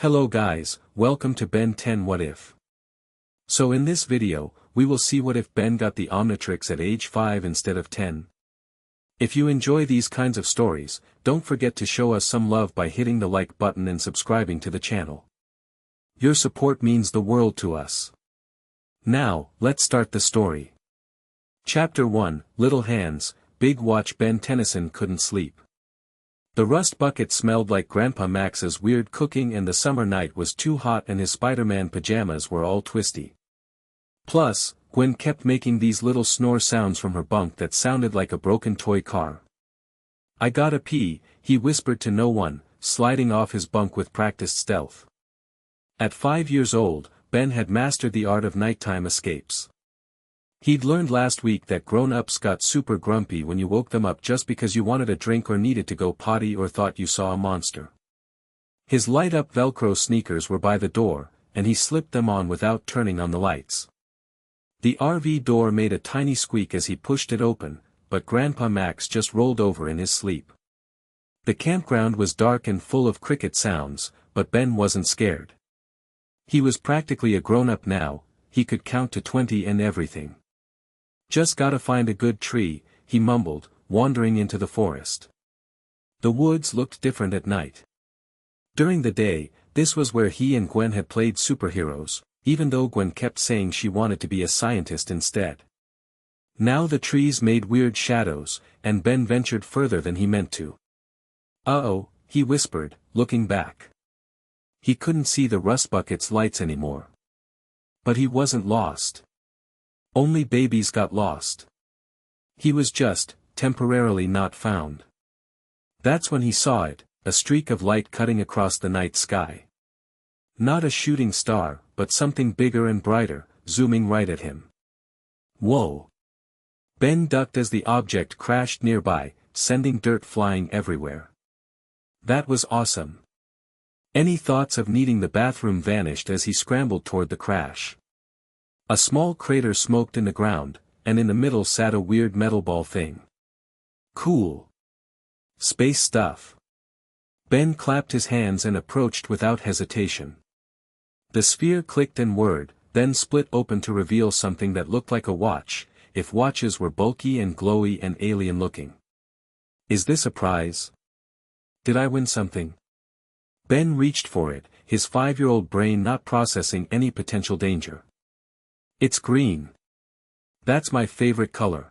Hello guys, welcome to Ben 10 What If. So in this video, we will see what if Ben got the Omnitrix at age 5 instead of 10. If you enjoy these kinds of stories, don't forget to show us some love by hitting the like button and subscribing to the channel. Your support means the world to us. Now, let's start the story. Chapter 1, Little Hands, Big Watch. Ben Tennyson couldn't sleep. The rust bucket smelled like Grandpa Max's weird cooking, and the summer night was too hot, and his Spider-Man pajamas were all twisty. Plus, Gwen kept making these little snore sounds from her bunk that sounded like a broken toy car. "I gotta pee," he whispered to no one, sliding off his bunk with practiced stealth. At 5 years old, Ben had mastered the art of nighttime escapes. He'd learned last week that grown-ups got super grumpy when you woke them up just because you wanted a drink or needed to go potty or thought you saw a monster. His light-up Velcro sneakers were by the door, and he slipped them on without turning on the lights. The RV door made a tiny squeak as he pushed it open, but Grandpa Max just rolled over in his sleep. The campground was dark and full of cricket sounds, but Ben wasn't scared. He was practically a grown-up now, he could count to 20 and everything. "Just gotta find a good tree," he mumbled, wandering into the forest. The woods looked different at night. During the day, this was where he and Gwen had played superheroes, even though Gwen kept saying she wanted to be a scientist instead. Now the trees made weird shadows, and Ben ventured further than he meant to. "Uh-oh," he whispered, looking back. He couldn't see the rust bucket's lights anymore. But he wasn't lost. Only babies got lost. He was just, temporarily not found. That's when he saw it, a streak of light cutting across the night sky. Not a shooting star, but something bigger and brighter, zooming right at him. Whoa! Ben ducked as the object crashed nearby, sending dirt flying everywhere. That was awesome. Any thoughts of needing the bathroom vanished as he scrambled toward the crash. A small crater smoked in the ground, and in the middle sat a weird metal ball thing. Cool. Space stuff. Ben clapped his hands and approached without hesitation. The sphere clicked and whirred, then split open to reveal something that looked like a watch, if watches were bulky and glowy and alien-looking. "Is this a prize? Did I win something?" Ben reached for it, his 5-year-old brain not processing any potential danger. "It's green. That's my favorite color."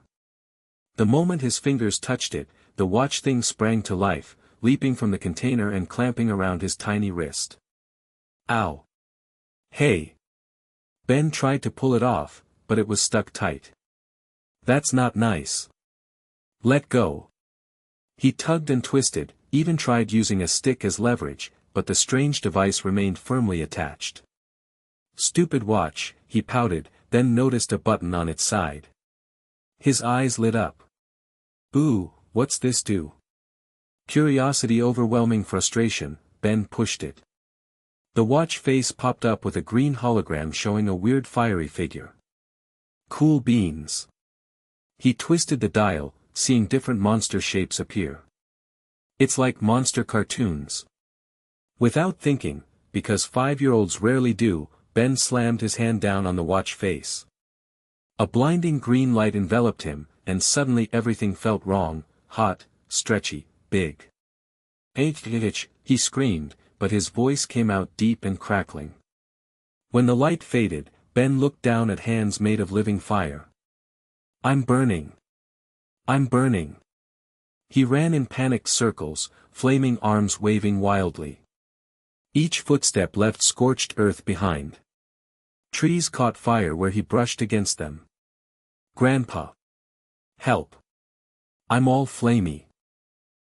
The moment his fingers touched it, the watch thing sprang to life, leaping from the container and clamping around his tiny wrist. Ow! Hey! Ben tried to pull it off, but it was stuck tight. "That's not nice. Let go." He tugged and twisted, even tried using a stick as leverage, but the strange device remained firmly attached. "Stupid watch," he pouted, then noticed a button on its side. His eyes lit up. "Ooh, what's this do?" Curiosity overwhelming frustration, Ben pushed it. The watch face popped up with a green hologram showing a weird fiery figure. Cool beans. He twisted the dial, seeing different monster shapes appear. "It's like monster cartoons." Without thinking, because 5-year-olds rarely do, Ben slammed his hand down on the watch face. A blinding green light enveloped him, and suddenly everything felt wrong, hot, stretchy, big. "H-h-h," he screamed, but his voice came out deep and crackling. When the light faded, Ben looked down at hands made of living fire. "I'm burning. I'm burning." He ran in panicked circles, flaming arms waving wildly. Each footstep left scorched earth behind. Trees caught fire where he brushed against them. "Grandpa! Help! I'm all flamey."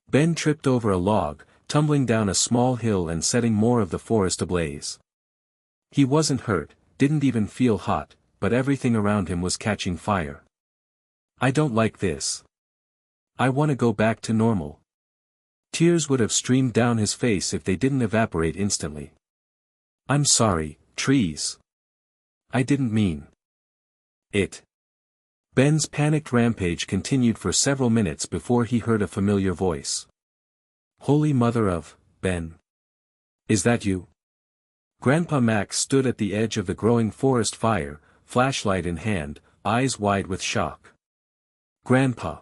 Ben tripped over a log, tumbling down a small hill and setting more of the forest ablaze. He wasn't hurt, didn't even feel hot, but everything around him was catching fire. "I don't like this. I want to go back to normal." Tears would have streamed down his face if they didn't evaporate instantly. "I'm sorry, trees. I didn't mean it." Ben's panicked rampage continued for several minutes before he heard a familiar voice. "Holy Mother of, Ben. Is that you?" Grandpa Max stood at the edge of the growing forest fire, flashlight in hand, eyes wide with shock. Grandpa!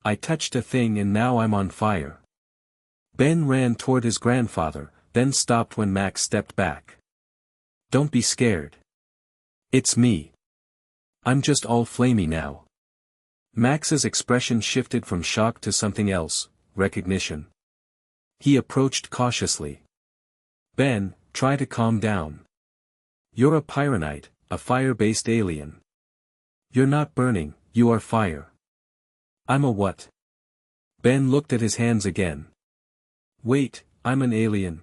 I touched a thing and now I'm on fire. Ben ran toward his grandfather, then stopped when Max stepped back. Don't be scared. It's me. I'm just all flamey now. Max's expression shifted from shock to something else, recognition. He approached cautiously. Ben, try to calm down. You're a pyronite, a fire-based alien. You're not burning, you are fire. I'm a what? Ben looked at his hands again. Wait, I'm an alien.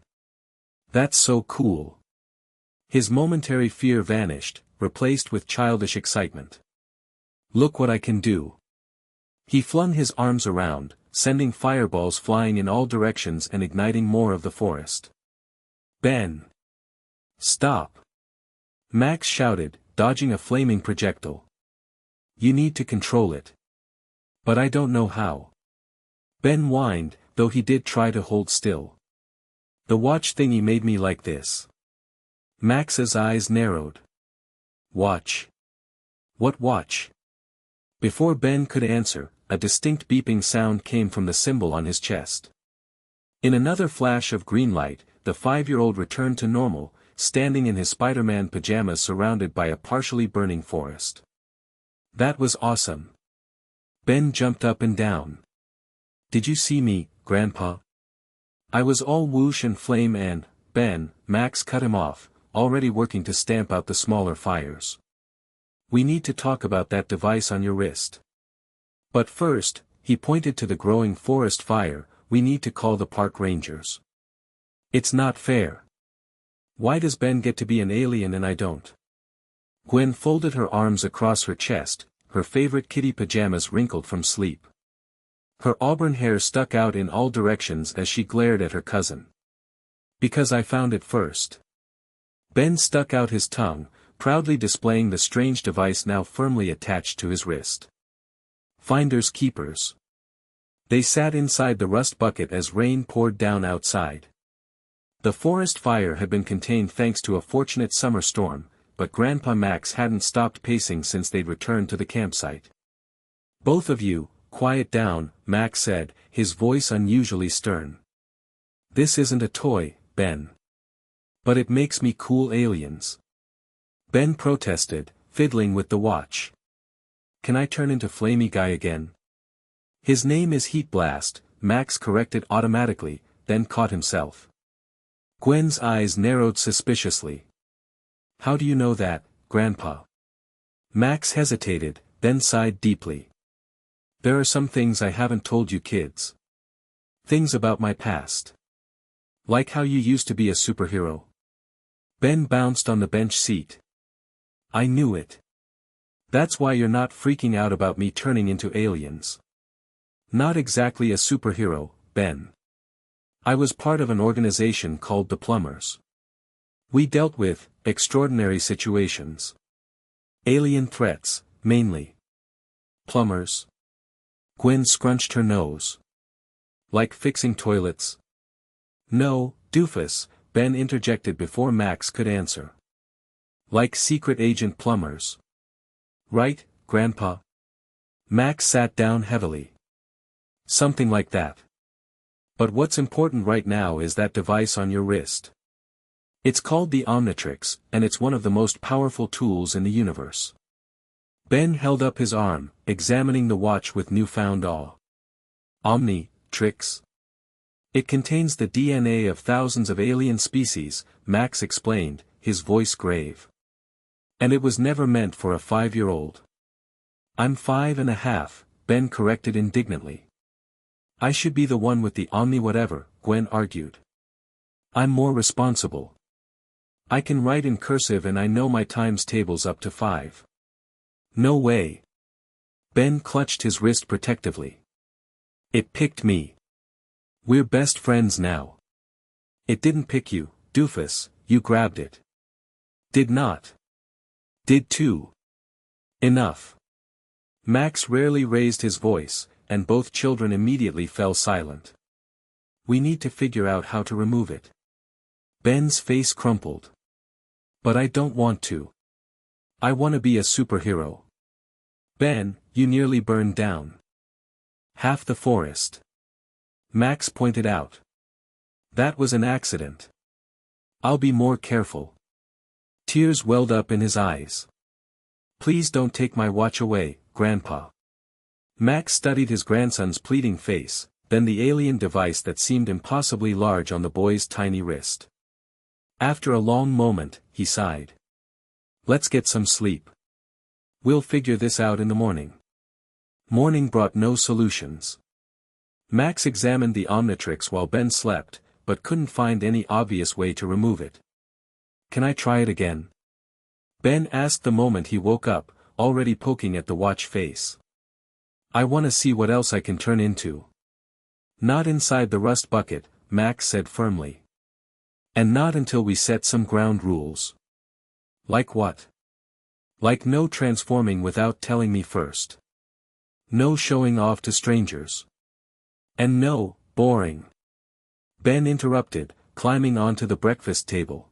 That's so cool. His momentary fear vanished, replaced with childish excitement. Look what I can do. He flung his arms around, sending fireballs flying in all directions and igniting more of the forest. Ben! Stop! Max shouted, dodging a flaming projectile. You need to control it. But I don't know how. Ben whined, though he did try to hold still. The watch thingy made me like this. Max's eyes narrowed. Watch. What watch? Before Ben could answer, a distinct beeping sound came from the symbol on his chest. In another flash of green light, the 5-year-old returned to normal, standing in his Spider-Man pajamas surrounded by a partially burning forest. That was awesome. Ben jumped up and down. Did you see me, Grandpa? I was all whoosh and flame and, Ben, Max cut him off, already working to stamp out the smaller fires. We need to talk about that device on your wrist. But first, he pointed to the growing forest fire, we need to call the park rangers. It's not fair. Why does Ben get to be an alien and I don't? Gwen folded her arms across her chest, her favorite kitty pajamas wrinkled from sleep. Her auburn hair stuck out in all directions as she glared at her cousin. Because I found it first. Ben stuck out his tongue, proudly displaying the strange device now firmly attached to his wrist. Finders keepers. They sat inside the rust bucket as rain poured down outside. The forest fire had been contained thanks to a fortunate summer storm, but Grandpa Max hadn't stopped pacing since they'd returned to the campsite. Both of you, quiet down, Max said, his voice unusually stern. This isn't a toy, Ben. But it makes me cool aliens. Ben protested, fiddling with the watch. Can I turn into Flamey Guy again? His name is Heat Blast, Max corrected automatically, then caught himself. Gwen's eyes narrowed suspiciously. How do you know that, Grandpa? Max hesitated, then sighed deeply. There are some things I haven't told you kids. Things about my past. Like how you used to be a superhero. Ben bounced on the bench seat. I knew it. That's why you're not freaking out about me turning into aliens. Not exactly a superhero, Ben. I was part of an organization called the Plumbers. We dealt with extraordinary situations. Alien threats, mainly. Plumbers. Gwen scrunched her nose. Like fixing toilets? No, doofus, Ben interjected before Max could answer. Like secret agent plumbers. Right, Grandpa? Max sat down heavily. Something like that. But what's important right now is that device on your wrist. It's called the OMNITRIX, and it's one of the most powerful tools in the universe. Ben held up his arm, examining the watch with newfound awe. OMNITRIX? It contains the DNA of thousands of alien species, Max explained, his voice grave. And it was never meant for a 5-year-old. I'm 5.5, Ben corrected indignantly. I should be the one with the Omni-whatever, Gwen argued. I'm more responsible. I can write in cursive and I know my times tables up to 5. No way. Ben clutched his wrist protectively. It picked me. We're best friends now. It didn't pick you, doofus, you grabbed it. Did not. Did too. Enough. Max rarely raised his voice, and both children immediately fell silent. We need to figure out how to remove it. Ben's face crumpled. But I don't want to. I want to be a superhero. Ben, you nearly burned down half the forest. Max pointed out. That was an accident. I'll be more careful. Tears welled up in his eyes. Please don't take my watch away, Grandpa. Max studied his grandson's pleading face, then the alien device that seemed impossibly large on the boy's tiny wrist. After a long moment, he sighed. Let's get some sleep. We'll figure this out in the morning. Morning brought no solutions. Max examined the Omnitrix while Ben slept, but couldn't find any obvious way to remove it. Can I try it again? Ben asked the moment he woke up, already poking at the watch face. I want to see what else I can turn into. Not inside the rust bucket, Max said firmly. And not until we set some ground rules. Like what? Like no transforming without telling me first. No showing off to strangers. And no, boring. Ben interrupted, climbing onto the breakfast table.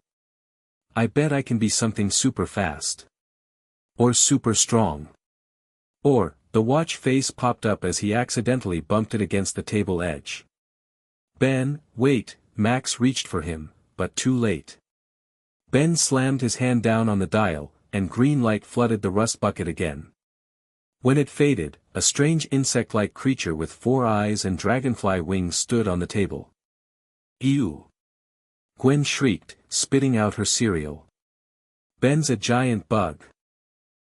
I bet I can be something super fast. Or super strong. Or, the watch face popped up as he accidentally bumped it against the table edge. Ben, wait, Max reached for him, but too late. Ben slammed his hand down on the dial, and green light flooded the rust bucket again. When it faded, a strange insect-like creature with 4 eyes and dragonfly wings stood on the table. Ew! Gwen shrieked, spitting out her cereal. Ben's a giant bug.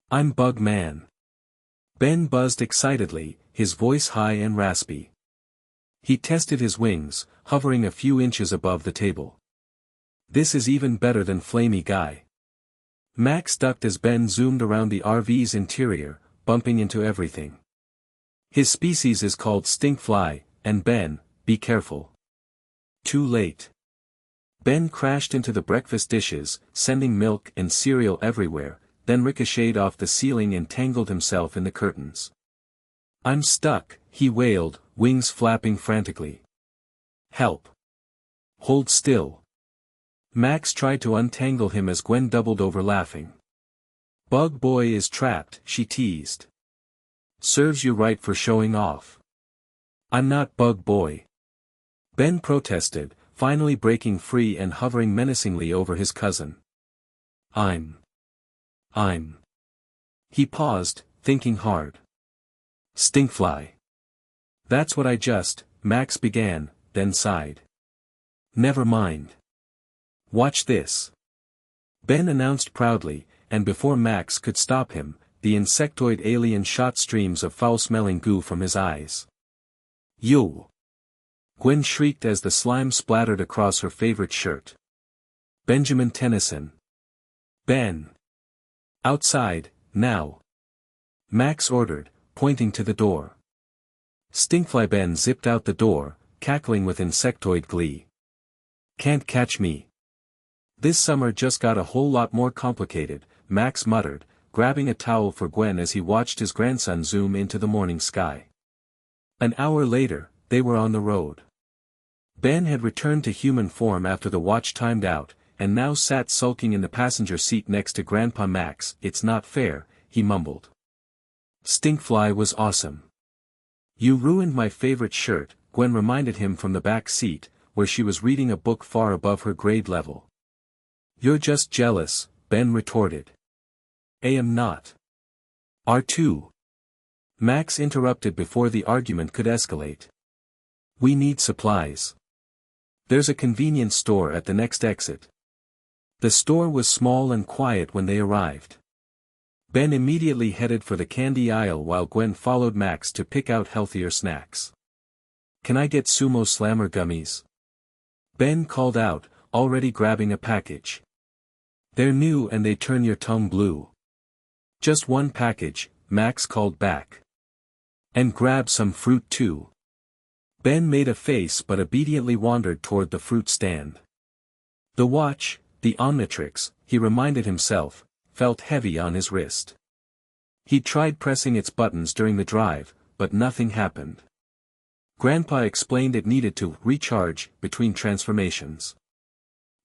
I'm Bug Man. Ben buzzed excitedly, his voice high and raspy. He tested his wings, hovering a few inches above the table. This is even better than Flamey Guy. Max ducked as Ben zoomed around the RV's interior, bumping into everything. His species is called stinkfly, and Ben, be careful. Too late. Ben crashed into the breakfast dishes, sending milk and cereal everywhere, then ricocheted off the ceiling and tangled himself in the curtains. I'm stuck, he wailed, wings flapping frantically. Help. Hold still. Max tried to untangle him as Gwen doubled over laughing. Bug Boy is trapped, she teased. Serves you right for showing off. I'm not Bug Boy. Ben protested, finally breaking free and hovering menacingly over his cousin. I'm. He paused, thinking hard. Stinkfly. That's what I just, Max began, then sighed. Never mind. Watch this. Ben announced proudly, and before Max could stop him, the insectoid alien shot streams of foul-smelling goo from his eyes. Yo! Gwen shrieked as the slime splattered across her favorite shirt. Benjamin Tennyson. Ben. Outside, now. Max ordered, pointing to the door. Stinkfly Ben zipped out the door, cackling with insectoid glee. Can't catch me. This summer just got a whole lot more complicated, Max muttered, grabbing a towel for Gwen as he watched his grandson zoom into the morning sky. An hour later, they were on the road. Ben had returned to human form after the watch timed out, and now sat sulking in the passenger seat next to Grandpa Max. It's not fair, he mumbled. Stinkfly was awesome. You ruined my favorite shirt, Gwen reminded him from the back seat, where she was reading a book far above her grade level. You're just jealous, Ben retorted. I am not. R2. Max interrupted before the argument could escalate. We need supplies. There's a convenience store at the next exit. The store was small and quiet when they arrived. Ben immediately headed for the candy aisle while Gwen followed Max to pick out healthier snacks. Can I get Sumo Slammer gummies? Ben called out, already grabbing a package. They're new and they turn your tongue blue. Just one package, Max called back. And grab some fruit too. Ben made a face but obediently wandered toward the fruit stand. The watch, the Omnitrix, he reminded himself, felt heavy on his wrist. He tried pressing its buttons during the drive, but nothing happened. Grandpa explained it needed to recharge between transformations.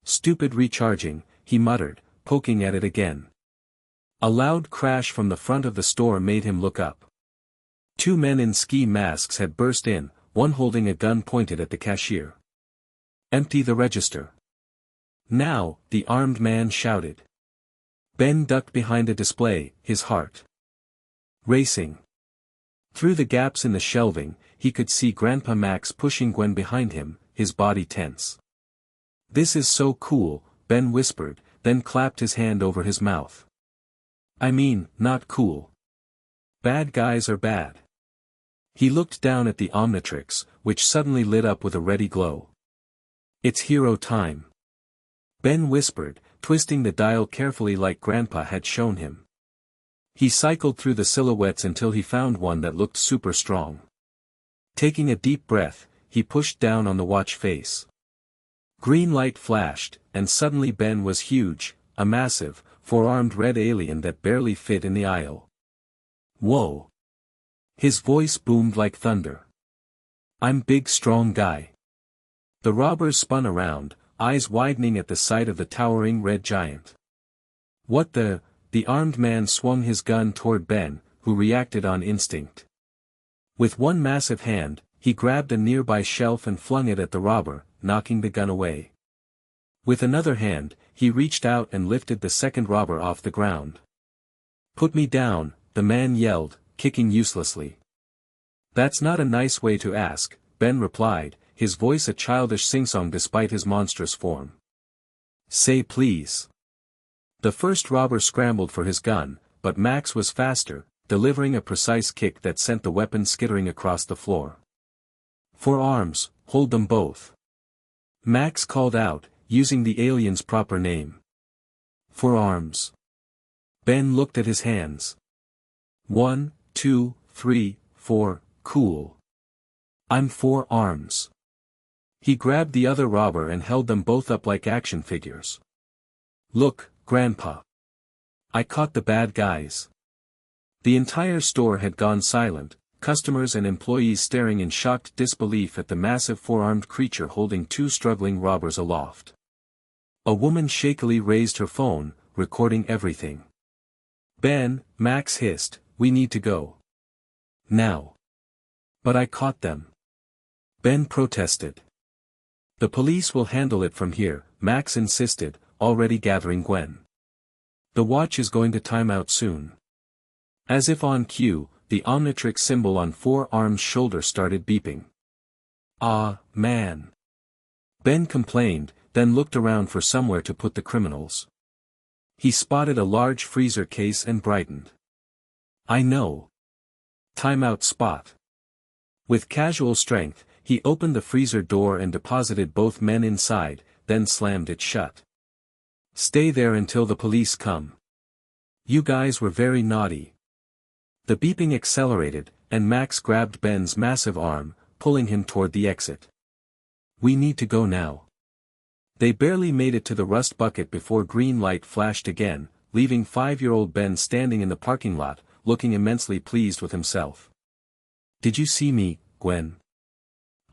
Stupid recharging, he muttered, poking at it again. A loud crash from the front of the store made him look up. Two men in ski masks had burst in, one holding a gun pointed at the cashier. "Empty the register." "Now," the armed man shouted. Ben ducked behind a display, his heart racing. Through the gaps in the shelving, he could see Grandpa Max pushing Gwen behind him, his body tense. "This is so cool," Ben whispered, then clapped his hand over his mouth. "I mean, not cool. Bad guys are bad." He looked down at the OMNITRIX, which suddenly lit up with a ready glow. "It's hero time," Ben whispered, twisting the dial carefully like Grandpa had shown him. He cycled through the silhouettes until he found one that looked super strong. Taking a deep breath, he pushed down on the watch face. Green light flashed, and suddenly Ben was huge, a massive, four-armed red alien that barely fit in the aisle. "Whoa!" His voice boomed like thunder. "I'm big strong guy." The robbers spun around, eyes widening at the sight of the towering red giant. "What the?" The armed man swung his gun toward Ben, who reacted on instinct. With one massive hand, he grabbed a nearby shelf and flung it at the robber, knocking the gun away. With another hand, he reached out and lifted the second robber off the ground. "Put me down," the man yelled, kicking uselessly. "That's not a nice way to ask," Ben replied, his voice a childish singsong despite his monstrous form. "Say please." The first robber scrambled for his gun, but Max was faster, delivering a precise kick that sent the weapon skittering across the floor. "For arms, hold them both," Max called out, using the alien's proper name. "For arms." Ben looked at his hands. 1, 2, 3, 4, cool. I'm 4 arms. He grabbed the other robber and held them both up like action figures. "Look, Grandpa. I caught the bad guys." The entire store had gone silent, customers and employees staring in shocked disbelief at the massive four-armed creature holding two struggling robbers aloft. A woman shakily raised her phone, recording everything. "Ben," Max hissed, "we need to go. Now." "But I caught them." Ben protested. "The police will handle it from here," Max insisted, already gathering Gwen. "The watch is going to time out soon." As if on cue, the OMNITRIX symbol on 4 arms' shoulder started beeping. "Ah, man." Ben complained, then looked around for somewhere to put the criminals. He spotted a large freezer case and brightened. "I know. Timeout spot." With casual strength, he opened the freezer door and deposited both men inside, then slammed it shut. "Stay there until the police come. You guys were very naughty." The beeping accelerated, and Max grabbed Ben's massive arm, pulling him toward the exit. "We need to go now." They barely made it to the rust bucket before green light flashed again, leaving 5-year-old Ben standing in the parking lot, looking immensely pleased with himself. "Did you see me, Gwen?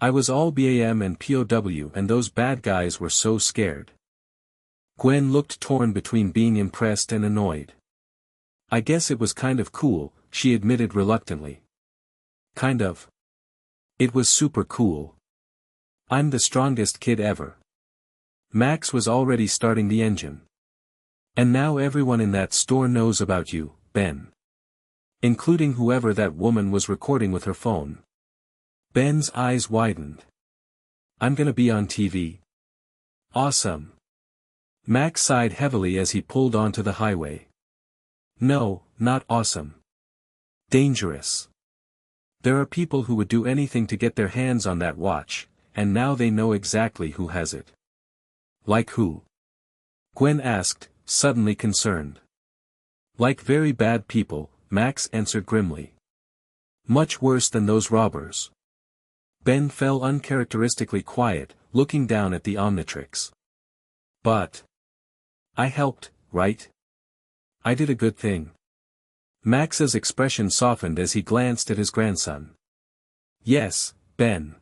I was all BAM and POW and those bad guys were so scared." Gwen looked torn between being impressed and annoyed. "I guess it was kind of cool," she admitted reluctantly. "Kind of. It was super cool. I'm the strongest kid ever." Max was already starting the engine. "And now everyone in that store knows about you, Ben. Including whoever that woman was recording with her phone." Ben's eyes widened. "I'm gonna be on TV. Awesome." Max sighed heavily as he pulled onto the highway. "No, not awesome. Dangerous. There are people who would do anything to get their hands on that watch, and now they know exactly who has it." "Like who?" Gwen asked, suddenly concerned. "Like very bad people," Max answered grimly. "Much worse than those robbers." Ben fell uncharacteristically quiet, looking down at the OMNITRIX. "But I helped, right? I did a good thing." Max's expression softened as he glanced at his grandson. "Yes, Ben.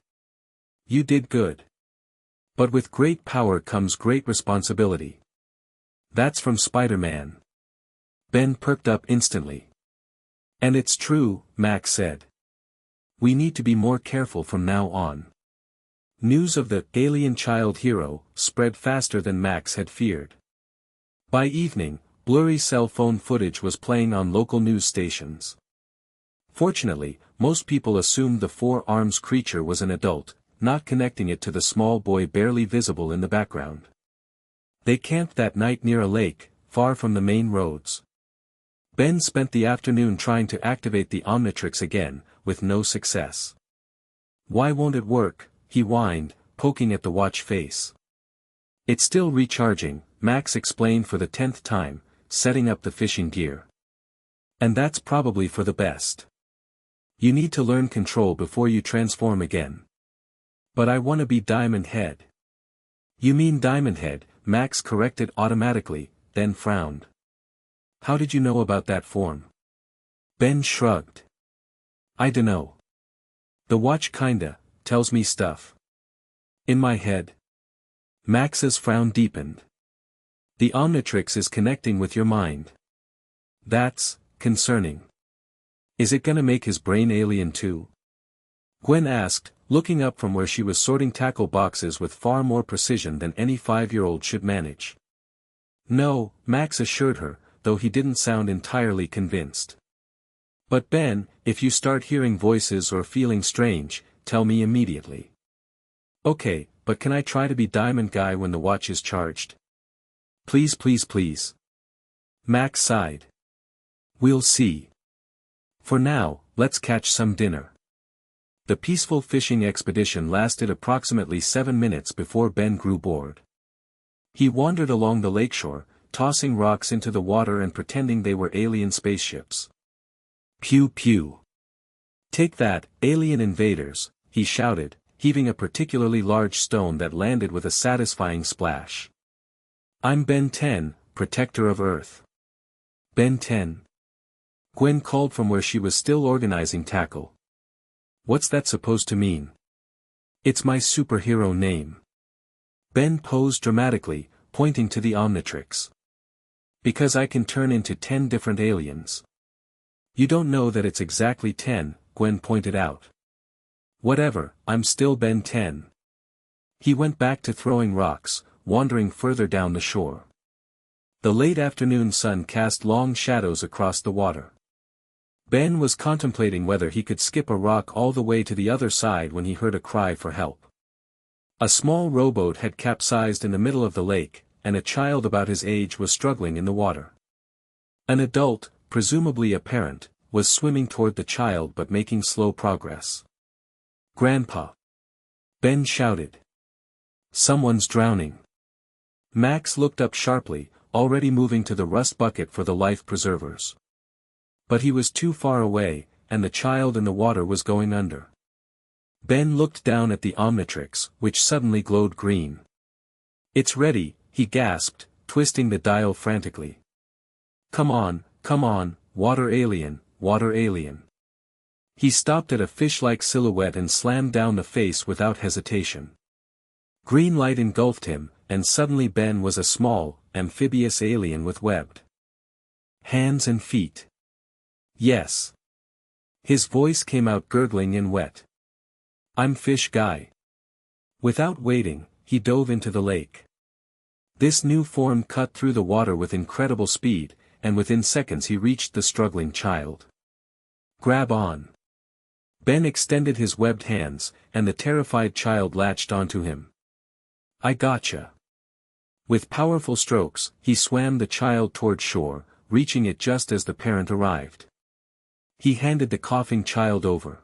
You did good. But with great power comes great responsibility. That's from Spider-Man. Ben perked up instantly. And it's true, Max said. We need to be more careful from now on. News of the alien child hero spread faster than Max had feared. By evening, blurry cell phone footage was playing on local news stations. Fortunately, most people assumed the four-arms creature was an adult, not connecting it to the small boy barely visible in the background. They camped that night near a lake, far from the main roads. Ben spent the afternoon trying to activate the OMNITRIX again, with no success. Why won't it work? He whined, poking at the watch face. It's still recharging, Max explained for the 10th time, setting up the fishing gear. And that's probably for the best. You need to learn control before you transform again. But I want to be Diamond Head. You mean Diamond Head, Max corrected automatically, then frowned. How did you know about that form? Ben shrugged. I dunno. The watch kinda tells me stuff. In my head. Max's frown deepened. The OMNITRIX is connecting with your mind. That's concerning. Is it gonna make his brain alien too? Gwen asked, looking up from where she was sorting tackle boxes with far more precision than any 5-year-old should manage. No, Max assured her, though he didn't sound entirely convinced. But Ben, if you start hearing voices or feeling strange, tell me immediately. Okay, but can I try to be Diamond Guy when the watch is charged? Please please please. Max sighed. We'll see. For now, let's catch some dinner. The peaceful fishing expedition lasted approximately 7 minutes before Ben grew bored. He wandered along the lakeshore, tossing rocks into the water and pretending they were alien spaceships. Pew pew. Take that, alien invaders, he shouted, heaving a particularly large stone that landed with a satisfying splash. I'm Ben 10, protector of Earth. Ben 10. Gwen called from where she was still organizing tackle. What's that supposed to mean? It's my superhero name. Ben posed dramatically, pointing to the OMNITRIX. Because I can turn into 10 different aliens. You don't know that it's exactly 10, Gwen pointed out. Whatever, I'm still Ben 10. He went back to throwing rocks, wandering further down the shore. The late afternoon sun cast long shadows across the water. Ben was contemplating whether he could skip a rock all the way to the other side when he heard a cry for help. A small rowboat had capsized in the middle of the lake, and a child about his age was struggling in the water. An adult, presumably a parent, was swimming toward the child but making slow progress. Grandpa! Ben shouted. Someone's drowning. Max looked up sharply, already moving to the rust bucket for the life preservers. But he was too far away, and the child in the water was going under. Ben looked down at the OMNITRIX, which suddenly glowed green. It's ready, he gasped, twisting the dial frantically. Come on, water alien, water alien. He stopped at a fish-like silhouette and slammed down the face without hesitation. Green light engulfed him, and suddenly Ben was a small, amphibious alien with webbed hands and feet. Yes. His voice came out gurgling and wet. I'm Fish Guy. Without waiting, he dove into the lake. This new form cut through the water with incredible speed, and within seconds he reached the struggling child. Grab on. Ben extended his webbed hands, and the terrified child latched onto him. I gotcha. With powerful strokes, he swam the child toward shore, reaching it just as the parent arrived. He handed the coughing child over.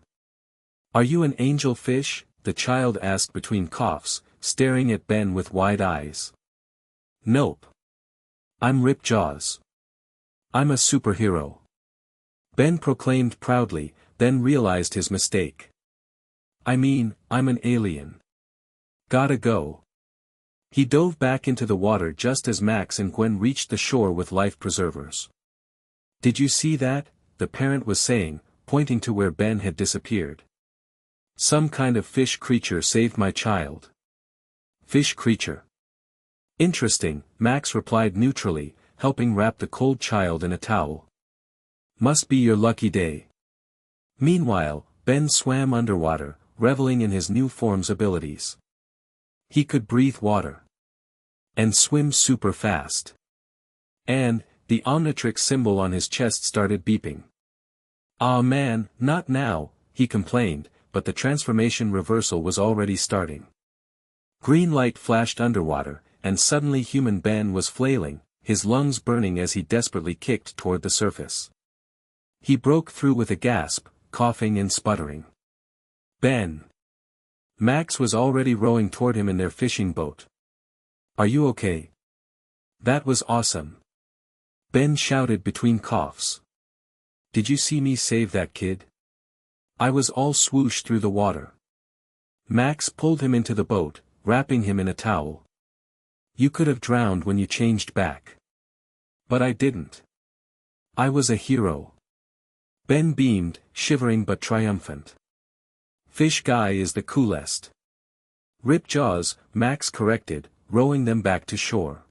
Are you an angel fish? The child asked between coughs, staring at Ben with wide eyes. Nope. I'm Rip Jaws. I'm a superhero. Ben proclaimed proudly, then realized his mistake. I mean, I'm an alien. Gotta go. He dove back into the water just as Max and Gwen reached the shore with life preservers. Did you see that? The parent was saying, pointing to where Ben had disappeared. Some kind of fish creature saved my child. Fish creature. Interesting, Max replied neutrally, helping wrap the cold child in a towel. Must be your lucky day. Meanwhile, Ben swam underwater, reveling in his new form's abilities. He could breathe water. And swim super fast. And, the OMNITRIX symbol on his chest started beeping. "Aw man, not now," he complained, but the transformation reversal was already starting. Green light flashed underwater, and suddenly human Ben was flailing, his lungs burning as he desperately kicked toward the surface. He broke through with a gasp, coughing and sputtering. "Ben!" Max was already rowing toward him in their fishing boat. "Are you okay?" "That was awesome." Ben shouted between coughs. "Did you see me save that kid? I was all swoosh through the water." Max pulled him into the boat, wrapping him in a towel. "You could have drowned when you changed back. But I didn't. I was a hero." Ben beamed, shivering but triumphant. "Fish guy is the coolest." "Rip jaws," Max corrected, rowing them back to shore.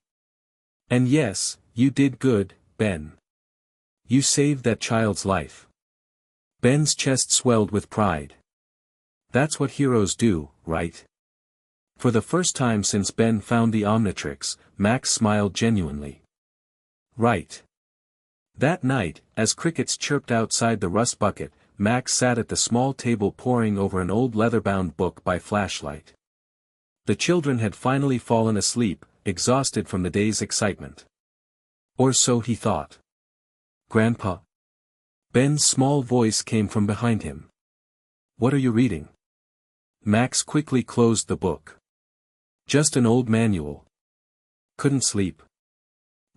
"And yes, you did good, Ben. You saved that child's life." Ben's chest swelled with pride. "That's what heroes do, right?" For the first time since Ben found the OMNITRIX, Max smiled genuinely. "Right." That night, as crickets chirped outside the rust bucket, Max sat at the small table poring over an old leather-bound book by flashlight. The children had finally fallen asleep, exhausted from the day's excitement. Or so he thought. "Grandpa?" Ben's small voice came from behind him. "What are you reading?" Max quickly closed the book. "Just an old manual." "Couldn't sleep?"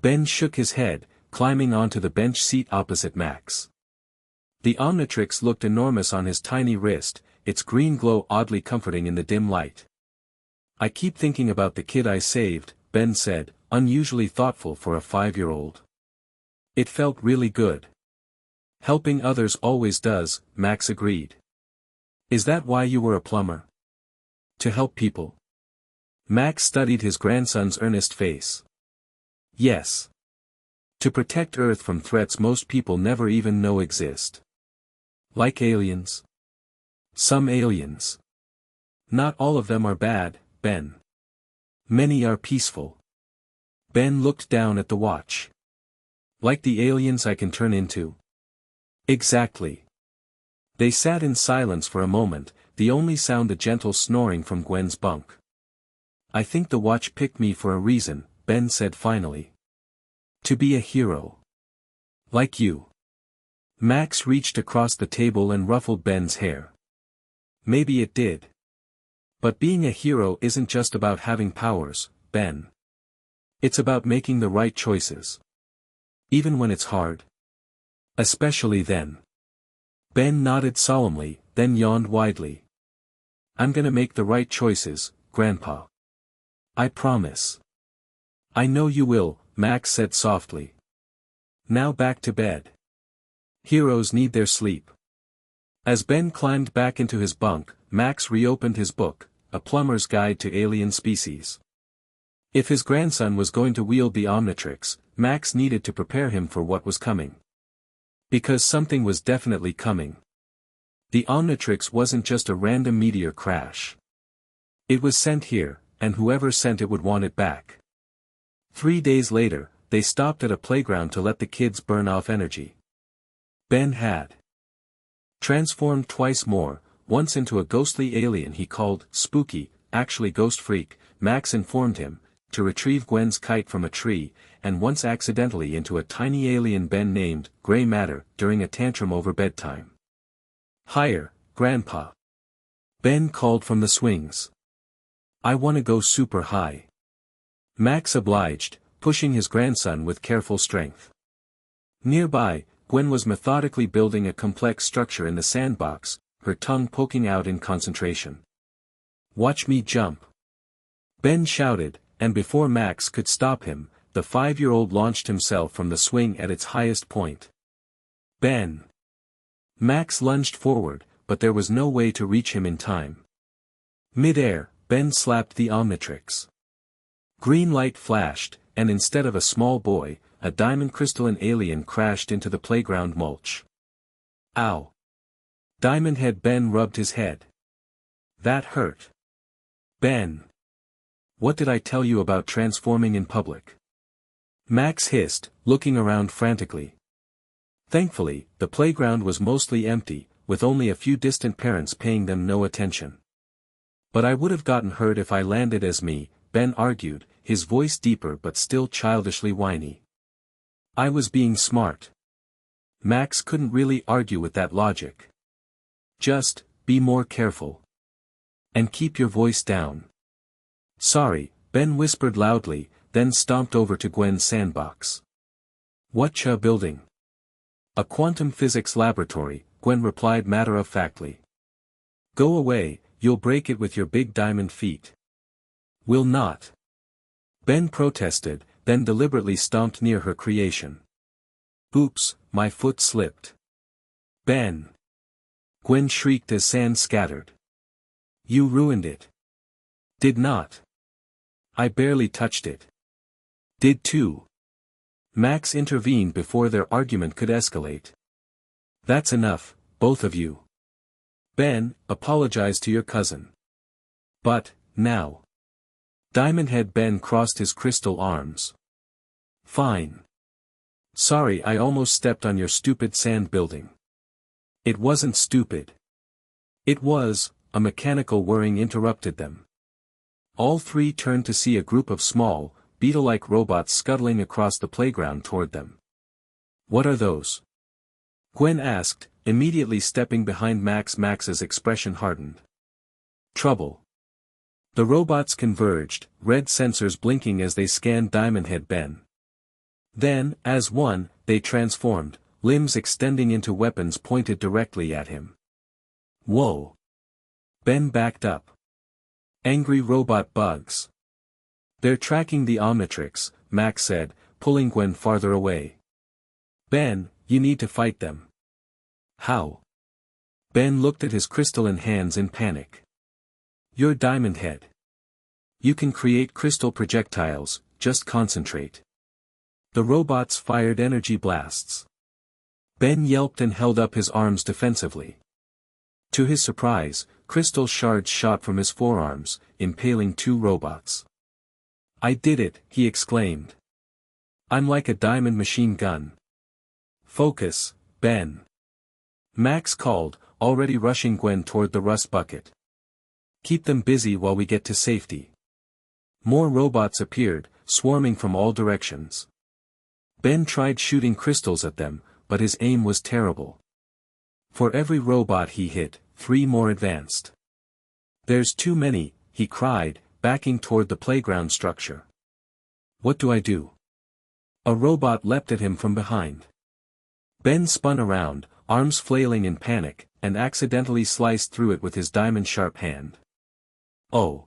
Ben shook his head, climbing onto the bench seat opposite Max. The OMNITRIX looked enormous on his tiny wrist, its green glow oddly comforting in the dim light. "I keep thinking about the kid I saved," Ben said, unusually thoughtful for a 5-year-old. "It felt really good." "Helping others always does," Max agreed. "Is that why you were a plumber? To help people?" Max studied his grandson's earnest face. "Yes. To protect Earth from threats most people never even know exist. Like aliens. Some aliens. Not all of them are bad, Ben. Many are peaceful." Ben looked down at the watch. "Like the aliens I can turn into?" "Exactly." They sat in silence for a moment, the only sound a gentle snoring from Gwen's bunk. "I think the watch picked me for a reason," Ben said finally. "To be a hero. Like you." Max reached across the table and ruffled Ben's hair. "Maybe it did. But being a hero isn't just about having powers, Ben. It's about making the right choices. Even when it's hard. Especially then." Ben nodded solemnly, then yawned widely. "I'm gonna make the right choices, Grandpa. I promise." "I know you will," Max said softly. "Now back to bed. Heroes need their sleep." As Ben climbed back into his bunk, Max reopened his book, A Plumber's Guide to Alien Species. If his grandson was going to wield the OMNITRIX, Max needed to prepare him for what was coming. Because something was definitely coming. The OMNITRIX wasn't just a random meteor crash. It was sent here, and whoever sent it would want it back. 3 days later, they stopped at a playground to let the kids burn off energy. Ben had transformed twice more, once into a ghostly alien he called Spooky, actually Ghost Freak, Max informed him, to retrieve Gwen's kite from a tree, and once accidentally into a tiny alien Ben named Gray Matter during a tantrum over bedtime. "Higher, Grandpa." Ben called from the swings. "I wanna go super high." Max obliged, pushing his grandson with careful strength. Nearby, Gwen was methodically building a complex structure in the sandbox, her tongue poking out in concentration. "Watch me jump." Ben shouted, and before Max could stop him, the 5-year-old launched himself from the swing at its highest point. "Ben!" Max lunged forward, but there was no way to reach him in time. Mid-air, Ben slapped the Omnitrix. Green light flashed, and instead of a small boy, a diamond crystalline alien crashed into the playground mulch. Ow! Diamond Head Ben rubbed his head. That hurt. Ben! What did I tell you about transforming in public? Max hissed, looking around frantically. Thankfully, the playground was mostly empty, with only a few distant parents paying them no attention. But I would have gotten hurt if I landed as me, Ben argued, his voice deeper but still childishly whiny. I was being smart. Max couldn't really argue with that logic. Just, be more careful. And keep your voice down. Sorry, Ben whispered loudly, then stomped over to Gwen's sandbox. Whatcha building? A quantum physics laboratory, Gwen replied matter-of-factly. Go away, you'll break it with your big diamond feet. Will not. Ben protested, then deliberately stomped near her creation. Oops, my foot slipped. Ben! Gwen shrieked as sand scattered. You ruined it. Did not. I barely touched it. Did too. Max intervened before their argument could escalate. That's enough, both of you. Ben, apologize to your cousin. But, now. Diamond Head Ben crossed his crystal arms. Fine. Sorry I almost stepped on your stupid sand building. It wasn't stupid. It was, a mechanical whirring interrupted them. All three turned to see a group of small, beetle-like robots scuttling across the playground toward them. What are those? Gwen asked, immediately stepping behind Max. Max's expression hardened. Trouble. The robots converged, red sensors blinking as they scanned Diamond Head Ben. Then, as one, they transformed, limbs extending into weapons pointed directly at him. Whoa! Ben backed up. Angry robot bugs. They're tracking the Omnitrix, Max said, pulling Gwen farther away. Ben, you need to fight them. How? Ben looked at his crystalline hands in panic. You're Diamond Head. You can create crystal projectiles, just concentrate. The robots fired energy blasts. Ben yelped and held up his arms defensively. To his surprise, crystal shards shot from his forearms, impaling two robots. I did it, he exclaimed. I'm like a diamond machine gun. Focus, Ben. Max called, already rushing Gwen toward the rust bucket. Keep them busy while we get to safety. More robots appeared, swarming from all directions. Ben tried shooting crystals at them, but his aim was terrible. For every robot he hit, 3 more advanced. There's too many, he cried, backing toward the playground structure. What do I do? A robot leapt at him from behind. Ben spun around, arms flailing in panic, and accidentally sliced through it with his diamond-sharp hand. Oh!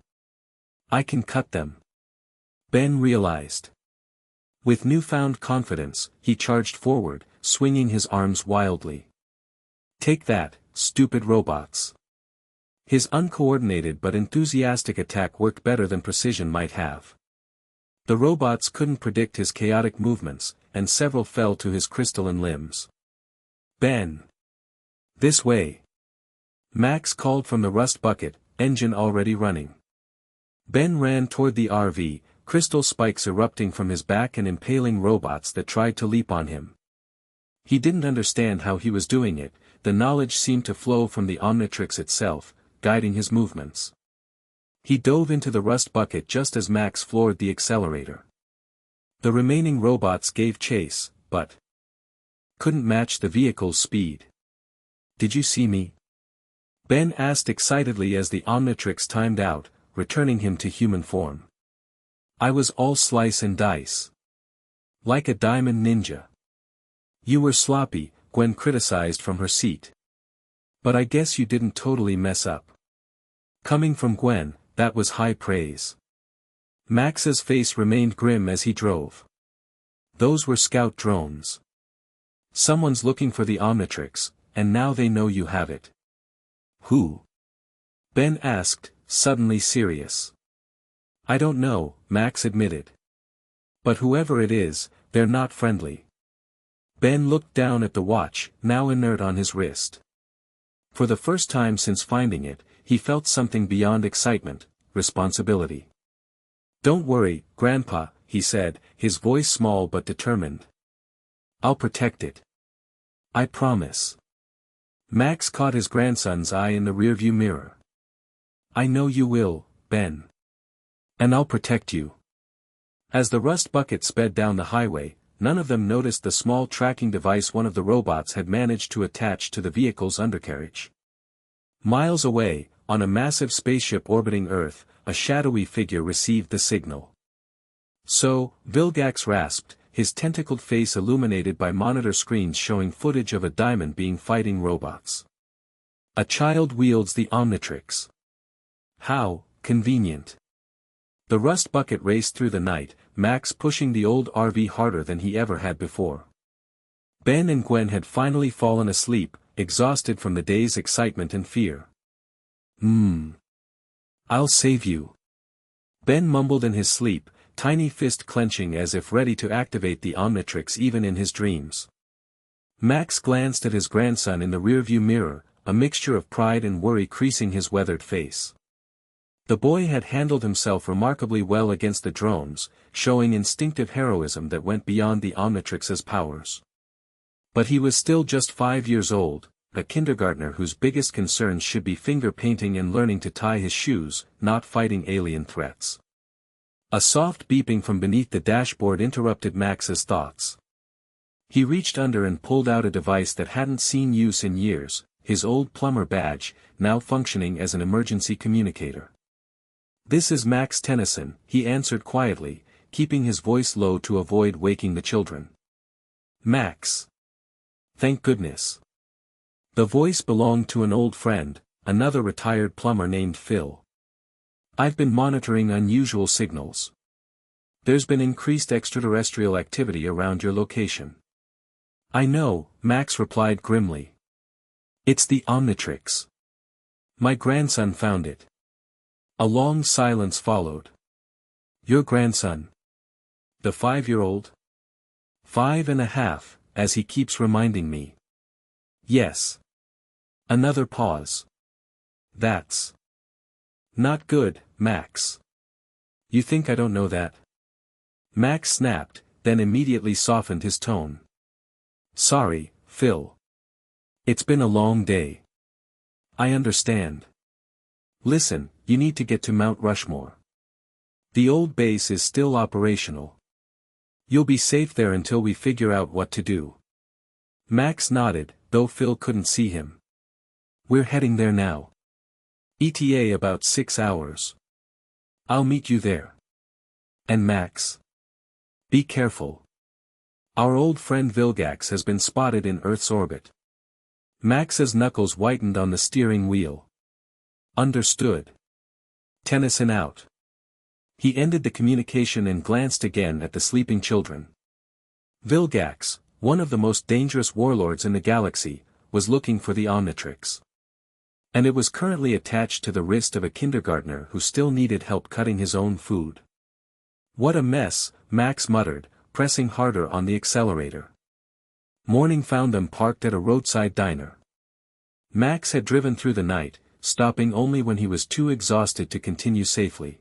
I can cut them. Ben realized. With newfound confidence, he charged forward, swinging his arms wildly. Take that, stupid robots. His uncoordinated but enthusiastic attack worked better than precision might have. The robots couldn't predict his chaotic movements, and several fell to his crystalline limbs. Ben! This way! Max called from the rust bucket, engine already running. Ben ran toward the RV, crystal spikes erupting from his back and impaling robots that tried to leap on him. He didn't understand how he was doing it, the knowledge seemed to flow from the Omnitrix itself, guiding his movements. He dove into the rust bucket just as Max floored the accelerator. The remaining robots gave chase, but couldn't match the vehicle's speed. Did you see me? Ben asked excitedly as the Omnitrix timed out, returning him to human form. I was all slice and dice. Like a diamond ninja. You were sloppy, Gwen criticized from her seat. But I guess you didn't totally mess up. Coming from Gwen, that was high praise. Max's face remained grim as he drove. Those were scout drones. Someone's looking for the Omnitrix, and now they know you have it. Who? Ben asked, suddenly serious. I don't know, Max admitted. But whoever it is, they're not friendly. Ben looked down at the watch, now inert on his wrist. For the first time since finding it, he felt something beyond excitement, responsibility. Don't worry, Grandpa, he said, his voice small but determined. I'll protect it. I promise. Max caught his grandson's eye in the rearview mirror. I know you will, Ben. And I'll protect you. As the rust bucket sped down the highway, none of them noticed the small tracking device one of the robots had managed to attach to the vehicle's undercarriage. Miles away, on a massive spaceship orbiting Earth, a shadowy figure received the signal. So, Vilgax rasped, his tentacled face illuminated by monitor screens showing footage of a diamond being fighting robots. A child wields the OMNITRIX. How convenient. The rust bucket raced through the night, Max pushing the old RV harder than he ever had before. Ben and Gwen had finally fallen asleep, exhausted from the day's excitement and fear. I'll save you. Ben mumbled in his sleep, tiny fist clenching as if ready to activate the OMNITRIX even in his dreams. Max glanced at his grandson in the rearview mirror, a mixture of pride and worry creasing his weathered face. The boy had handled himself remarkably well against the drones, showing instinctive heroism that went beyond the OMNITRIX's powers. But he was still just 5 years old, a kindergartner whose biggest concerns should be finger painting and learning to tie his shoes, not fighting alien threats. A soft beeping from beneath the dashboard interrupted Max's thoughts. He reached under and pulled out a device that hadn't seen use in years, his old plumber badge, now functioning as an emergency communicator. This is Max Tennyson, he answered quietly, keeping his voice low to avoid waking the children. Max. Thank goodness. The voice belonged to an old friend, another retired plumber named Phil. I've been monitoring unusual signals. There's been increased extraterrestrial activity around your location. I know, Max replied grimly. It's the OMNITRIX. My grandson found it. A long silence followed. Your grandson? The 5-year-old? 5.5, as he keeps reminding me. Yes. Another pause. That's not good, Max. You think I don't know that? Max snapped, then immediately softened his tone. Sorry, Phil. It's been a long day. I understand. Listen, you need to get to Mount Rushmore. The old base is still operational. You'll be safe there until we figure out what to do. Max nodded, though Phil couldn't see him. We're heading there now. ETA about 6 hours. I'll meet you there. And Max? Be careful. Our old friend Vilgax has been spotted in Earth's orbit. Max's knuckles whitened on the steering wheel. Understood. Tennyson out. He ended the communication and glanced again at the sleeping children. Vilgax, one of the most dangerous warlords in the galaxy, was looking for the OMNITRIX. And it was currently attached to the wrist of a kindergartner who still needed help cutting his own food. What a mess, Max muttered, pressing harder on the accelerator. Morning found them parked at a roadside diner. Max had driven through the night, stopping only when he was too exhausted to continue safely.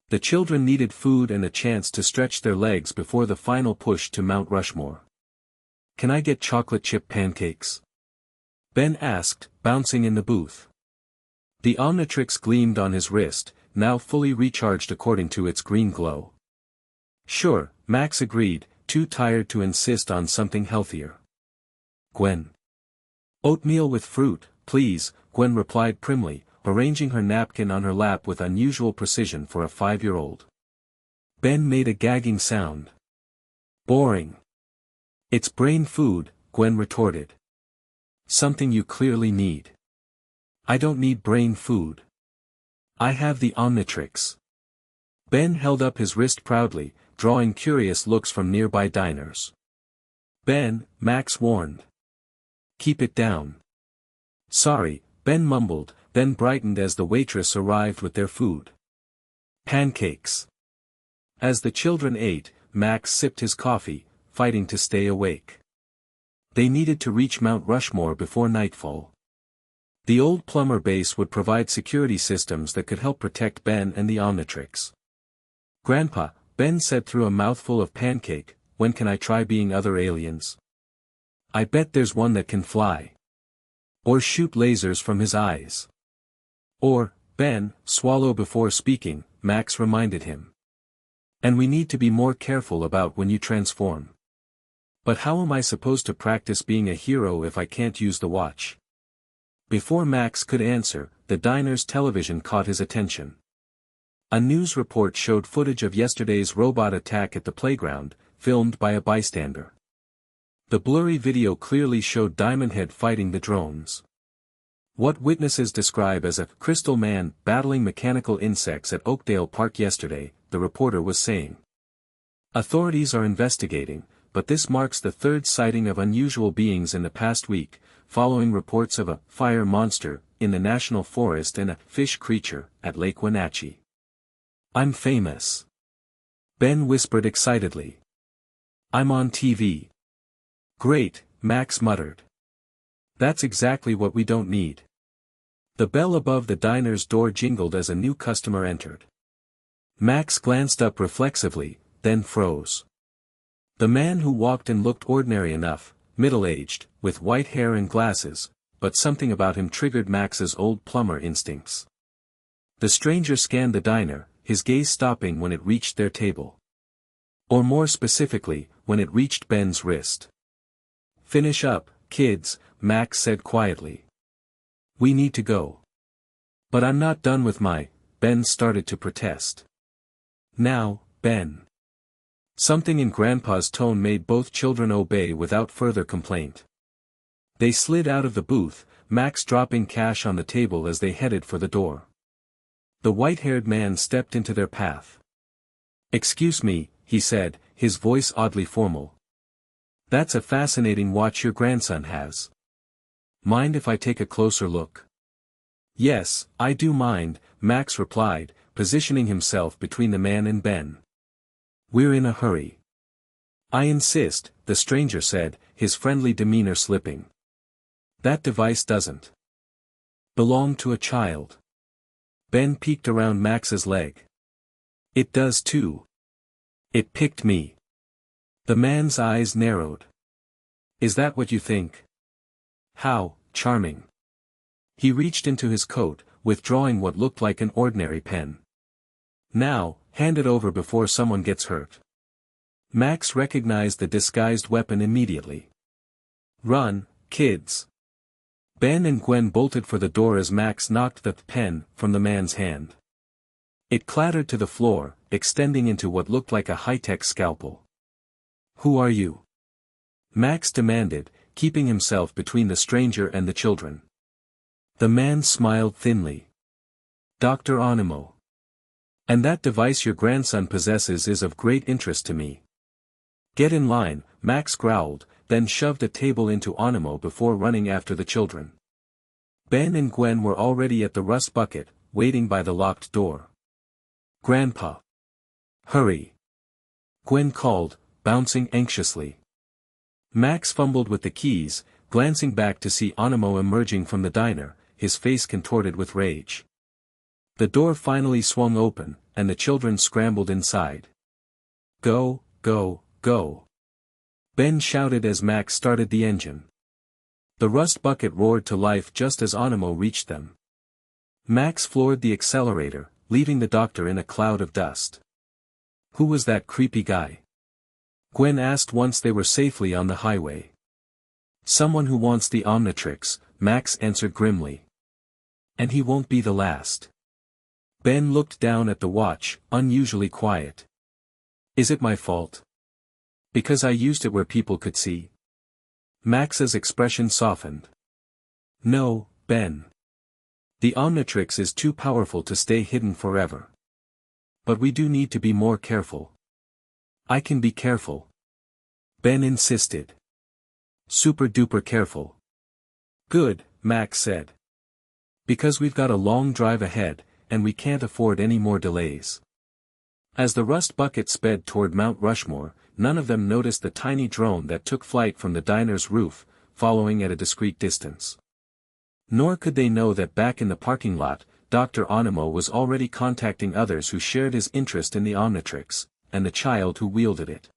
The children needed food and a chance to stretch their legs before the final push to Mount Rushmore. Can I get chocolate chip pancakes? Ben asked, bouncing in the booth. The OMNITRIX gleamed on his wrist, now fully recharged according to its green glow. Sure, Max agreed, too tired to insist on something healthier. Gwen. Oatmeal with fruit, please, Gwen replied primly, arranging her napkin on her lap with unusual precision for a 5-year-old. Ben made a gagging sound. Boring. It's brain food, Gwen retorted. Something you clearly need. I don't need brain food. I have the OMNITRIX. Ben held up his wrist proudly, drawing curious looks from nearby diners. Ben, Max warned. Keep it down. Sorry, Ben mumbled, then brightened as the waitress arrived with their food. Pancakes. As the children ate, Max sipped his coffee, fighting to stay awake. They needed to reach Mount Rushmore before nightfall. The old plumber base would provide security systems that could help protect Ben and the OMNITRIX. "Grandpa," Ben said through a mouthful of pancake, "when can I try being other aliens? I bet there's one that can fly. Or shoot lasers from his eyes." "Or, Ben, swallow before speaking," Max reminded him. "And we need to be more careful about when you transform." "But how am I supposed to practice being a hero if I can't use the watch?" Before Max could answer, the diner's television caught his attention. A news report showed footage of yesterday's robot attack at the playground, filmed by a bystander. The blurry video clearly showed Diamondhead fighting the drones. "What witnesses describe as a crystal man battling mechanical insects at Oakdale Park yesterday," the reporter was saying. "Authorities are investigating, but this marks the third sighting of unusual beings in the past week, following reports of a fire monster in the National Forest and a fish creature at Lake Wenatchee." "I'm famous," Ben whispered excitedly. "I'm on TV." "Great," Max muttered. "That's exactly what we don't need." The bell above the diner's door jingled as a new customer entered. Max glanced up reflexively, then froze. The man who walked in looked ordinary enough, middle-aged, with white hair and glasses, but something about him triggered Max's old plumber instincts. The stranger scanned the diner, his gaze stopping when it reached their table. Or more specifically, when it reached Ben's wrist. "Finish up, kids," Max said quietly. "We need to go." "But I'm not done with my—" Ben started to protest. "Now, Ben." Something in Grandpa's tone made both children obey without further complaint. They slid out of the booth, Max dropping cash on the table as they headed for the door. The white-haired man stepped into their path. "Excuse me," he said, his voice oddly formal. "That's a fascinating watch your grandson has. Mind if I take a closer look?" "Yes, I do mind," Max replied, positioning himself between the man and Ben. "We're in a hurry." "I insist," the stranger said, his friendly demeanor slipping. "That device doesn't belong to a child." Ben peeked around Max's leg. "It does too. It picked me." The man's eyes narrowed. "Is that what you think? How charming." He reached into his coat, withdrawing what looked like an ordinary pen. "Now, hand it over before someone gets hurt." Max recognized the disguised weapon immediately. "Run, kids." Ben and Gwen bolted for the door as Max knocked the pen from the man's hand. It clattered to the floor, extending into what looked like a high-tech scalpel. "Who are you?" Max demanded, keeping himself between the stranger and the children. The man smiled thinly. "Dr. Onimo. And that device your grandson possesses is of great interest to me." "Get in line," Max growled, then shoved a table into Onimo before running after the children. Ben and Gwen were already at the rust bucket, waiting by the locked door. "Grandpa. Hurry." Gwen called, bouncing anxiously. Max fumbled with the keys, glancing back to see Onimo emerging from the diner, his face contorted with rage. The door finally swung open, and the children scrambled inside. "Go, go, go." Ben shouted as Max started the engine. The rust bucket roared to life just as Onimo reached them. Max floored the accelerator, leaving the doctor in a cloud of dust. "Who was that creepy guy?" Gwen asked once they were safely on the highway. "Someone who wants the OMNITRIX," Max answered grimly. "And he won't be the last." Ben looked down at the watch, unusually quiet. "Is it my fault? Because I used it where people could see?" Max's expression softened. "No, Ben. The OMNITRIX is too powerful to stay hidden forever. But we do need to be more careful." "I can be careful." Ben insisted. "Super duper careful." "Good," Max said. Because we've got a long drive ahead, and we can't afford any more delays. As the rust bucket sped toward Mount Rushmore, none of them noticed the tiny drone that took flight from the diner's roof, following at a discreet distance. Nor could they know that back in the parking lot, Dr. Onimo was already contacting others who shared his interest in the Omnitrix, and the child who wielded it.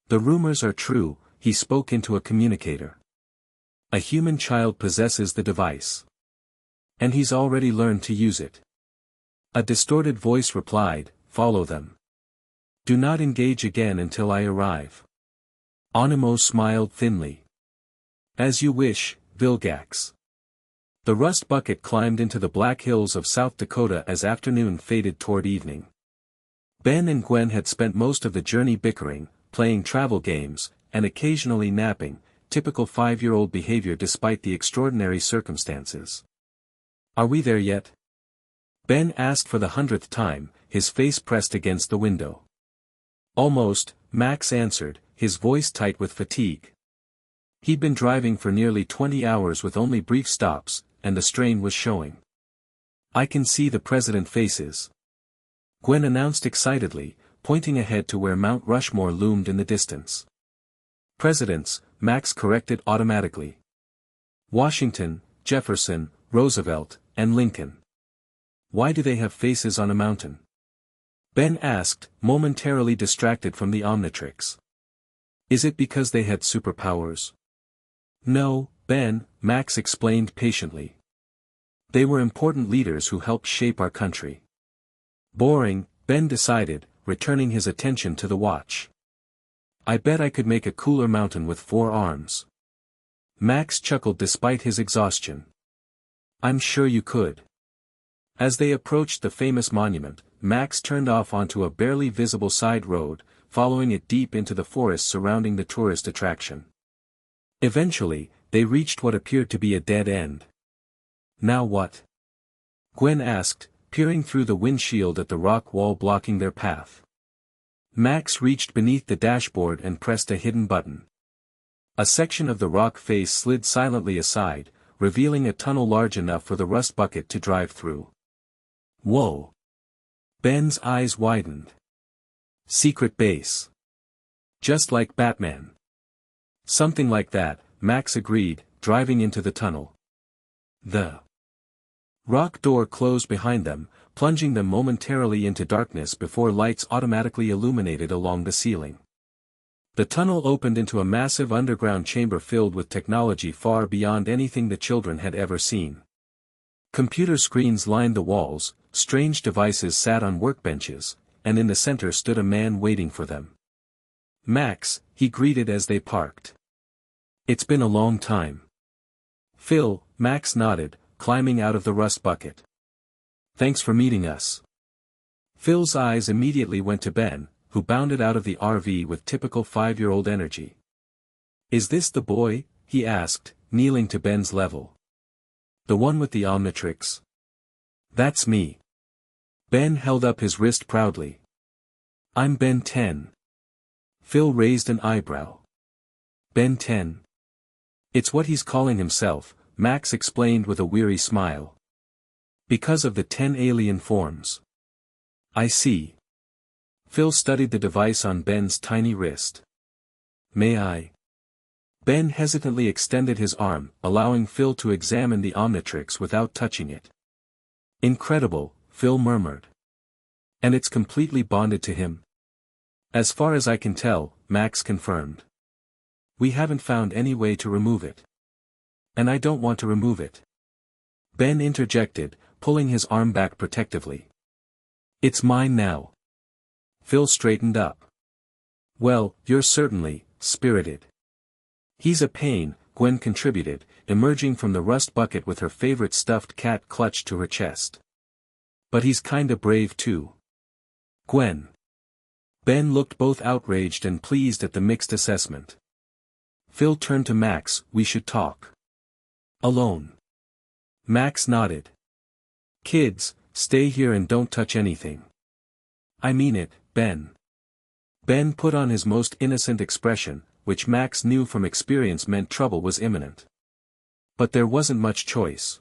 The rumors are true, he spoke into a communicator. A human child possesses the device. And he's already learned to use it. A distorted voice replied, "Follow them. Do not engage again until I arrive." Onimo smiled thinly. "As you wish, Vilgax." The rust bucket climbed into the Black Hills of South Dakota as afternoon faded toward evening. Ben and Gwen had spent most of the journey bickering, playing travel games, and occasionally napping, typical 5-year-old behavior despite the extraordinary circumstances. "Are we there yet?" Ben asked for the 100th time, his face pressed against the window. "Almost," Max answered, his voice tight with fatigue. He'd been driving for nearly 20 hours with only brief stops, and the strain was showing. "I can see the president faces," Gwen announced excitedly, pointing ahead to where Mount Rushmore loomed in the distance. "Presidents," Max corrected automatically. "Washington, Jefferson, Roosevelt, and Lincoln. Why do they have faces on a mountain?" Ben asked, momentarily distracted from the Omnitrix. "Is it because they had superpowers?" "No, Ben," Max explained patiently. "They were important leaders who helped shape our country." "Boring," Ben decided, returning his attention to the watch. "I bet I could make a cooler mountain with 4 arms." Max chuckled despite his exhaustion. "I'm sure you could." As they approached the famous monument, Max turned off onto a barely visible side road, following it deep into the forest surrounding the tourist attraction. Eventually, they reached what appeared to be a dead end. "Now what?" Gwen asked, peering through the windshield at the rock wall blocking their path. Max reached beneath the dashboard and pressed a hidden button. A section of the rock face slid silently aside, revealing a tunnel large enough for the rust bucket to drive through. "Whoa!" Ben's eyes widened. "Secret base. Just like Batman." "Something like that," Max agreed, driving into the tunnel. The rock door closed behind them, plunging them momentarily into darkness before lights automatically illuminated along the ceiling. The tunnel opened into a massive underground chamber filled with technology far beyond anything the children had ever seen. Computer screens lined the walls, strange devices sat on workbenches, and in the center stood a man waiting for them. "Max," he greeted as they parked. "It's been a long time." "Phil," Max nodded, climbing out of the rust bucket. "Thanks for meeting us." Phil's eyes immediately went to Ben, who bounded out of the RV with typical 5-year-old energy. "Is this the boy?" he asked, kneeling to Ben's level. "The one with the Omnitrix?" "That's me." Ben held up his wrist proudly. "I'm Ben 10. Phil raised an eyebrow. "Ben 10. It's what he's calling himself," Max explained with a weary smile. "Because of the 10 alien forms." "I see." Phil studied the device on Ben's tiny wrist. "May I?" Ben hesitantly extended his arm, allowing Phil to examine the Omnitrix without touching it. "Incredible," Phil murmured. "And it's completely bonded to him?" "As far as I can tell," Max confirmed. "We haven't found any way to remove it." "And I don't want to remove it." Ben interjected, pulling his arm back protectively. "It's mine now." Phil straightened up. "Well, you're certainly spirited." "He's a pain," Gwen contributed, emerging from the rust bucket with her favorite stuffed cat clutched to her chest. "But he's kinda brave too." "Gwen." Ben looked both outraged and pleased at the mixed assessment. Phil turned to Max. "We should talk." "Alone?" Max nodded. "Kids, stay here and don't touch anything." "I mean it, Ben." Ben put on his most innocent expression, which Max knew from experience meant trouble was imminent. But there wasn't much choice.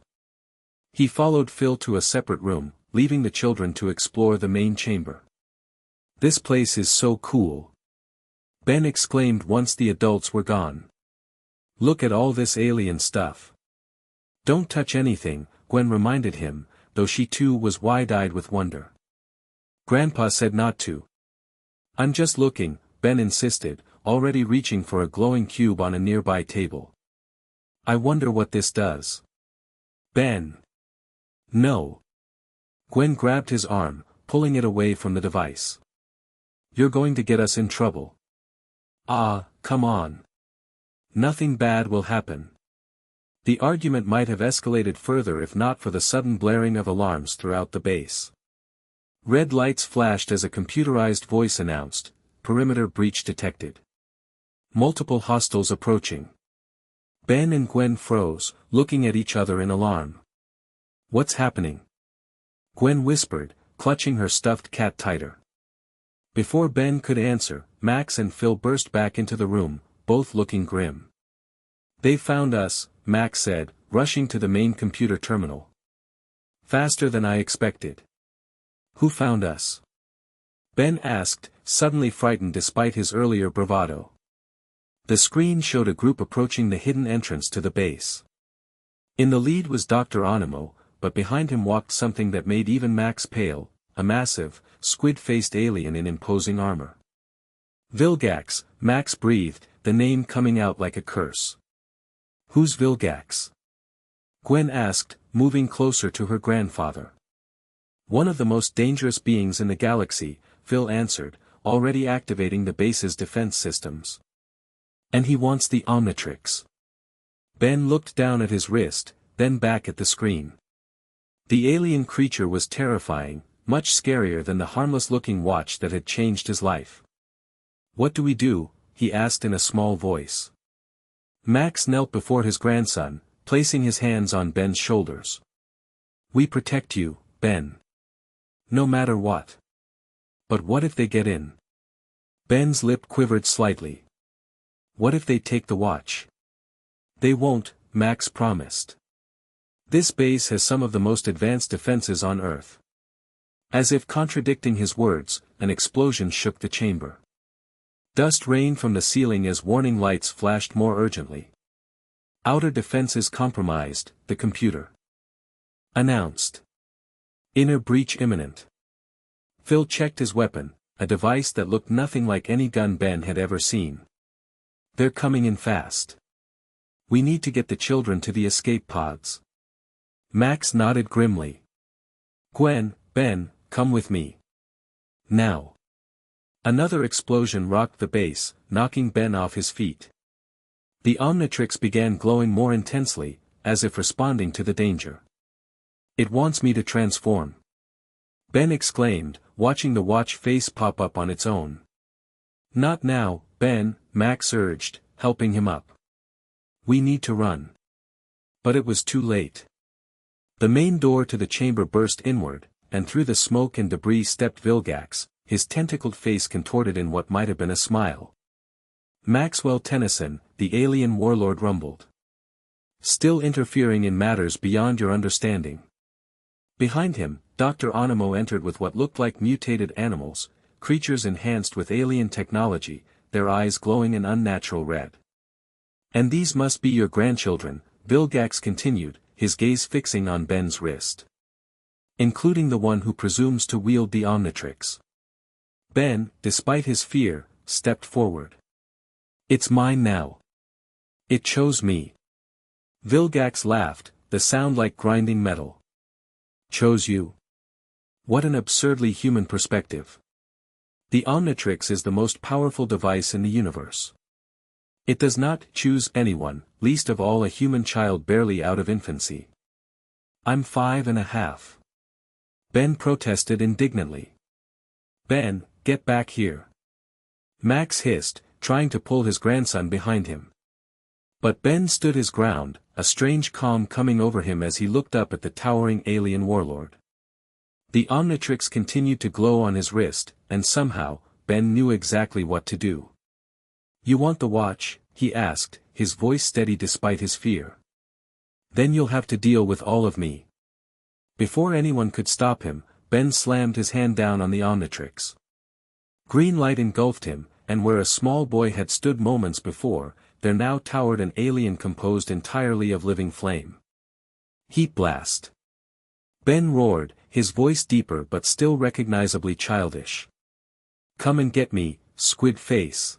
He followed Phil to a separate room, leaving the children to explore the main chamber. "This place is so cool," Ben exclaimed once the adults were gone. "Look at all this alien stuff." "Don't touch anything," Gwen reminded him, though she too was wide-eyed with wonder. Grandpa said not to. "I'm just looking," Ben insisted, already reaching for a glowing cube on a nearby table. "I wonder what this does." "Ben. No." Gwen grabbed his arm, pulling it away from the device. "You're going to get us in trouble." "Ah, come on. Nothing bad will happen." The argument might have escalated further if not for the sudden blaring of alarms throughout the base. Red lights flashed as a computerized voice announced, "Perimeter breach detected. Multiple hostiles approaching." Ben and Gwen froze, looking at each other in alarm. "What's happening?" Gwen whispered, clutching her stuffed cat tighter. Before Ben could answer, Max and Phil burst back into the room, both looking grim. "They found us," Max said, rushing to the main computer terminal. "Faster than I expected." "Who found us?" Ben asked, suddenly frightened despite his earlier bravado. The screen showed a group approaching the hidden entrance to the base. In the lead was Dr. Onimo, but behind him walked something that made even Max pale, a massive, squid-faced alien in imposing armor. "Vilgax," Max breathed, the name coming out like a curse. "Who's Vilgax?" Gwen asked, moving closer to her grandfather. "One of the most dangerous beings in the galaxy," Phil answered, already activating the base's defense systems. "And he wants the OMNITRIX." Ben looked down at his wrist, then back at the screen. The alien creature was terrifying, much scarier than the harmless-looking watch that had changed his life. "What do we do?" he asked in a small voice. Max knelt before his grandson, placing his hands on Ben's shoulders. "We protect you, Ben. No matter what." "But what if they get in?" Ben's lip quivered slightly. "What if they take the watch?" "They won't," Max promised. "This base has some of the most advanced defenses on Earth." As if contradicting his words, an explosion shook the chamber. Dust rained from the ceiling as warning lights flashed more urgently. "Outer defenses compromised," the computer announced. "Inner breach imminent." Phil checked his weapon, a device that looked nothing like any gun Ben had ever seen. "They're coming in fast. We need to get the children to the escape pods." Max nodded grimly. "Gwen, Ben, come with me. Now." Another explosion rocked the base, knocking Ben off his feet. The OMNITRIX began glowing more intensely, as if responding to the danger. "It wants me to transform," Ben exclaimed, watching the watch face pop up on its own. "Not now, Ben," Max urged, helping him up. "We need to run." But it was too late. The main door to the chamber burst inward, and through the smoke and debris stepped Vilgax, his tentacled face contorted in what might have been a smile. "Maxwell Tennyson," the alien warlord rumbled. "Still interfering in matters beyond your understanding." Behind him, Dr. Onimo entered with what looked like mutated animals, creatures enhanced with alien technology, their eyes glowing an unnatural red. "And these must be your grandchildren," Vilgax continued, his gaze fixing on Ben's wrist. "Including the one who presumes to wield the OMNITRIX." Ben, despite his fear, stepped forward. "It's mine now. It chose me." Vilgax laughed, the sound like grinding metal. "Chose you? What an absurdly human perspective. The OMNITRIX is the most powerful device in the universe. It does not choose anyone, least of all a human child barely out of infancy." "I'm 5.5. Ben protested indignantly. "Ben, get back here." Max hissed, trying to pull his grandson behind him. But Ben stood his ground, a strange calm coming over him as he looked up at the towering alien warlord. The OMNITRIX continued to glow on his wrist, and somehow, Ben knew exactly what to do. "You want the watch?" he asked, his voice steady despite his fear. "Then you'll have to deal with all of me." Before anyone could stop him, Ben slammed his hand down on the Omnitrix. Green light engulfed him, and where a small boy had stood moments before, there now towered an alien composed entirely of living flame. Heat blast. Ben roared, his voice deeper but still recognizably childish. Come and get me, squid face.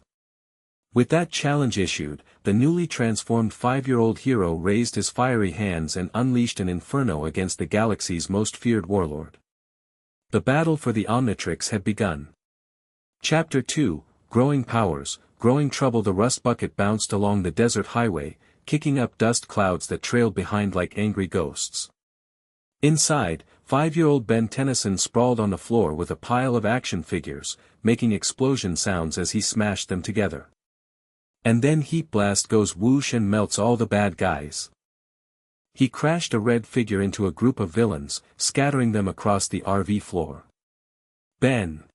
With that challenge issued, the newly transformed 5-year-old hero raised his fiery hands and unleashed an inferno against the galaxy's most feared warlord. The battle for the Omnitrix had begun. Chapter 2, Growing Powers, Growing Trouble. The rust bucket bounced along the desert highway, kicking up dust clouds that trailed behind like angry ghosts. Inside, 5-year-old Ben Tennyson sprawled on the floor with a pile of action figures, making explosion sounds as he smashed them together. And then Heat Blast goes whoosh and melts all the bad guys. He crashed a red figure into a group of villains, scattering them across the RV floor. Ben!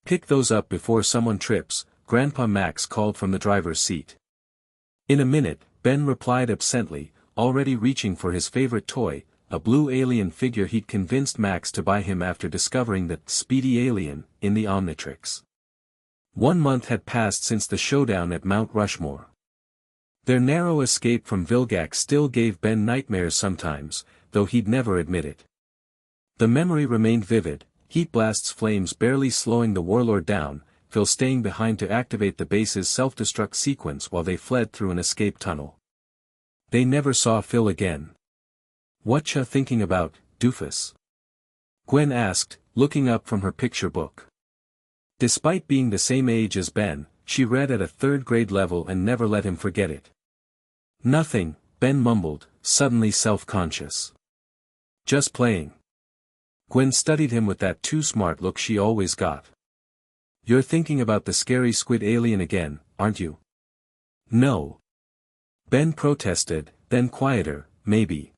Pick those up before someone trips, Grandpa Max called from the driver's seat. In a minute, Ben replied absently, already reaching for his favorite toy, a blue alien figure he'd convinced Max to buy him after discovering the speedy alien in the Omnitrix. 1 month had passed since the showdown at Mount Rushmore. Their narrow escape from Vilgax still gave Ben nightmares sometimes, though he'd never admit it. The memory remained vivid, Heat Blast's flames barely slowing the warlord down, Phil staying behind to activate the base's self-destruct sequence while they fled through an escape tunnel. They never saw Phil again. "Whatcha thinking about, doofus?" Gwen asked, looking up from her picture book. Despite being the same age as Ben, she read at a 3rd grade level and never let him forget it. "Nothing," Ben mumbled, suddenly self-conscious. "Just playing." Gwen studied him with that too smart look she always got. "You're thinking about the scary squid alien again, aren't you?" "No." Ben protested, then quieter, "Maybe."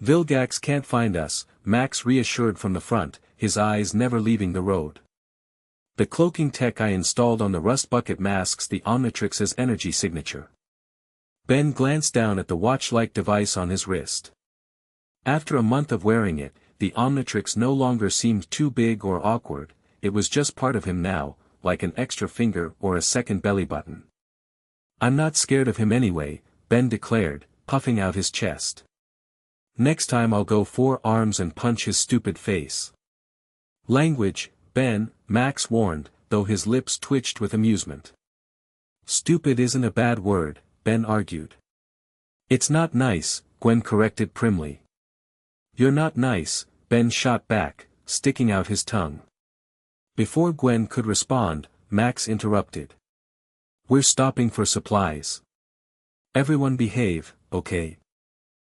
"Vilgax can't find us," Max reassured from the front, his eyes never leaving the road. "The cloaking tech I installed on the rust bucket masks the Omnitrix's energy signature." Ben glanced down at the watch-like device on his wrist. After a month of wearing it, the Omnitrix no longer seemed too big or awkward, it was just part of him now, like an extra finger or a second belly button. "I'm not scared of him anyway," Ben declared, puffing out his chest. "Next time I'll go 4 arms and punch his stupid face." "Language, Ben," Max warned, though his lips twitched with amusement. "Stupid isn't a bad word," Ben argued. "It's not nice," Gwen corrected primly. "You're not nice," Ben shot back, sticking out his tongue. Before Gwen could respond, Max interrupted. "We're stopping for supplies. Everyone behave, okay?"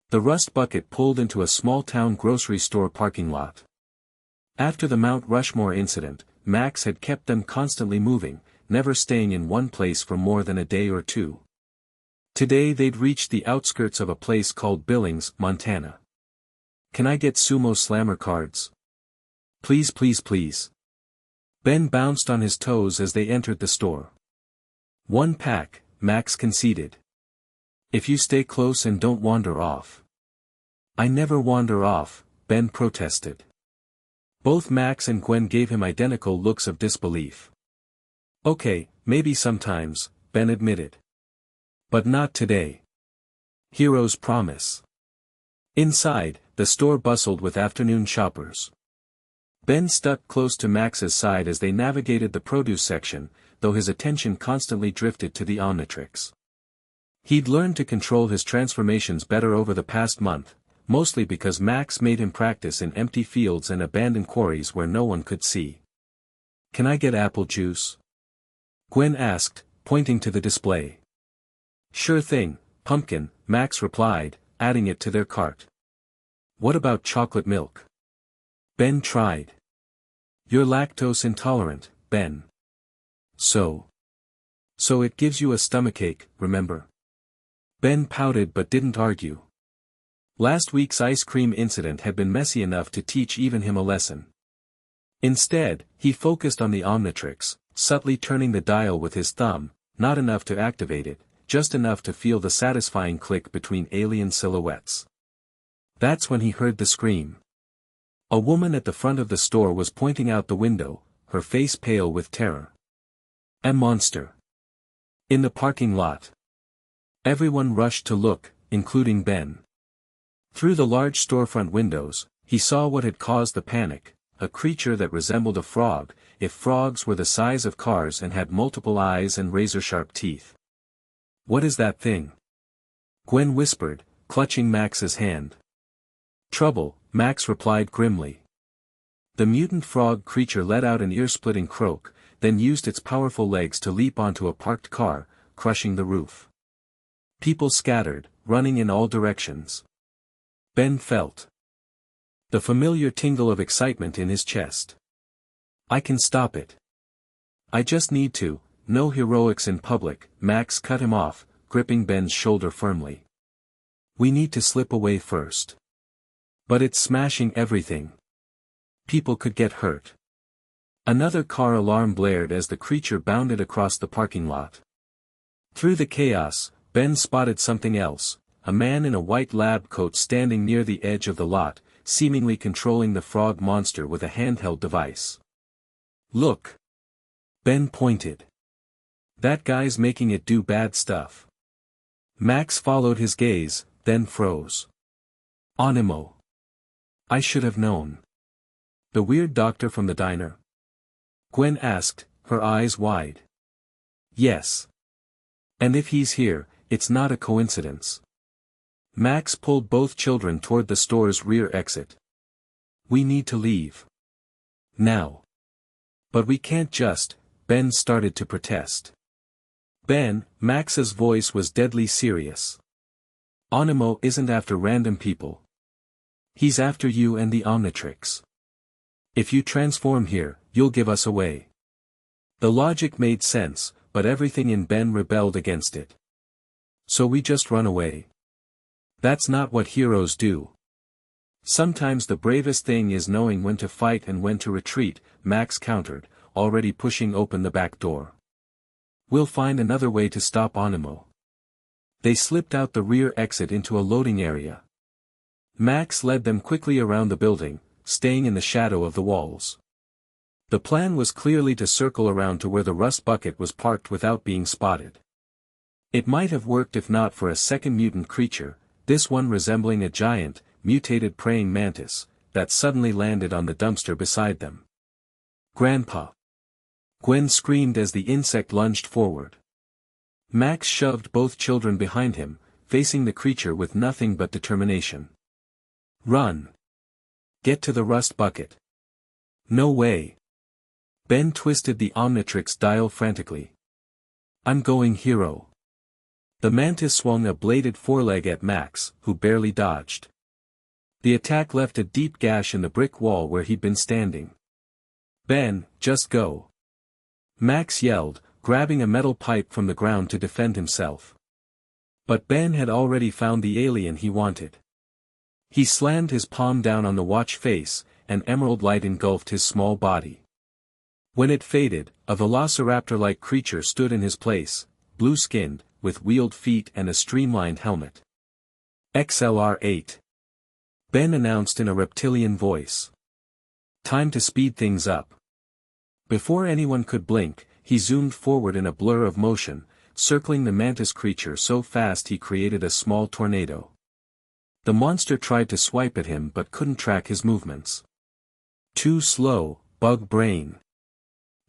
The rust bucket pulled into a small-town grocery store parking lot. After the Mount Rushmore incident, Max had kept them constantly moving, never staying in one place for more than a day or two. Today they'd reached the outskirts of a place called Billings, Montana. "Can I get sumo slammer cards?" "Please please please." Ben bounced on his toes as they entered the store. "1 pack, Max conceded. "If you stay close and don't wander off." "I never wander off," Ben protested. Both Max and Gwen gave him identical looks of disbelief. "Okay, maybe sometimes," Ben admitted. "But not today. Heroes promise." Inside, the store bustled with afternoon shoppers. Ben stuck close to Max's side as they navigated the produce section, though his attention constantly drifted to the Omnitrix. He'd learned to control his transformations better over the past month, mostly because Max made him practice in empty fields and abandoned quarries where no one could see. "Can I get apple juice?" Gwen asked, pointing to the display. "Sure thing, pumpkin," Max replied, adding it to their cart. "What about chocolate milk?" Ben tried. "You're lactose intolerant, Ben. So it gives you a stomachache, remember?" Ben pouted but didn't argue. Last week's ice cream incident had been messy enough to teach even him a lesson. Instead, he focused on the Omnitrix, subtly turning the dial with his thumb, not enough to activate it, just enough to feel the satisfying click between alien silhouettes. That's when he heard the scream. A woman at the front of the store was pointing out the window, her face pale with terror. A monster. In the parking lot. Everyone rushed to look, including Ben. Through the large storefront windows, he saw what had caused the panic, a creature that resembled a frog, if frogs were the size of cars and had multiple eyes and razor-sharp teeth. "What is that thing?" Gwen whispered, clutching Max's hand. "Trouble," Max replied grimly. The mutant frog creature let out an ear-splitting croak, then used its powerful legs to leap onto a parked car, crushing the roof. People scattered, running in all directions. Ben felt the familiar tingle of excitement in his chest. "I can stop it. I just need to." "No heroics in public," Max cut him off, gripping Ben's shoulder firmly. "We need to slip away first." "But it's smashing everything. People could get hurt." Another car alarm blared as the creature bounded across the parking lot. Through the chaos, Ben spotted something else, a man in a white lab coat standing near the edge of the lot, seemingly controlling the frog monster with a handheld device. "Look." Ben pointed. "That guy's making it do bad stuff." Max followed his gaze, then froze. "Onimo. I should have known." "The weird doctor from the diner?" Gwen asked, her eyes wide. "Yes. And if he's here, it's not a coincidence." Max pulled both children toward the store's rear exit. "We need to leave. Now." "But we can't just," Ben started to protest. "Ben," Max's voice was deadly serious. "Onimo isn't after random people. He's after you and the OMNITRIX. If you transform here, you'll give us away." The logic made sense, but everything in Ben rebelled against it. "So we just run away? That's not what heroes do." "Sometimes the bravest thing is knowing when to fight and when to retreat," Max countered, already pushing open the back door. "We'll find another way to stop Onimo." They slipped out the rear exit into a loading area. Max led them quickly around the building, staying in the shadow of the walls. The plan was clearly to circle around to where the rust bucket was parked without being spotted. It might have worked if not for a second mutant creature, this one resembling a giant, mutated praying mantis, that suddenly landed on the dumpster beside them. "Grandpa!" Gwen screamed as the insect lunged forward. Max shoved both children behind him, facing the creature with nothing but determination. "Run! Get to the rust bucket." "No way." Ben twisted the OMNITRIX dial frantically. "I'm going, hero." The mantis swung a bladed foreleg at Max, who barely dodged. The attack left a deep gash in the brick wall where he'd been standing. "Ben, just go." Max yelled, grabbing a metal pipe from the ground to defend himself. But Ben had already found the alien he wanted. He slammed his palm down on the watch face, and emerald light engulfed his small body. When it faded, a velociraptor-like creature stood in his place, blue-skinned, with wheeled feet and a streamlined helmet. "XLR-8. Ben announced in a reptilian voice. "Time to speed things up." Before anyone could blink, he zoomed forward in a blur of motion, circling the mantis creature so fast he created a small tornado. The monster tried to swipe at him but couldn't track his movements. "Too slow, bug brain."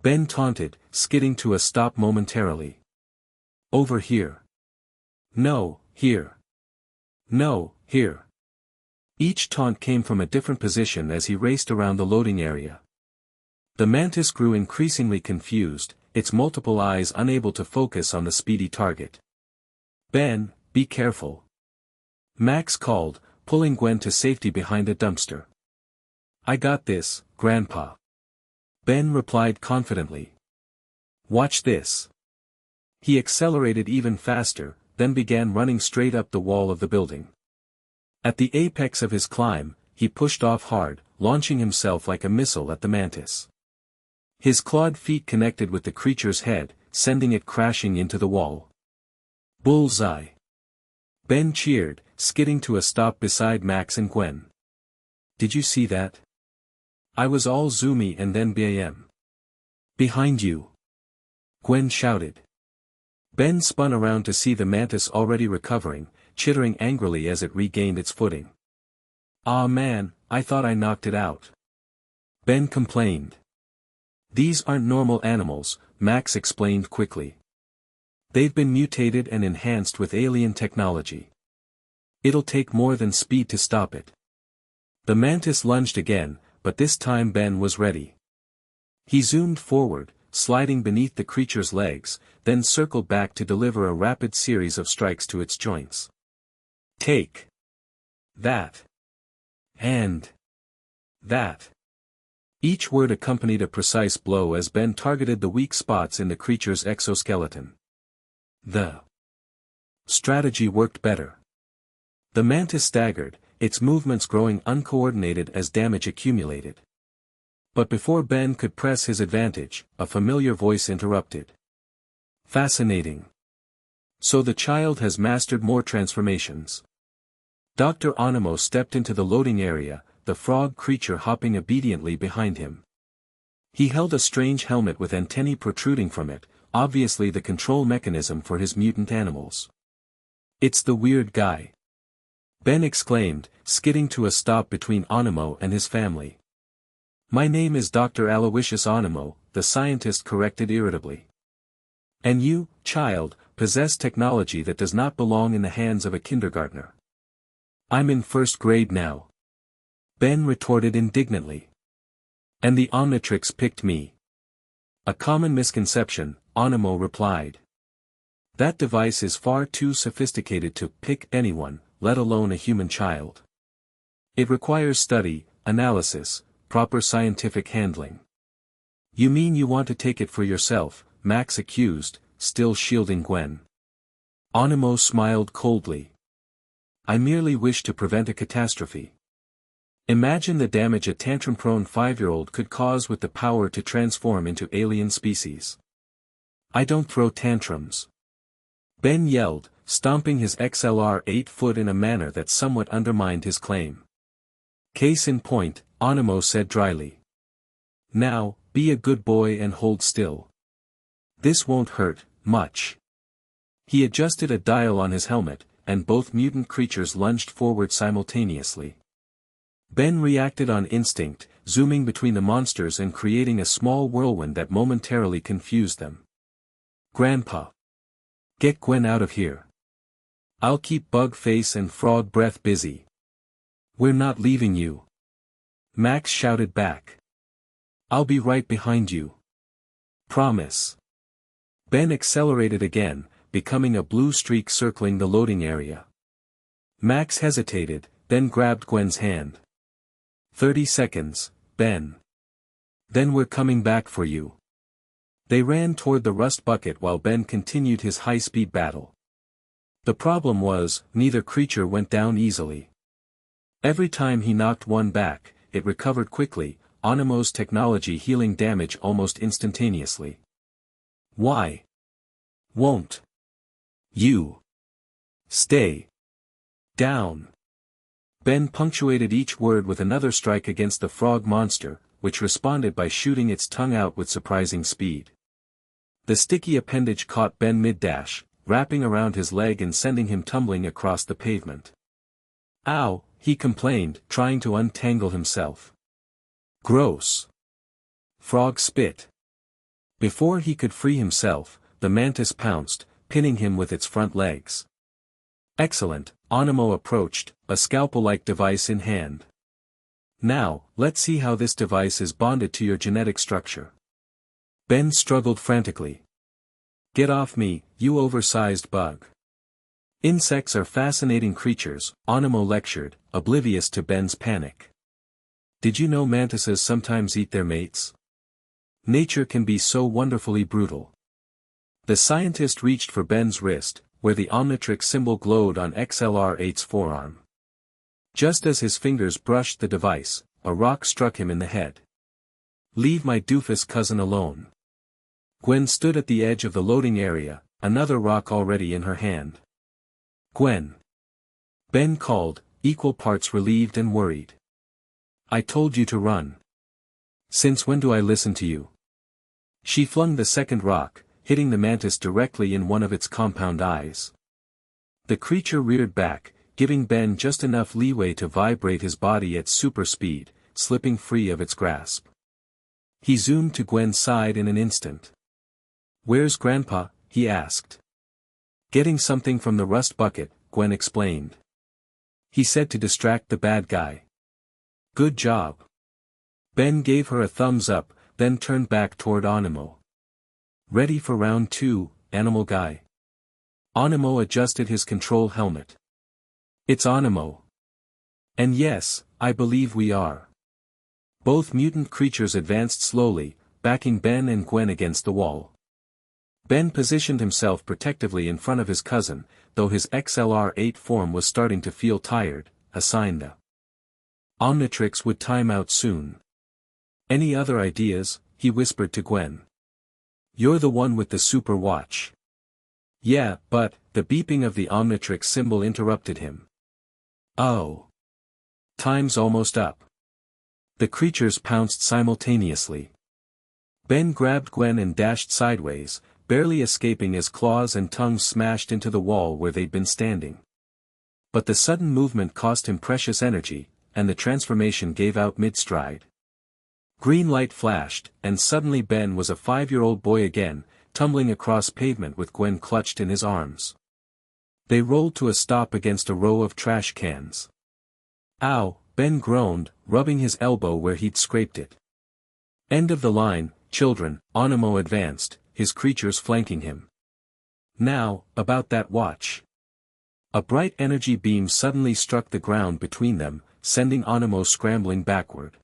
Ben taunted, skidding to a stop momentarily. "Over here." "No, here." "No, here." Each taunt came from a different position as he raced around the loading area. The mantis grew increasingly confused, its multiple eyes unable to focus on the speedy target. "Ben, be careful." Max called, pulling Gwen to safety behind a dumpster. "I got this, Grandpa." Ben replied confidently. "Watch this." He accelerated even faster, then began running straight up the wall of the building. At the apex of his climb, he pushed off hard, launching himself like a missile at the mantis. His clawed feet connected with the creature's head, sending it crashing into the wall. Bullseye. Ben cheered, skidding to a stop beside Max and Gwen. Did you see that? I was all zoomy and then bam. Behind you. Gwen shouted. Ben spun around to see the mantis already recovering, chittering angrily as it regained its footing. "Aw man, I thought I knocked it out," Ben complained. "These aren't normal animals," Max explained quickly. "They've been mutated and enhanced with alien technology. It'll take more than speed to stop it." The mantis lunged again, but this time Ben was ready. He zoomed forward, sliding beneath the creature's legs, then circled back to deliver a rapid series of strikes to its joints. "Take that. And that." Each word accompanied a precise blow as Ben targeted the weak spots in the creature's exoskeleton. The strategy worked better. The mantis staggered, its movements growing uncoordinated as damage accumulated. But before Ben could press his advantage, a familiar voice interrupted. "Fascinating. So the child has mastered more transformations." Dr. Onimo stepped into the loading area, the frog creature hopping obediently behind him. He held a strange helmet with antennae protruding from it, obviously the control mechanism for his mutant animals. "It's the weird guy," Ben exclaimed, skidding to a stop between Onimo and his family. "My name is Dr. Aloysius Onimo," the scientist corrected irritably. "And you, child, possess technology that does not belong in the hands of a kindergartner." "I'm in first grade now," Ben retorted indignantly. "And the OMNITRIX picked me." "A common misconception," Onimo replied. "That device is far too sophisticated to pick anyone, let alone a human child. It requires study, analysis, proper scientific handling." "You mean you want to take it for yourself?" Max accused, still shielding Gwen. Onimo smiled coldly. "I merely wish to prevent a catastrophe. Imagine the damage a tantrum-prone 5-year-old could cause with the power to transform into alien species." "I don't throw tantrums," Ben yelled, stomping his XLR 8-foot in a manner that somewhat undermined his claim. "Case in point," Onimo said dryly. "Now, be a good boy and hold still. This won't hurt much." He adjusted a dial on his helmet, and both mutant creatures lunged forward simultaneously. Ben reacted on instinct, zooming between the monsters and creating a small whirlwind that momentarily confused them. "Grandpa! Get Gwen out of here. I'll keep Bug Face and Frog Breath busy." "We're not leaving you," Max shouted back. "I'll be right behind you. Promise." Ben accelerated again, becoming a blue streak circling the loading area. Max hesitated, then grabbed Gwen's hand. 30 seconds, Ben. Then we're coming back for you." They ran toward the rust bucket while Ben continued his high-speed battle. The problem was, neither creature went down easily. Every time he knocked one back, it recovered quickly, Onimo's technology healing damage almost instantaneously. "Why won't you stay down?" Ben punctuated each word with another strike against the frog monster, which responded by shooting its tongue out with surprising speed. The sticky appendage caught Ben mid-dash, wrapping around his leg and sending him tumbling across the pavement. "Ow," he complained, trying to untangle himself. "Gross." Frog spit. Before he could free himself, the mantis pounced, pinning him with its front legs. "Excellent," Onimo approached, a scalpel-like device in hand. "Now, let's see how this device is bonded to your genetic structure." Ben struggled frantically. "Get off me, you oversized bug." "Insects are fascinating creatures," Onimo lectured, oblivious to Ben's panic. "Did you know mantises sometimes eat their mates? Nature can be so wonderfully brutal." The scientist reached for Ben's wrist, where the OMNITRIX symbol glowed on XLR-8's forearm. Just as his fingers brushed the device, a rock struck him in the head. "Leave my doofus cousin alone." Gwen stood at the edge of the loading area, another rock already in her hand. "Gwen. Ben called, equal parts relieved and worried. I told you to run. Since when do I listen to you? She flung the second rock, hitting the mantis directly in one of its compound eyes. The creature reared back, giving Ben just enough leeway to vibrate his body at super speed, slipping free of its grasp. He zoomed to Gwen's side in an instant. Where's Grandpa? He asked. Getting something from the rust bucket, Gwen explained. He said to distract the bad guy. Good job. Ben gave her a thumbs up, then turned back toward Onimo. Ready for round 2, animal guy? Onimo adjusted his control helmet. It's Onimo. And yes, I believe we are. Both mutant creatures advanced slowly, backing Ben and Gwen against the wall. Ben positioned himself protectively in front of his cousin, though his XLR-8 form was starting to feel tired, a sign the OMNITRIX would time out soon. Any other ideas? He whispered to Gwen. You're the one with the super watch. Yeah, but, the beeping of the OMNITRIX symbol interrupted him. Oh. Time's almost up. The creatures pounced simultaneously. Ben grabbed Gwen and dashed sideways, barely escaping as claws and tongues smashed into the wall where they'd been standing. But the sudden movement cost him precious energy, and the transformation gave out mid-stride. Green light flashed, and suddenly Ben was a 5-year-old boy again, tumbling across pavement with Gwen clutched in his arms. They rolled to a stop against a row of trash cans. Ow, Ben groaned, rubbing his elbow where he'd scraped it. End of the line, children, Onimo advanced, his creatures flanking him. Now, about that watch. A bright energy beam suddenly struck the ground between them, sending Onimo scrambling backward.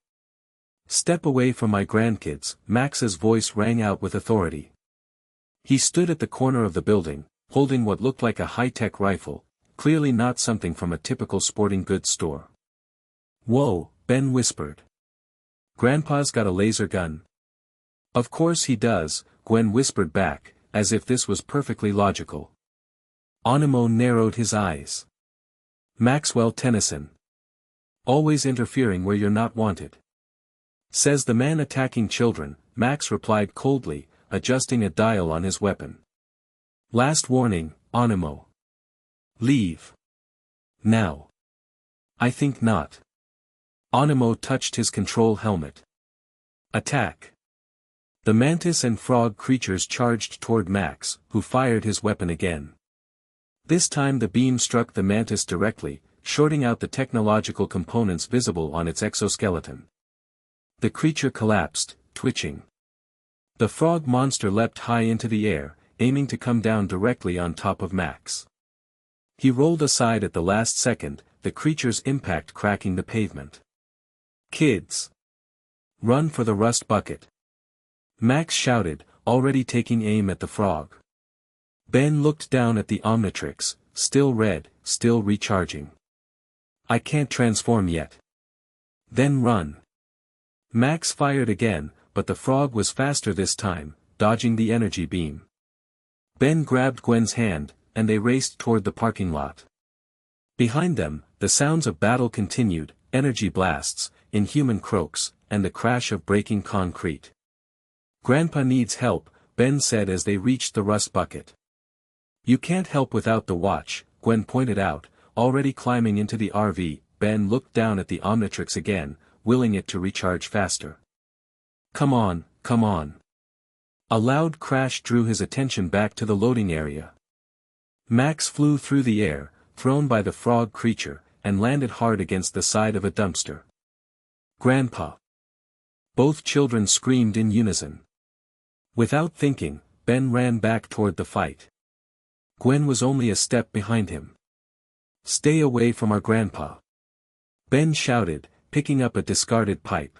Step away from my grandkids, Max's voice rang out with authority. He stood at the corner of the building, holding what looked like a high-tech rifle, clearly not something from a typical sporting goods store. Whoa, Ben whispered. Grandpa's got a laser gun. Of course he does, Gwen whispered back, as if this was perfectly logical. Onimo narrowed his eyes. Maxwell Tennyson. Always interfering where you're not wanted. Says the man attacking children, Max replied coldly, adjusting a dial on his weapon. Last warning, Onimo. Leave. Now. I think not. Onimo touched his control helmet. Attack. The mantis and frog creatures charged toward Max, who fired his weapon again. This time the beam struck the mantis directly, shorting out the technological components visible on its exoskeleton. The creature collapsed, twitching. The frog monster leapt high into the air, aiming to come down directly on top of Max. He rolled aside at the last second, the creature's impact cracking the pavement. Kids! Run for the rust bucket! Max shouted, already taking aim at the frog. Ben looked down at the OMNITRIX, still red, still recharging. I can't transform yet. Then run. Max fired again, but the frog was faster this time, dodging the energy beam. Ben grabbed Gwen's hand, and they raced toward the parking lot. Behind them, the sounds of battle continued, energy blasts, inhuman croaks, and the crash of breaking concrete. Grandpa needs help, Ben said as they reached the rust bucket. You can't help without the watch, Gwen pointed out, already climbing into the RV. Ben looked down at the OMNITRIX again, willing it to recharge faster. Come on, come on. A loud crash drew his attention back to the loading area. Max flew through the air, thrown by the frog creature, and landed hard against the side of a dumpster. Grandpa! Both children screamed in unison. Without thinking, Ben ran back toward the fight. Gwen was only a step behind him. Stay away from our grandpa. Ben shouted, picking up a discarded pipe.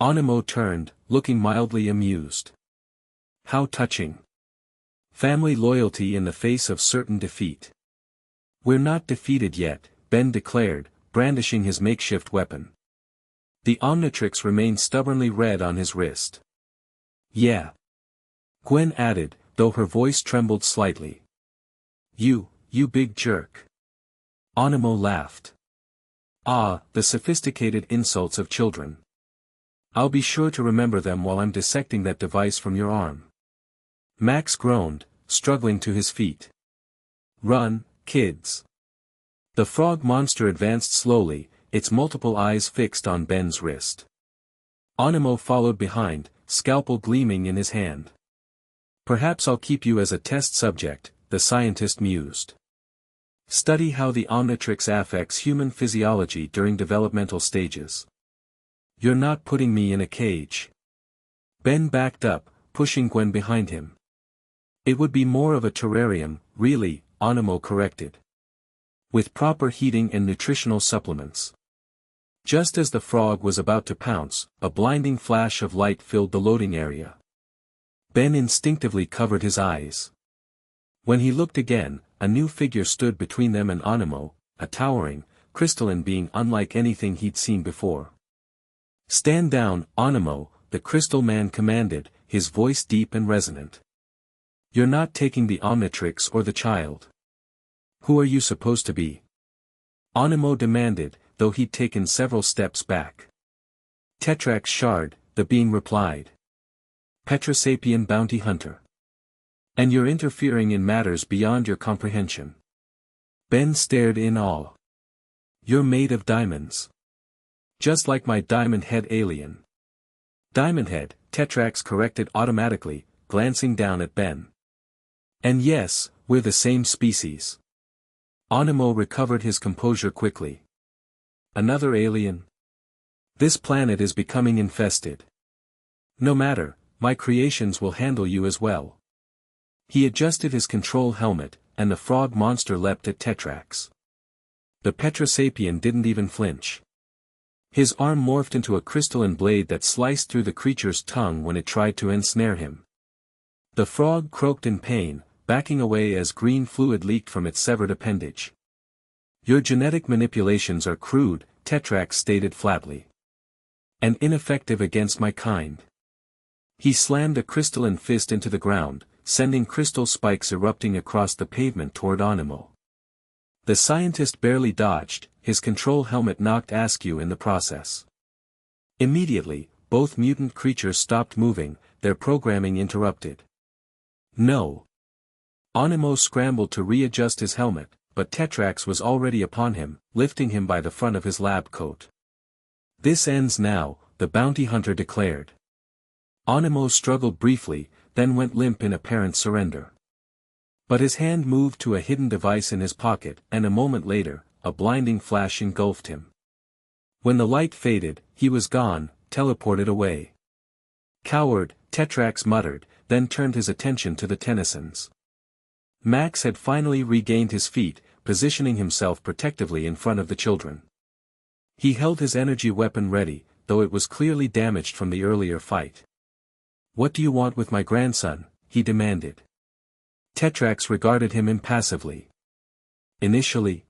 Onimo turned, looking mildly amused. How touching. Family loyalty in the face of certain defeat. We're not defeated yet, Ben declared, brandishing his makeshift weapon. The OMNITRIX remained stubbornly red on his wrist. Yeah. Gwen added, though her voice trembled slightly. You big jerk. Animo laughed. Ah, the sophisticated insults of children. I'll be sure to remember them while I'm dissecting that device from your arm. Max groaned, struggling to his feet. Run, kids. The frog monster advanced slowly, its multiple eyes fixed on Ben's wrist. Animo followed behind, scalpel gleaming in his hand. Perhaps I'll keep you as a test subject, the scientist mused. Study how the Omnitrix affects human physiology during developmental stages. You're not putting me in a cage. Ben backed up, pushing Gwen behind him. It would be more of a terrarium, really, Animo corrected. With proper heating and nutritional supplements. Just as the frog was about to pounce, a blinding flash of light filled the loading area. Ben instinctively covered his eyes. When he looked again, a new figure stood between them and Animo, a towering, crystalline being unlike anything he'd seen before. Stand down, Animo, the crystal man commanded, his voice deep and resonant. You're not taking the Omnitrix or the child. Who are you supposed to be? Animo demanded, though he'd taken several steps back. Tetrax Shard, the being replied. Petrosapian bounty hunter. And you're interfering in matters beyond your comprehension. Ben stared in awe. You're made of diamonds. Just like my diamond head alien. Diamond head, Tetrax corrected automatically, glancing down at Ben. And yes, we're the same species. Animo recovered his composure quickly. Another alien? This planet is becoming infested. No matter, my creations will handle you as well. He adjusted his control helmet, and the frog monster leapt at Tetrax. The Petrosapian didn't even flinch. His arm morphed into a crystalline blade that sliced through the creature's tongue when it tried to ensnare him. The frog croaked in pain, backing away as green fluid leaked from its severed appendage. Your genetic manipulations are crude, Tetrax stated flatly. And ineffective against my kind. He slammed a crystalline fist into the ground, sending crystal spikes erupting across the pavement toward Animo. The scientist barely dodged, his control helmet knocked askew in the process. Immediately, both mutant creatures stopped moving, their programming interrupted. No. Animo scrambled to readjust his helmet, but Tetrax was already upon him, lifting him by the front of his lab coat. This ends now, the bounty hunter declared. Animo struggled briefly, then went limp in apparent surrender. But his hand moved to a hidden device in his pocket, and a moment later, a blinding flash engulfed him. When the light faded, he was gone, teleported away. Coward, Tetrax muttered, then turned his attention to the Tennysons. Max had finally regained his feet, positioning himself protectively in front of the children. He held his energy weapon ready, though it was clearly damaged from the earlier fight. What do you want with my grandson? He demanded. Tetrax regarded him impassively. Initially,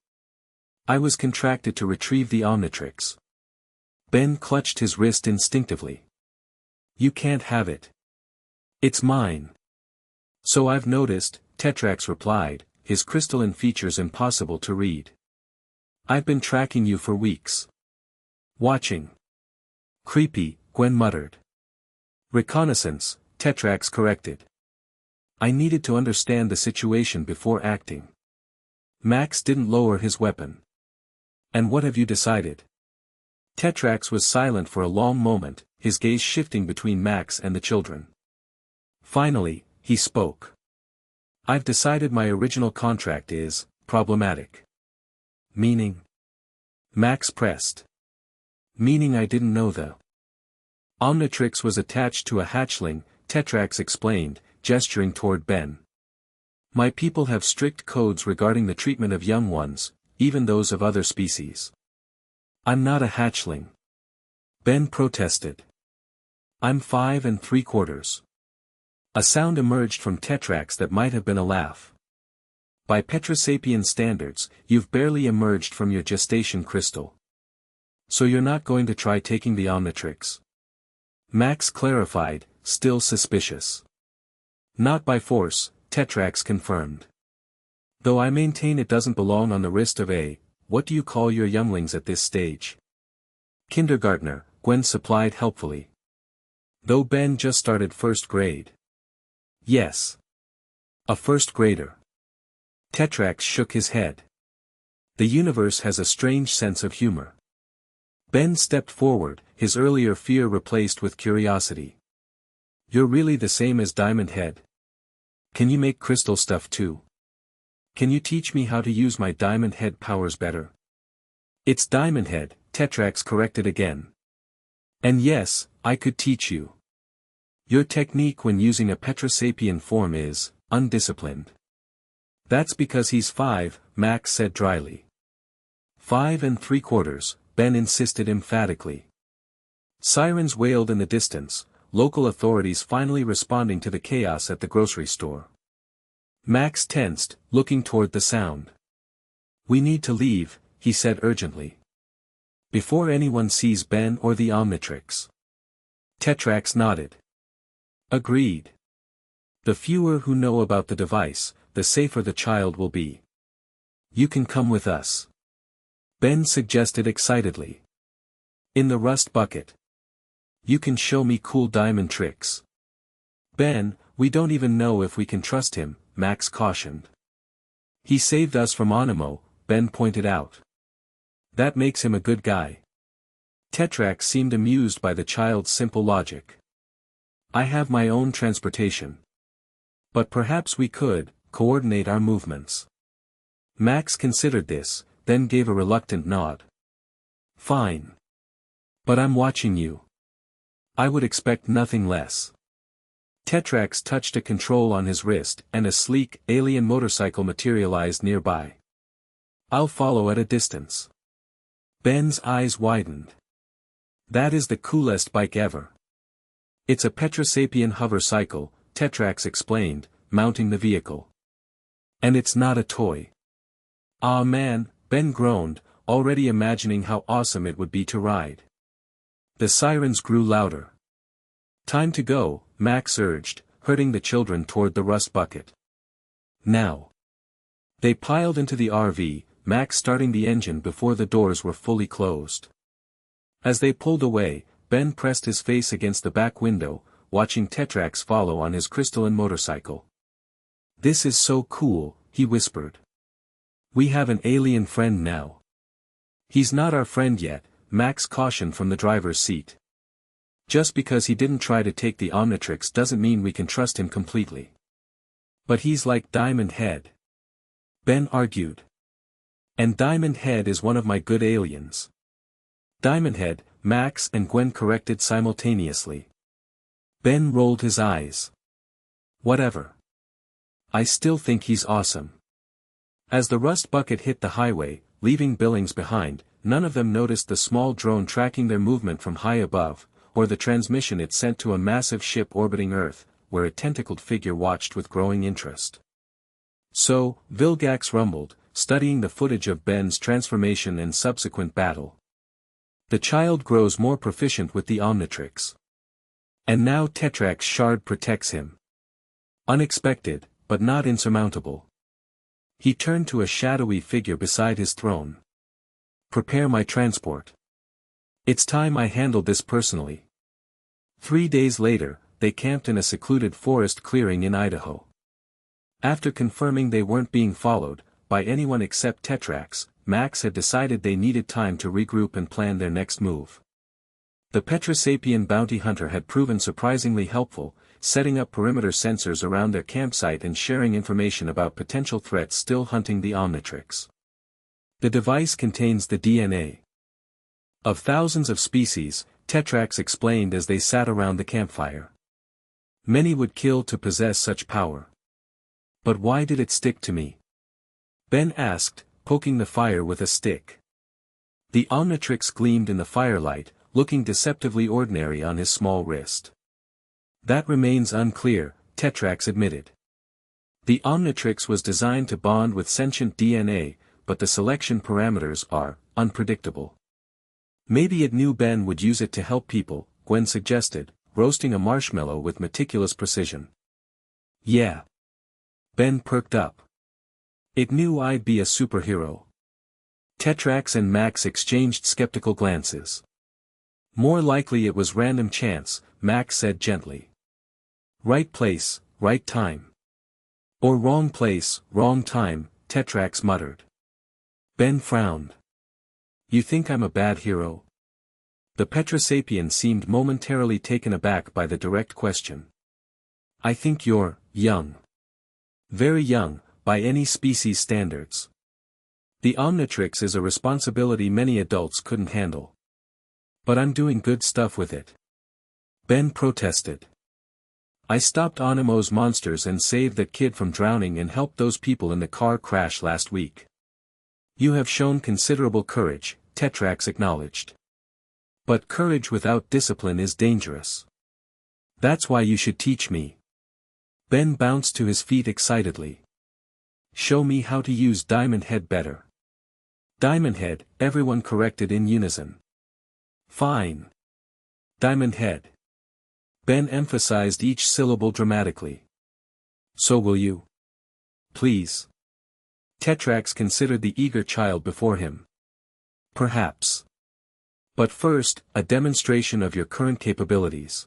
I was contracted to retrieve the Omnitrix. Ben clutched his wrist instinctively. You can't have it. It's mine. So I've noticed, Tetrax replied, his crystalline features impossible to read. I've been tracking you for weeks. Watching. Creepy, Gwen muttered. Reconnaissance, Tetrax corrected. I needed to understand the situation before acting. Max didn't lower his weapon. And what have you decided? Tetrax was silent for a long moment, his gaze shifting between Max and the children. Finally, he spoke. I've decided my original contract is problematic. Meaning? Max pressed. Meaning I didn't know the Omnitrix was attached to a hatchling, Tetrax explained, gesturing toward Ben. My people have strict codes regarding the treatment of young ones, even those of other species. I'm not a hatchling. Ben protested. I'm 5 3/4. A sound emerged from Tetrax that might have been a laugh. By Petrosapian standards, you've barely emerged from your gestation crystal. So you're not going to try taking the Omnitrix? Max clarified, still suspicious. Not by force, Tetrax confirmed. Though I maintain it doesn't belong on the wrist of a what do you call your younglings at this stage? Kindergartner, Gwen supplied helpfully. Though Ben just started first grade. Yes. A first grader. Tetrax shook his head. The universe has a strange sense of humor. Ben stepped forward, his earlier fear replaced with curiosity. You're really the same as Diamond Head? Can you make crystal stuff too? Can you teach me how to use my Diamond Head powers better? It's Diamond Head, Tetrax corrected again. And yes, I could teach you. Your technique when using a Petrosapien form is undisciplined. That's because he's 5, Max said dryly. 5 3/4, Ben insisted emphatically. Sirens wailed in the distance, local authorities finally responding to the chaos at the grocery store. Max tensed, looking toward the sound. We need to leave, he said urgently. Before anyone sees Ben or the OMNITRIX. Tetrax nodded. Agreed. The fewer who know about the device, the safer the child will be. You can come with us. Ben suggested excitedly. In the rust bucket. You can show me cool diamond tricks. Ben, we don't even know if we can trust him, Max cautioned. He saved us from Onimo, Ben pointed out. That makes him a good guy. Tetrax seemed amused by the child's simple logic. I have my own transportation. But perhaps we could coordinate our movements. Max considered this, then gave a reluctant nod. Fine. But I'm watching you. I would expect nothing less. Tetrax touched a control on his wrist and a sleek, alien motorcycle materialized nearby. I'll follow at a distance. Ben's eyes widened. That is the coolest bike ever. It's a Petrosapien hover cycle, Tetrax explained, mounting the vehicle. And it's not a toy. Ah man, Ben groaned, already imagining how awesome it would be to ride. The sirens grew louder. Time to go, Max urged, herding the children toward the rust bucket. Now. They piled into the RV, Max starting the engine before the doors were fully closed. As they pulled away, Ben pressed his face against the back window, watching Tetrax follow on his crystalline motorcycle. This is so cool, he whispered. We have an alien friend now. He's not our friend yet, Max cautioned from the driver's seat. Just because he didn't try to take the OMNITRIX doesn't mean we can trust him completely. But he's like Diamond Head. Ben argued. And Diamond Head is one of my good aliens. Diamond Head, Max and Gwen corrected simultaneously. Ben rolled his eyes. Whatever. I still think he's awesome. As the rust bucket hit the highway, leaving Billings behind, none of them noticed the small drone tracking their movement from high above, or the transmission it sent to a massive ship orbiting Earth, where a tentacled figure watched with growing interest. So, Vilgax rumbled, studying the footage of Ben's transformation and subsequent battle. The child grows more proficient with the OMNITRIX. And now Tetrax shard protects him. Unexpected, but not insurmountable. He turned to a shadowy figure beside his throne. Prepare my transport. It's time I handled this personally. 3 days later, they camped in a secluded forest clearing in Idaho. After confirming they weren't being followed, by anyone except Tetrax, Max had decided they needed time to regroup and plan their next move. The Petrosapien bounty hunter had proven surprisingly helpful, setting up perimeter sensors around their campsite and sharing information about potential threats still hunting the OMNITRIX. The device contains the DNA of thousands of species, Tetrax explained as they sat around the campfire. Many would kill to possess such power. But why did it stick to me? Ben asked, poking the fire with a stick. The OMNITRIX gleamed in the firelight, looking deceptively ordinary on his small wrist. That remains unclear, Tetrax admitted. The OMNITRIX was designed to bond with sentient DNA, but the selection parameters are unpredictable. Maybe it knew Ben would use it to help people, Gwen suggested, roasting a marshmallow with meticulous precision. Yeah. Ben perked up. It knew I'd be a superhero. Tetrax and Max exchanged skeptical glances. More likely it was random chance, Max said gently. Right place, right time. Or wrong place, wrong time, Tetrax muttered. Ben frowned. You think I'm a bad hero? The Petrosapien seemed momentarily taken aback by the direct question. I think you're young. Very young, by any species standards. The OMNITRIX is a responsibility many adults couldn't handle. But I'm doing good stuff with it. Ben protested. I stopped Onimo's monsters and saved that kid from drowning and helped those people in the car crash last week. You have shown considerable courage, Tetrax acknowledged. But courage without discipline is dangerous. That's why you should teach me. Ben bounced to his feet excitedly. Show me how to use Diamond Head better. Diamond Head, everyone corrected in unison. Fine. Diamond Head. Ben emphasized each syllable dramatically. So will you? Please. Tetrax considered the eager child before him. Perhaps. But first, a demonstration of your current capabilities.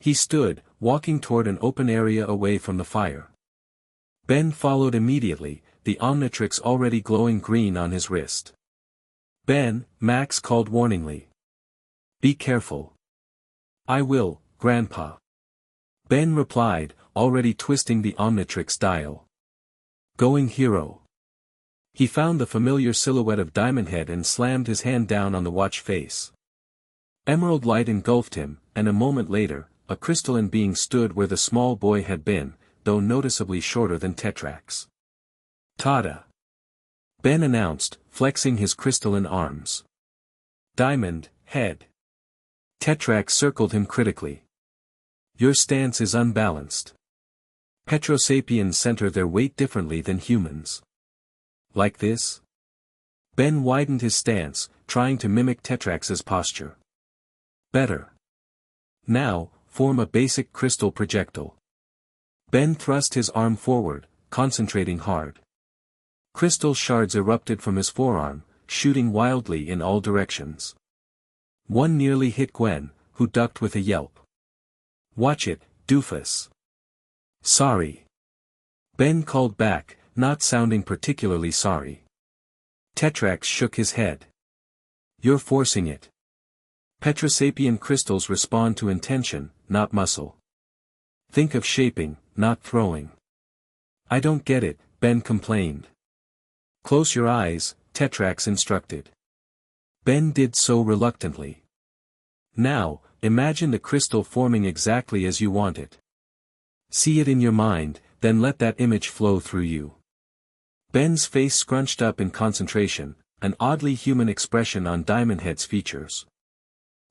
He stood, walking toward an open area away from the fire. Ben followed immediately, the OMNITRIX already glowing green on his wrist. Ben, Max called warningly. Be careful. I will, Grandpa. Ben replied, already twisting the OMNITRIX dial. Going hero. He found the familiar silhouette of Diamond Head and slammed his hand down on the watch face. Emerald light engulfed him, and a moment later, a crystalline being stood where the small boy had been, though noticeably shorter than Tetrax. Tada! Ben announced, flexing his crystalline arms. Diamond Head. Tetrax circled him critically. Your stance is unbalanced. Petrosapiens center their weight differently than humans. Like this? Ben widened his stance, trying to mimic Tetrax's posture. Better. Now, form a basic crystal projectile. Ben thrust his arm forward, concentrating hard. Crystal shards erupted from his forearm, shooting wildly in all directions. One nearly hit Gwen, who ducked with a yelp. Watch it, doofus. Sorry. Ben called back, not sounding particularly sorry. Tetrax shook his head. You're forcing it. Petrosapien crystals respond to intention, not muscle. Think of shaping, not throwing. I don't get it, Ben complained. Close your eyes, Tetrax instructed. Ben did so reluctantly. Now, imagine the crystal forming exactly as you want it. See it in your mind, then let that image flow through you. Ben's face scrunched up in concentration, an oddly human expression on Diamond Head's features.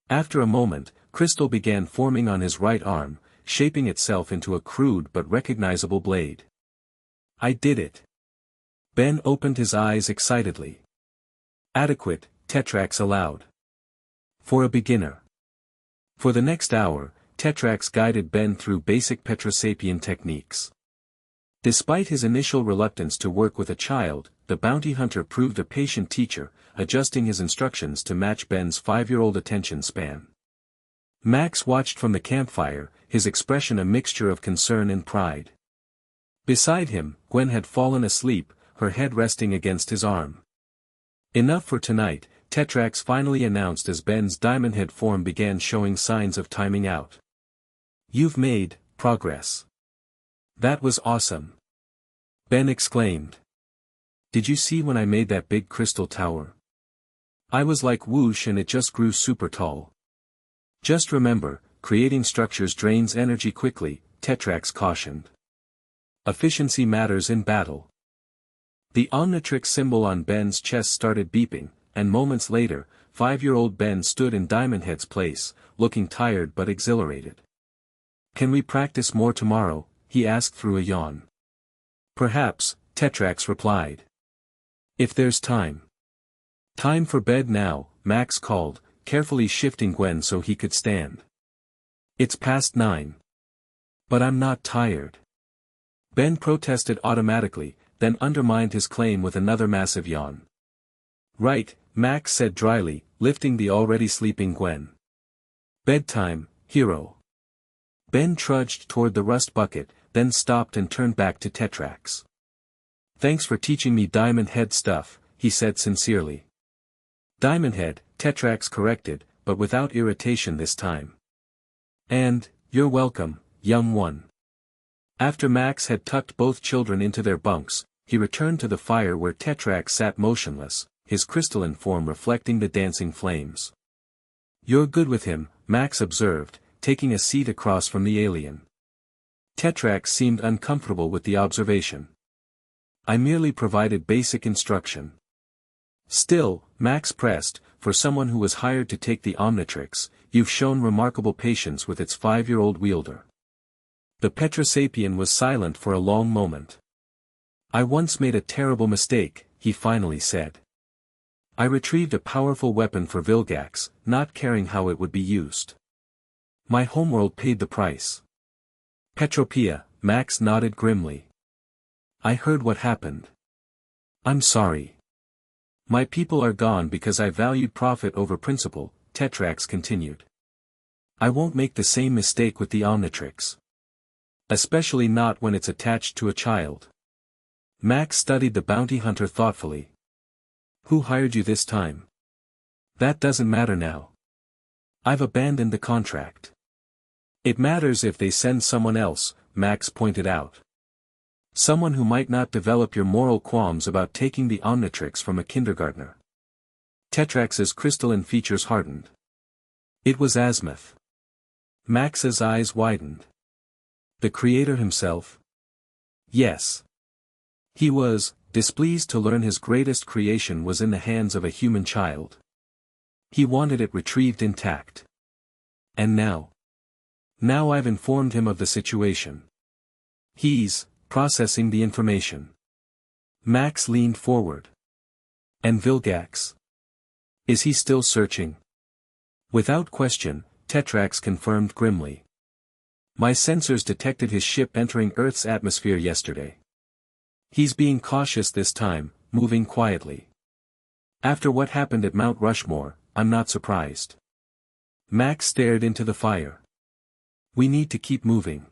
After a moment, crystal began forming on his right arm, shaping itself into a crude but recognizable blade. I did it. Ben opened his eyes excitedly. Adequate, Tetrax allowed. For a beginner. For the next hour, Tetrax guided Ben through basic Petrosapien techniques. Despite his initial reluctance to work with a child, the bounty hunter proved a patient teacher, adjusting his instructions to match Ben's 5-year-old attention span. Max watched from the campfire, his expression a mixture of concern and pride. Beside him, Gwen had fallen asleep, her head resting against his arm. Enough for tonight, Tetrax finally announced as Ben's Diamond Head form began showing signs of timing out. You've made progress. That was awesome. Ben exclaimed. Did you see when I made that big crystal tower? I was like whoosh and it just grew super tall. Just remember, creating structures drains energy quickly, Tetrax cautioned. Efficiency matters in battle. The OMNITRIX symbol on Ben's chest started beeping, and moments later, 5-year-old Ben stood in Diamond Head's place, looking tired but exhilarated. Can we practice more tomorrow? He asked through a yawn. Perhaps, Tetrax replied. If there's time. Time for bed now, Max called, carefully shifting Gwen so he could stand. It's past 9. But I'm not tired. Ben protested automatically, then undermined his claim with another massive yawn. Right, Max said dryly, lifting the already sleeping Gwen. Bedtime, hero. Ben trudged toward the rust bucket, then stopped and turned back to Tetrax. Thanks for teaching me Diamond Head stuff, he said sincerely. Diamond Head, Tetrax corrected, but without irritation this time. And, you're welcome, young one. After Max had tucked both children into their bunks, he returned to the fire where Tetrax sat motionless, his crystalline form reflecting the dancing flames. You're good with him, Max observed, taking a seat across from the alien. Tetrax seemed uncomfortable with the observation. I merely provided basic instruction. Still, Max pressed, for someone who was hired to take the OMNITRIX, you've shown remarkable patience with its 5-year-old wielder. The Petrosapien was silent for a long moment. I once made a terrible mistake, he finally said. I retrieved a powerful weapon for Vilgax, not caring how it would be used. My homeworld paid the price. Petropia, Max nodded grimly. I heard what happened. I'm sorry. My people are gone because I valued profit over principle, Tetrax continued. I won't make the same mistake with the OMNITRIX. Especially not when it's attached to a child. Max studied the bounty hunter thoughtfully. Who hired you this time? That doesn't matter now. I've abandoned the contract. It matters if they send someone else, Max pointed out. Someone who might not develop your moral qualms about taking the OMNITRIX from a kindergartner. Tetrax's crystalline features hardened. It was Azimuth. Max's eyes widened. The creator himself? Yes. He was, displeased to learn his greatest creation was in the hands of a human child. He wanted it retrieved intact. And now? Now I've informed him of the situation. He's processing the information. Max leaned forward. And Vilgax? Is he still searching? Without question, Tetrax confirmed grimly. My sensors detected his ship entering Earth's atmosphere yesterday. He's being cautious this time, moving quietly. After what happened at Mount Rushmore, I'm not surprised. Max stared into the fire. We need to keep moving.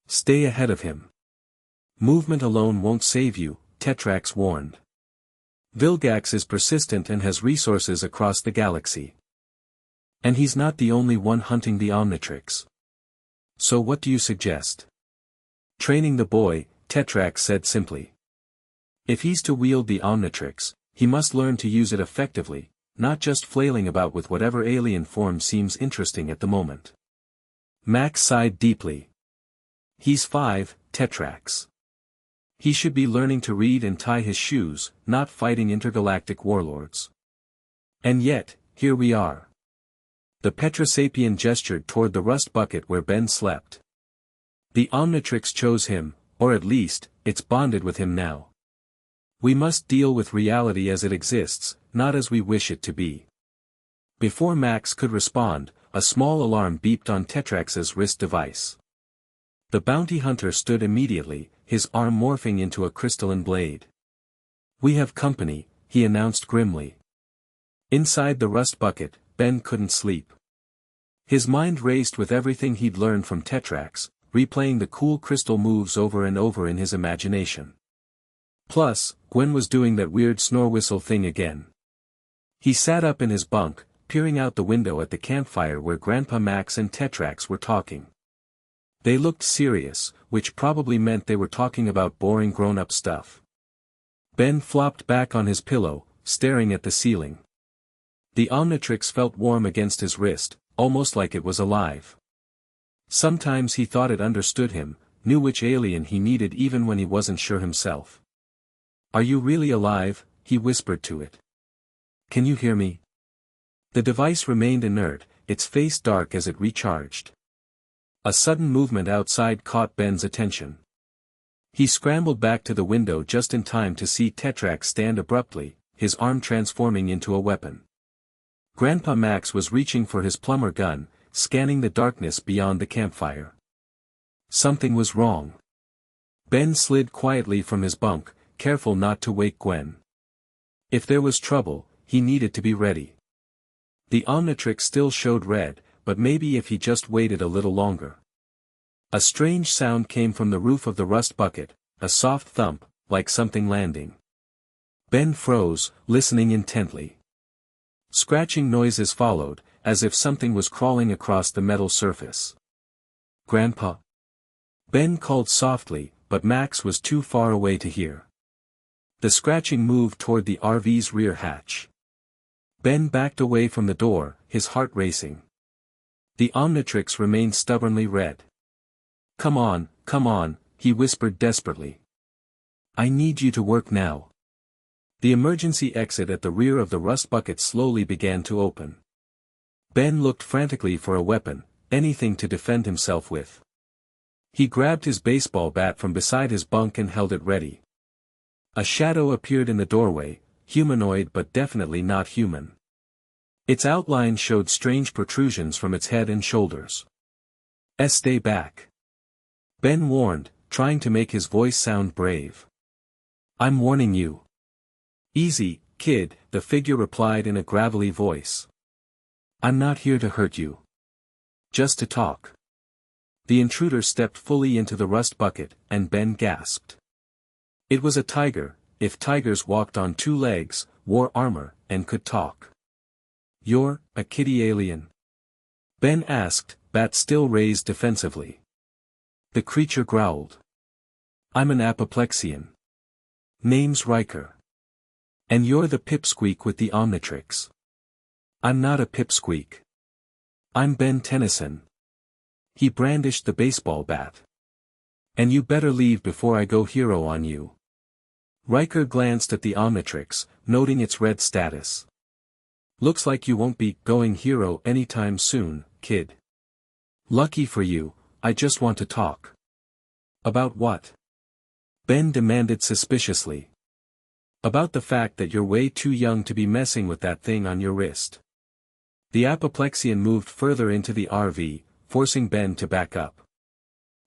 Stay ahead of him. Movement alone won't save you, Tetrax warned. Vilgax is persistent and has resources across the galaxy. And he's not the only one hunting the OMNITRIX. So what do you suggest? Training the boy, Tetrax said simply. If he's to wield the OMNITRIX, he must learn to use it effectively, not just flailing about with whatever alien form seems interesting at the moment. Max sighed deeply. He's 5, Tetrax. He should be learning to read and tie his shoes, not fighting intergalactic warlords. And yet, here we are. The Petrosapien gestured toward the rust bucket where Ben slept. The OMNITRIX chose him, or at least, it's bonded with him now. We must deal with reality as it exists, not as we wish it to be. Before Max could respond, a small alarm beeped on Tetrax's wrist device. The bounty hunter stood immediately, his arm morphing into a crystalline blade. We have company, he announced grimly. Inside the rust bucket, Ben couldn't sleep. His mind raced with everything he'd learned from Tetrax, replaying the cool crystal moves over and over in his imagination. Plus, Gwen was doing that weird snore whistle thing again. He sat up in his bunk, peering out the window at the campfire where Grandpa Max and Tetrax were talking. They looked serious, which probably meant they were talking about boring grown-up stuff. Ben flopped back on his pillow, staring at the ceiling. The OMNITRIX felt warm against his wrist, almost like it was alive. Sometimes he thought it understood him, knew which alien he needed even when he wasn't sure himself. Are you really alive? He whispered to it. Can you hear me? The device remained inert, its face dark as it recharged. A sudden movement outside caught Ben's attention. He scrambled back to the window just in time to see Tetrax stand abruptly, his arm transforming into a weapon. Grandpa Max was reaching for his plumber gun, scanning the darkness beyond the campfire. Something was wrong. Ben slid quietly from his bunk, careful not to wake Gwen. If there was trouble, he needed to be ready. The Omnitrix still showed red, but maybe if he just waited a little longer. A strange sound came from the roof of the rust bucket, a soft thump, like something landing. Ben froze, listening intently. Scratching noises followed, as if something was crawling across the metal surface. "Grandpa?" Ben called softly, but Max was too far away to hear. The scratching moved toward the RV's rear hatch. Ben backed away from the door, his heart racing. The Omnitrix remained stubbornly red. Come on," he whispered desperately. "I need you to work now." The emergency exit at the rear of the rust bucket slowly began to open. Ben looked frantically for a weapon, anything to defend himself with. He grabbed his baseball bat from beside his bunk and held it ready. A shadow appeared in the doorway, humanoid but definitely not human. Its outline showed strange protrusions from its head and shoulders. "Stay back," Ben warned, trying to make his voice sound brave. "I'm warning you." "Easy, kid," the figure replied in a gravelly voice. "I'm not here to hurt you. Just to talk." The intruder stepped fully into the rust bucket, and Ben gasped. It was a tiger, if tigers walked on two legs, wore armor, and could talk. "You're a kitty alien?" Ben asked, bat still raised defensively. The creature growled. "I'm an apoplexian. Name's Riker. And you're the pipsqueak with the Omnitrix." "I'm not a pipsqueak. I'm Ben Tennyson." He brandished the baseball bat. "And you better leave before I go hero on you." Riker glanced at the Omnitrix, noting its red status. "Looks like you won't be going hero anytime soon, kid." "Lucky for you, I just want to talk." "About what?" Ben demanded suspiciously. "About the fact that you're way too young to be messing with that thing on your wrist." The apoplexian moved further into the RV, forcing Ben to back up.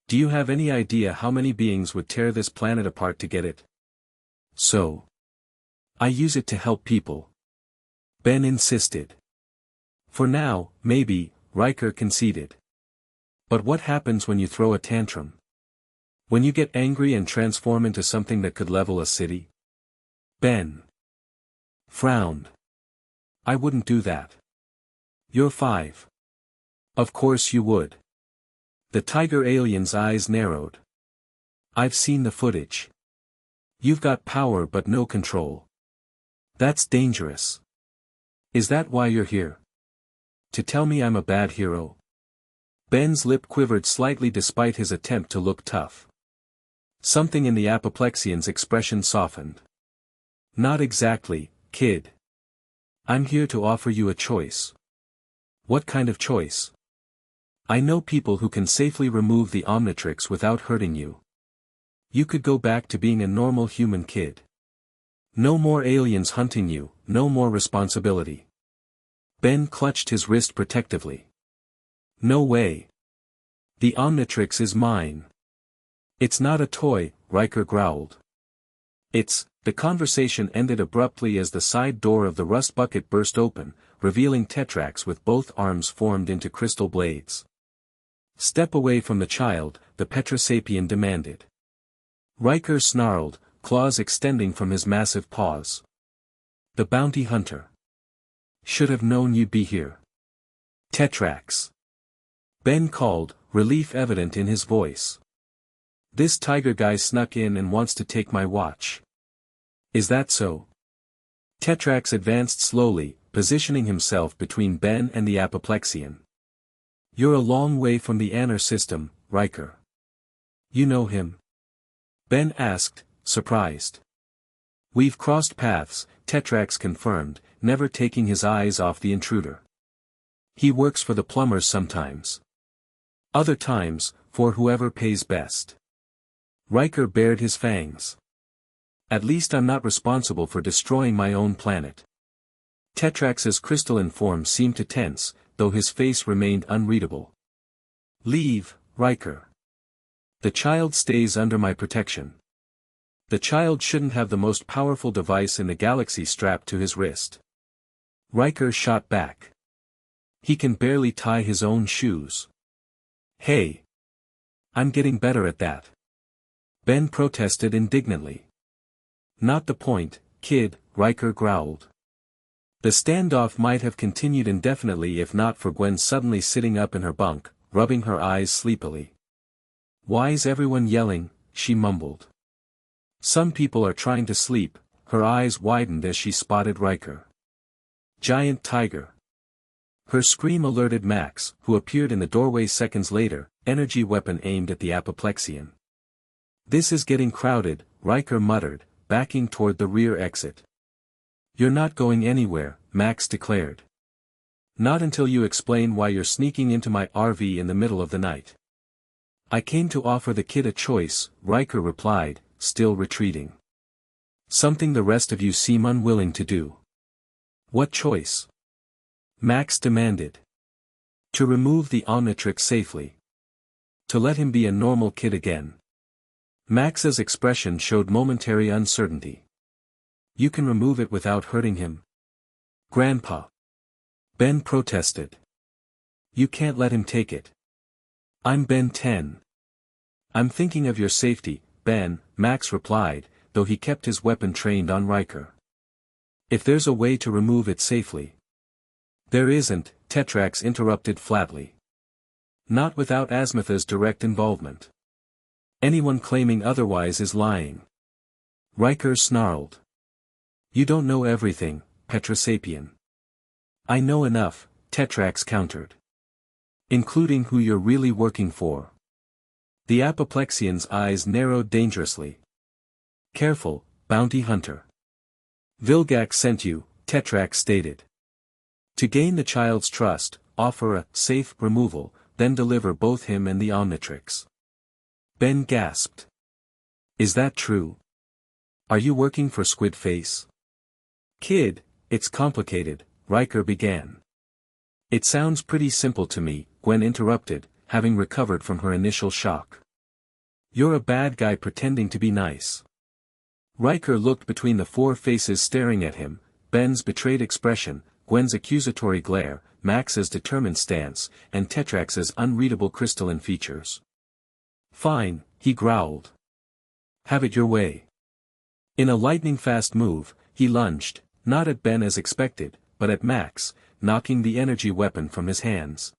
"Do you have any idea how many beings would tear this planet apart to get it?" "So? I use it to help people," Ben insisted. "For now, maybe," Riker conceded. "But what happens when you throw a tantrum? When you get angry and transform into something that could level a city?" Ben frowned. "I wouldn't do that." "You're 5. Of course you would." The tiger alien's eyes narrowed. "I've seen the footage. You've got power but no control. That's dangerous. Is that why you're here? To tell me I'm a bad hero?" Ben's lip quivered slightly despite his attempt to look tough. Something in the apoplexian's expression softened. "Not exactly, kid. I'm here to offer you a choice." "What kind of choice?" "I know people who can safely remove the Omnitrix without hurting you. You could go back to being a normal human kid. No more aliens hunting you, no more responsibility." Ben clutched his wrist protectively. "No way. The Omnitrix is mine." "It's not a toy," Riker growled. The conversation ended abruptly as the side door of the rust bucket burst open, revealing Tetrax with both arms formed into crystal blades. "Step away from the child," the Petrosapien demanded. Riker snarled, claws extending from his massive paws. "The bounty hunter. Should have known you'd be here." "Tetrax." Ben called, relief evident in his voice. "This tiger guy snuck in and wants to take my watch." "Is that so?" Tetrax advanced slowly, positioning himself between Ben and the apoplexian. "You're a long way from the Anner system, Riker." "You know him?" Ben asked, surprised. "We've crossed paths," Tetrax confirmed, never taking his eyes off the intruder. "He works for the plumbers sometimes. Other times, for whoever pays best." Riker bared his fangs. "At least I'm not responsible for destroying my own planet." Tetrax's crystalline form seemed to tense, though his face remained unreadable. "Leave, Riker. The child stays under my protection." The child shouldn't have the most powerful device in the galaxy strapped to his wrist. Riker shot back. He can barely tie his own shoes. Hey! I'm getting better at that. Ben protested indignantly. Not the point, kid, Riker growled. The standoff might have continued indefinitely if not for Gwen suddenly sitting up in her bunk, rubbing her eyes sleepily. Why's everyone yelling? She mumbled. Some people are trying to sleep. Her eyes widened as she spotted Riker. Giant tiger. Her scream alerted Max, who appeared in the doorway seconds later, energy weapon aimed at the apoplexian. This is getting crowded, Riker muttered, backing toward the rear exit. You're not going anywhere, Max declared. Not until you explain why you're sneaking into my RV in the middle of the night. I came to offer the kid a choice, Riker replied, still retreating. Something the rest of you seem unwilling to do. What choice? Max demanded. To remove the Omnitrix safely. To let him be a normal kid again. Max's expression showed momentary uncertainty. You can remove it without hurting him. Grandpa. Ben protested. You can't let him take it. I'm Ben 10. I'm thinking of your safety, Ben, Max replied, though he kept his weapon trained on Riker. If there's a way to remove it safely. There isn't, Tetrax interrupted flatly. Not without Asmitha's direct involvement. Anyone claiming otherwise is lying. Riker snarled. You don't know everything, Petrosapien. I know enough, Tetrax countered. Including who you're really working for. The apoplexian's eyes narrowed dangerously. Careful, bounty hunter. Vilgax sent you, Tetrax stated. To gain the child's trust, offer a safe removal, then deliver both him and the Omnitrix. Ben gasped. Is that true? Are you working for Squid Face? Kid, it's complicated, Riker began. It sounds pretty simple to me, Gwen interrupted, having recovered from her initial shock. You're a bad guy pretending to be nice. Riker looked between the four faces staring at him, Ben's betrayed expression, Gwen's accusatory glare, Max's determined stance, and Tetrax's unreadable crystalline features. Fine, he growled. Have it your way. In a lightning-fast move, he lunged, not at Ben as expected, but at Max, knocking the energy weapon from his hands.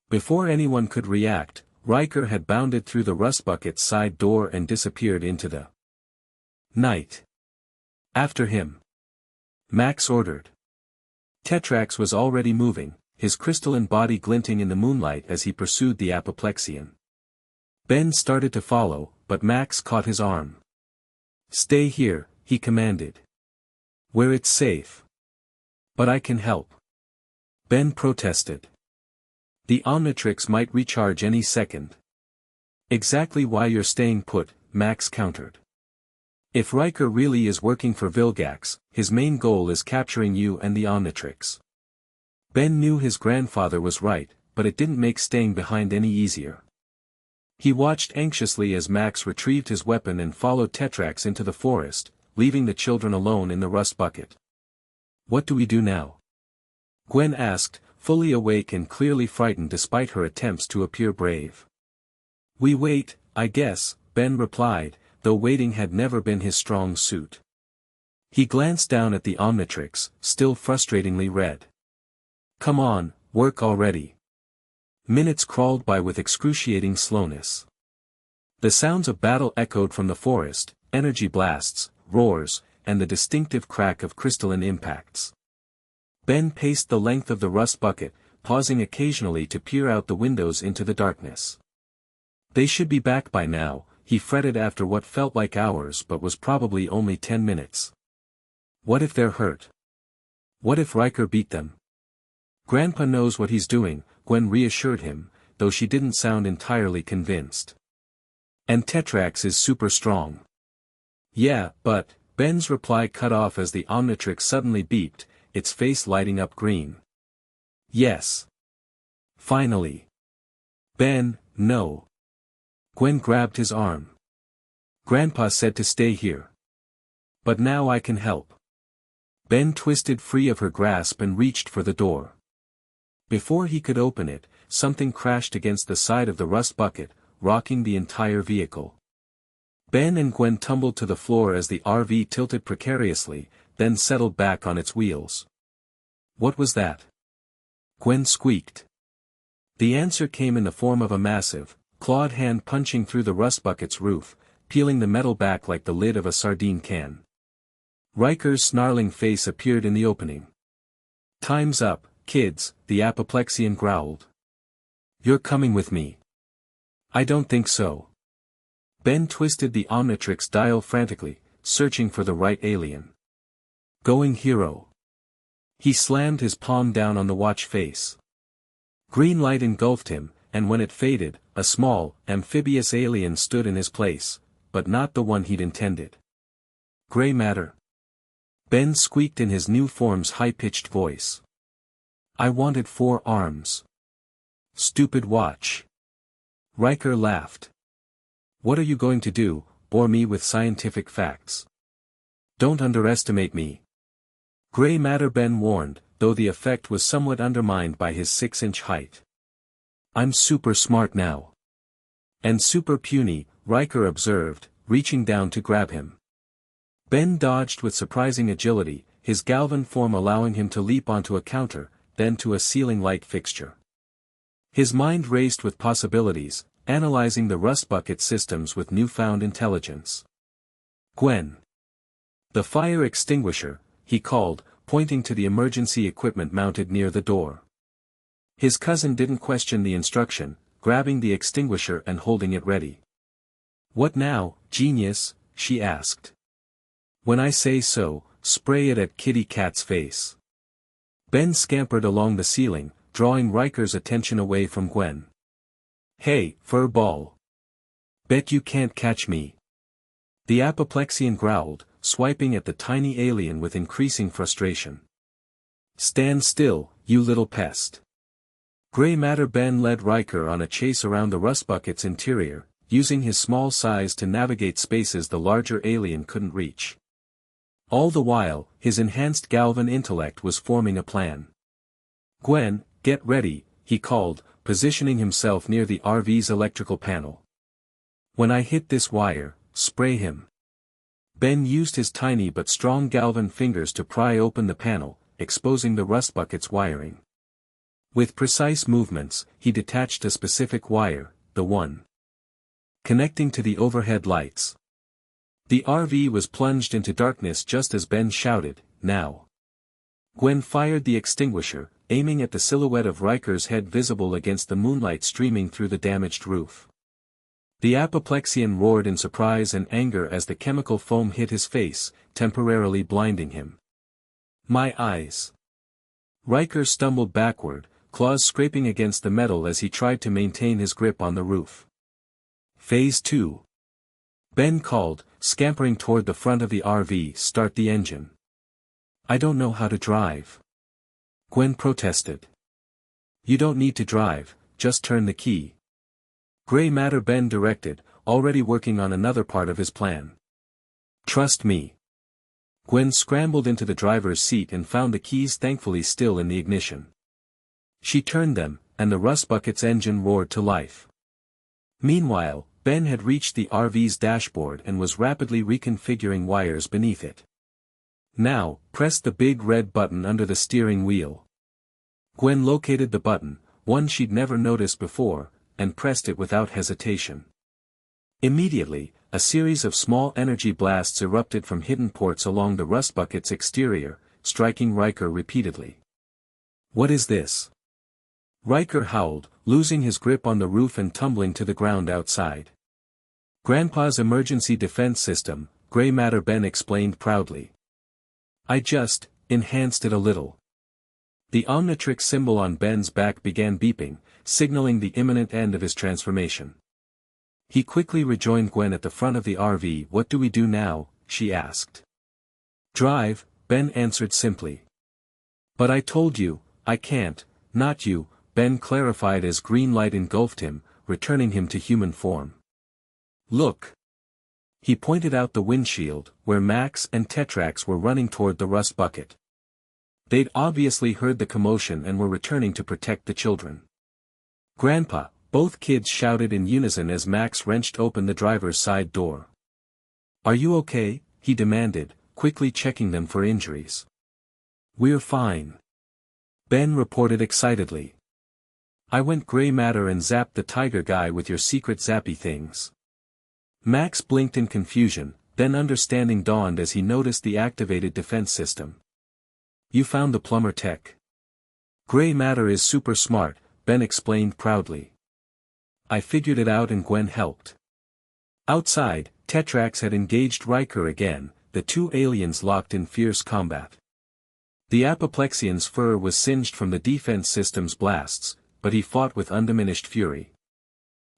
Before anyone could react, Riker had bounded through the rust bucket's side door and disappeared into the night. After him. Max ordered. Tetrax was already moving, his crystalline body glinting in the moonlight as he pursued the apoplexian. Ben started to follow, but Max caught his arm. Stay here, he commanded. Where it's safe. But I can help. Ben protested. The Omnitrix might recharge any second. Exactly why you're staying put, Max countered. If Riker really is working for Vilgax, his main goal is capturing you and the Omnitrix. Ben knew his grandfather was right, but it didn't make staying behind any easier. He watched anxiously as Max retrieved his weapon and followed Tetrax into the forest, leaving the children alone in the rust bucket. What do we do now? Gwen asked, fully awake and clearly frightened despite her attempts to appear brave. We wait, I guess, Ben replied, though waiting had never been his strong suit. He glanced down at the Omnitrix, still frustratingly red. Come on, work already. Minutes crawled by with excruciating slowness. The sounds of battle echoed from the forest, energy blasts, roars, and the distinctive crack of crystalline impacts. Ben paced the length of the rust bucket, pausing occasionally to peer out the windows into the darkness. They should be back by now, he fretted after what felt like hours but was probably only 10 minutes. What if they're hurt? What if Riker beat them? Grandpa knows what he's doing, Gwen reassured him, though she didn't sound entirely convinced. And Tetrax is super strong. Yeah, but, Ben's reply cut off as the Omnitrix suddenly beeped, its face lighting up green. Yes. Finally. Ben, no. Gwen grabbed his arm. Grandpa said to stay here. But now I can help. Ben twisted free of her grasp and reached for the door. Before he could open it, something crashed against the side of the rust bucket, rocking the entire vehicle. Ben and Gwen tumbled to the floor as the RV tilted precariously, then settled back on its wheels. What was that? Gwen squeaked. The answer came in the form of a massive, clawed hand punching through the rust bucket's roof, peeling the metal back like the lid of a sardine can. Riker's snarling face appeared in the opening. "Time's up, kids," the Apoplexian growled. "You're coming with me." "I don't think so." Ben twisted the Omnitrix dial frantically, searching for the right alien. "Going hero." He slammed his palm down on the watch face. Green light engulfed him, and when it faded, a small, amphibious alien stood in his place, but not the one he'd intended. "Gray matter." Ben squeaked in his new form's high-pitched voice. "I wanted 4 arms." "Stupid watch." Riker laughed. "What are you going to do, bore me with scientific facts?" "Don't underestimate me." Gray matter, Ben warned, though the effect was somewhat undermined by his 6-inch height. "I'm super smart now." "And super puny," Riker observed, reaching down to grab him. Ben dodged with surprising agility, his Galvan form allowing him to leap onto a counter, then to a ceiling light fixture. His mind raced with possibilities, analyzing the rust bucket systems with newfound intelligence. "Gwen." "The fire extinguisher," he called, pointing to the emergency equipment mounted near the door. His cousin didn't question the instruction, grabbing the extinguisher and holding it ready. "What now, genius?" she asked. "When I say so, spray it at Kitty Cat's face." Ben scampered along the ceiling, drawing Riker's attention away from Gwen. "Hey, fur ball. Bet you can't catch me." The Apoplexian growled, swiping at the tiny alien with increasing frustration. "Stand still, you little pest." Gray matter Ben led Riker on a chase around the rust bucket's interior, using his small size to navigate spaces the larger alien couldn't reach. All the while, his enhanced Galvan intellect was forming a plan. "Gwen, get ready," he called, positioning himself near the RV's electrical panel. "When I hit this wire, spray him." Ben used his tiny but strong Galvan fingers to pry open the panel, exposing the rust bucket's wiring. With precise movements, he detached a specific wire, the one connecting to the overhead lights. The RV was plunged into darkness just as Ben shouted, "Now!" Gwen fired the extinguisher, aiming at the silhouette of Riker's head visible against the moonlight streaming through the damaged roof. The Apoplexian roared in surprise and anger as the chemical foam hit his face, temporarily blinding him. "My eyes!" Riker stumbled backward, claws scraping against the metal as he tried to maintain his grip on the roof. "Phase 2. Ben called, scampering toward the front of the RV. "Start the engine." "I don't know how to drive." Gwen protested. "You don't need to drive, just turn the key." Gray matter Ben directed, already working on another part of his plan. "Trust me." Gwen scrambled into the driver's seat and found the keys thankfully still in the ignition. She turned them, and the rust bucket's engine roared to life. Meanwhile, Ben had reached the RV's dashboard and was rapidly reconfiguring wires beneath it. "Now, press the big red button under the steering wheel." Gwen located the button, one she'd never noticed before, and pressed it without hesitation. Immediately, a series of small energy blasts erupted from hidden ports along the rust bucket's exterior, striking Riker repeatedly. "What is this?" Riker howled, losing his grip on the roof and tumbling to the ground outside. "Grandpa's emergency defense system," Gray matter Ben explained proudly. "I just enhanced it a little." The Omnitrix symbol on Ben's back began beeping, signaling the imminent end of his transformation. He quickly rejoined Gwen at the front of the RV. "What do we do now?" she asked. "Drive," Ben answered simply. "But I told you, I can't." "Not you," Ben clarified as green light engulfed him, returning him to human form. "Look." He pointed out the windshield, where Max and Tetrax were running toward the rust bucket. They'd obviously heard the commotion and were returning to protect the children. "Grandpa," both kids shouted in unison as Max wrenched open the driver's side door. "Are you okay?" he demanded, quickly checking them for injuries. "We're fine," Ben reported excitedly. "I went gray matter and zapped the tiger guy with your secret zappy things." Max blinked in confusion, then understanding dawned as he noticed the activated defense system. "You found the plumber tech. Gray matter is super smart," Ben explained proudly. "I figured it out and Gwen helped." Outside, Tetrax had engaged Riker again, the two aliens locked in fierce combat. The Apoplexian's fur was singed from the defense system's blasts, but he fought with undiminished fury.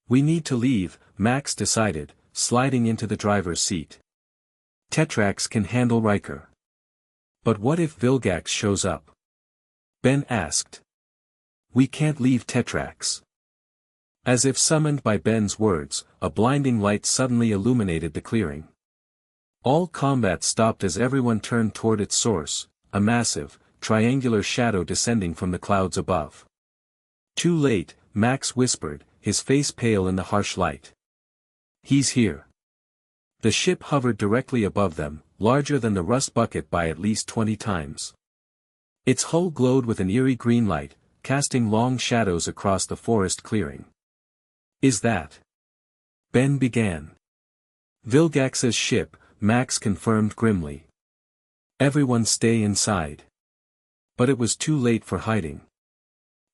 "We need to leave," Max decided, sliding into the driver's seat. "Tetrax can handle Riker." "But what if Vilgax shows up?" Ben asked. "We can't leave Tetrax." As if summoned by Ben's words, a blinding light suddenly illuminated the clearing. All combat stopped as everyone turned toward its source, a massive, triangular shadow descending from the clouds above. "Too late," Max whispered, his face pale in the harsh light. "He's here." The ship hovered directly above them, larger than the rust bucket by at least 20 times. Its hull glowed with an eerie green light, casting long shadows across the forest clearing. "Is that?" Ben began. "Vilgax's ship," Max confirmed grimly. "Everyone stay inside." But it was too late for hiding.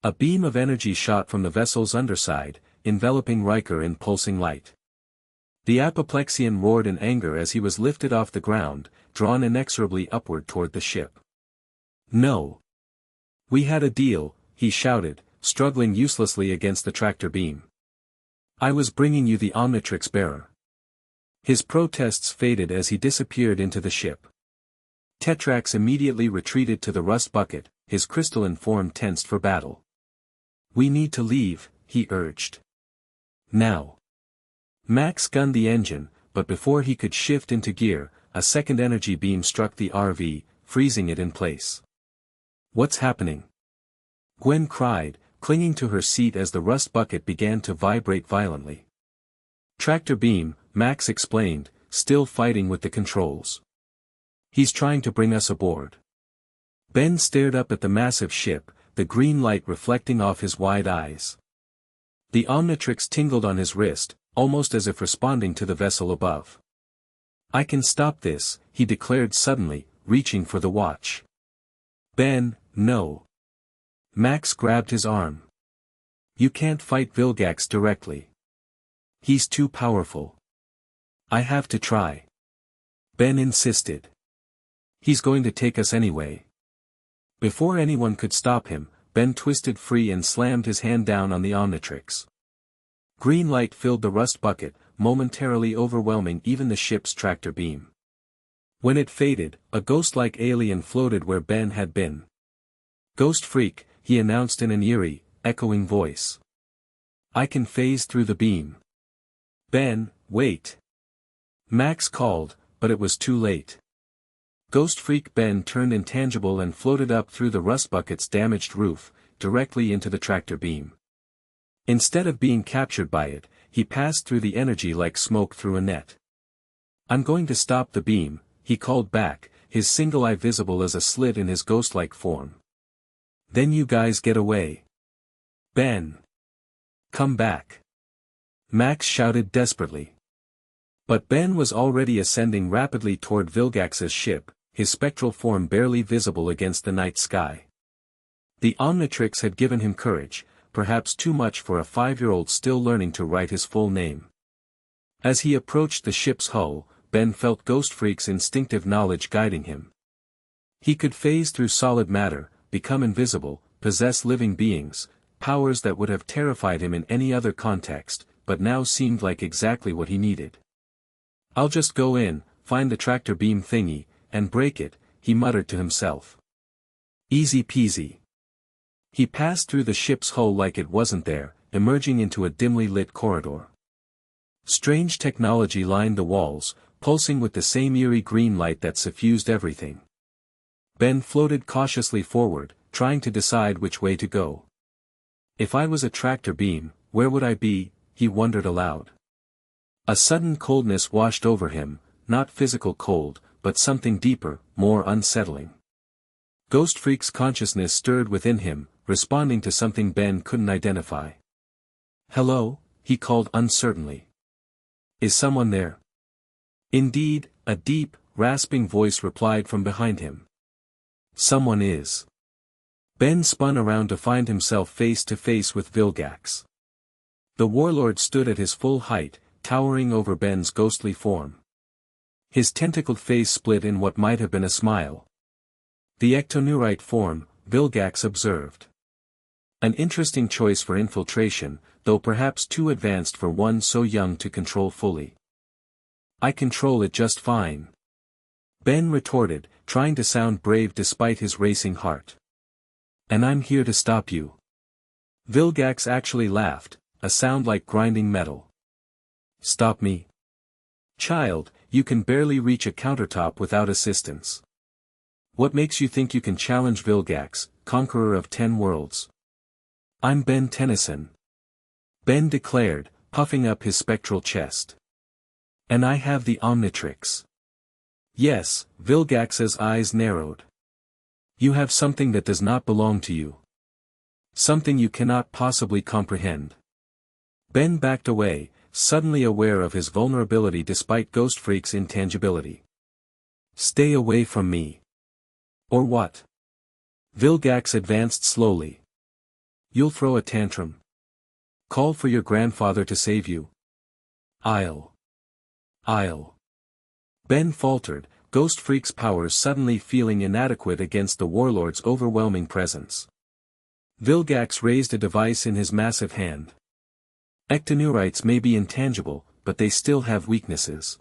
A beam of energy shot from the vessel's underside, enveloping Riker in pulsing light. The Apoplexian roared in anger as he was lifted off the ground, drawn inexorably upward toward the ship. "No. We had a deal," he shouted, struggling uselessly against the tractor beam. "I was bringing you the Omnitrix bearer." His protests faded as he disappeared into the ship. Tetrax immediately retreated to the rust bucket, his crystalline form tensed for battle. "We need to leave," he urged. "Now." Max gunned the engine, but before he could shift into gear, a second energy beam struck the RV, freezing it in place. "What's happening?" Gwen cried, clinging to her seat as the rust bucket began to vibrate violently. "Tractor beam," Max explained, still fighting with the controls. "He's trying to bring us aboard." Ben stared up at the massive ship, the green light reflecting off his wide eyes. The Omnitrix tingled on his wrist, almost as if responding to the vessel above. "I can stop this," he declared suddenly, reaching for the watch. "Ben, no." Max grabbed his arm. "You can't fight Vilgax directly. He's too powerful." "I have to try." Ben insisted. "He's going to take us anyway." Before anyone could stop him, Ben twisted free and slammed his hand down on the Omnitrix. Green light filled the rust bucket, momentarily overwhelming even the ship's tractor beam. When it faded, a ghost-like alien floated where Ben had been. "Ghost freak," he announced in an eerie, echoing voice. "I can phase through the beam." "Ben, wait." Max called, but it was too late. Ghost freak Ben turned intangible and floated up through the rust bucket's damaged roof, directly into the tractor beam. Instead of being captured by it, he passed through the energy like smoke through a net. "I'm going to stop the beam," he called back, his single eye visible as a slit in his ghost-like form. "Then you guys get away." "Ben! Come back!" Max shouted desperately. But Ben was already ascending rapidly toward Vilgax's ship, his spectral form barely visible against the night sky. The Omnitrix had given him courage, perhaps too much for a 5-year-old still learning to write his full name. As he approached the ship's hull, Ben felt Ghost Freak's instinctive knowledge guiding him. He could phase through solid matter, become invisible, possess living beings, powers that would have terrified him in any other context, but now seemed like exactly what he needed. "I'll just go in, find the tractor beam thingy, and break it," he muttered to himself. "Easy peasy." He passed through the ship's hull like it wasn't there, emerging into a dimly lit corridor. Strange technology lined the walls, pulsing with the same eerie green light that suffused everything. Ben floated cautiously forward, trying to decide which way to go. If I was a tractor beam, where would I be? He wondered aloud. A sudden coldness washed over him, not physical cold, but something deeper, more unsettling. Ghost Freak's consciousness stirred within him, responding to something Ben couldn't identify. "Hello?" he called uncertainly. "Is someone there?" Indeed, a deep, rasping voice replied from behind him. "Someone is." Ben spun around to find himself face to face with Vilgax. The warlord stood at his full height, towering over Ben's ghostly form. His tentacled face split in what might have been a smile. "The ectonurite form," Vilgax observed. "An interesting choice for infiltration, though perhaps too advanced for one so young to control fully." "I control it just fine," Ben retorted, trying to sound brave despite his racing heart. "And I'm here to stop you." Vilgax actually laughed, a sound like grinding metal. "Stop me? Child, you can barely reach a countertop without assistance. What makes you think you can challenge Vilgax, conqueror of 10 worlds?" "I'm Ben Tennyson," Ben declared, puffing up his spectral chest. "And I have the OMNITRIX." "Yes," Vilgax's eyes narrowed. "You have something that does not belong to you. Something you cannot possibly comprehend." Ben backed away, suddenly aware of his vulnerability despite Ghost Freak's intangibility. "Stay away from me." "Or what?" Vilgax advanced slowly. "You'll throw a tantrum? Call for your grandfather to save you?" I'll. Ben faltered, Ghost Freak's powers suddenly feeling inadequate against the warlord's overwhelming presence. Vilgax raised a device in his massive hand. "Ectonurites may be intangible, but they still have weaknesses."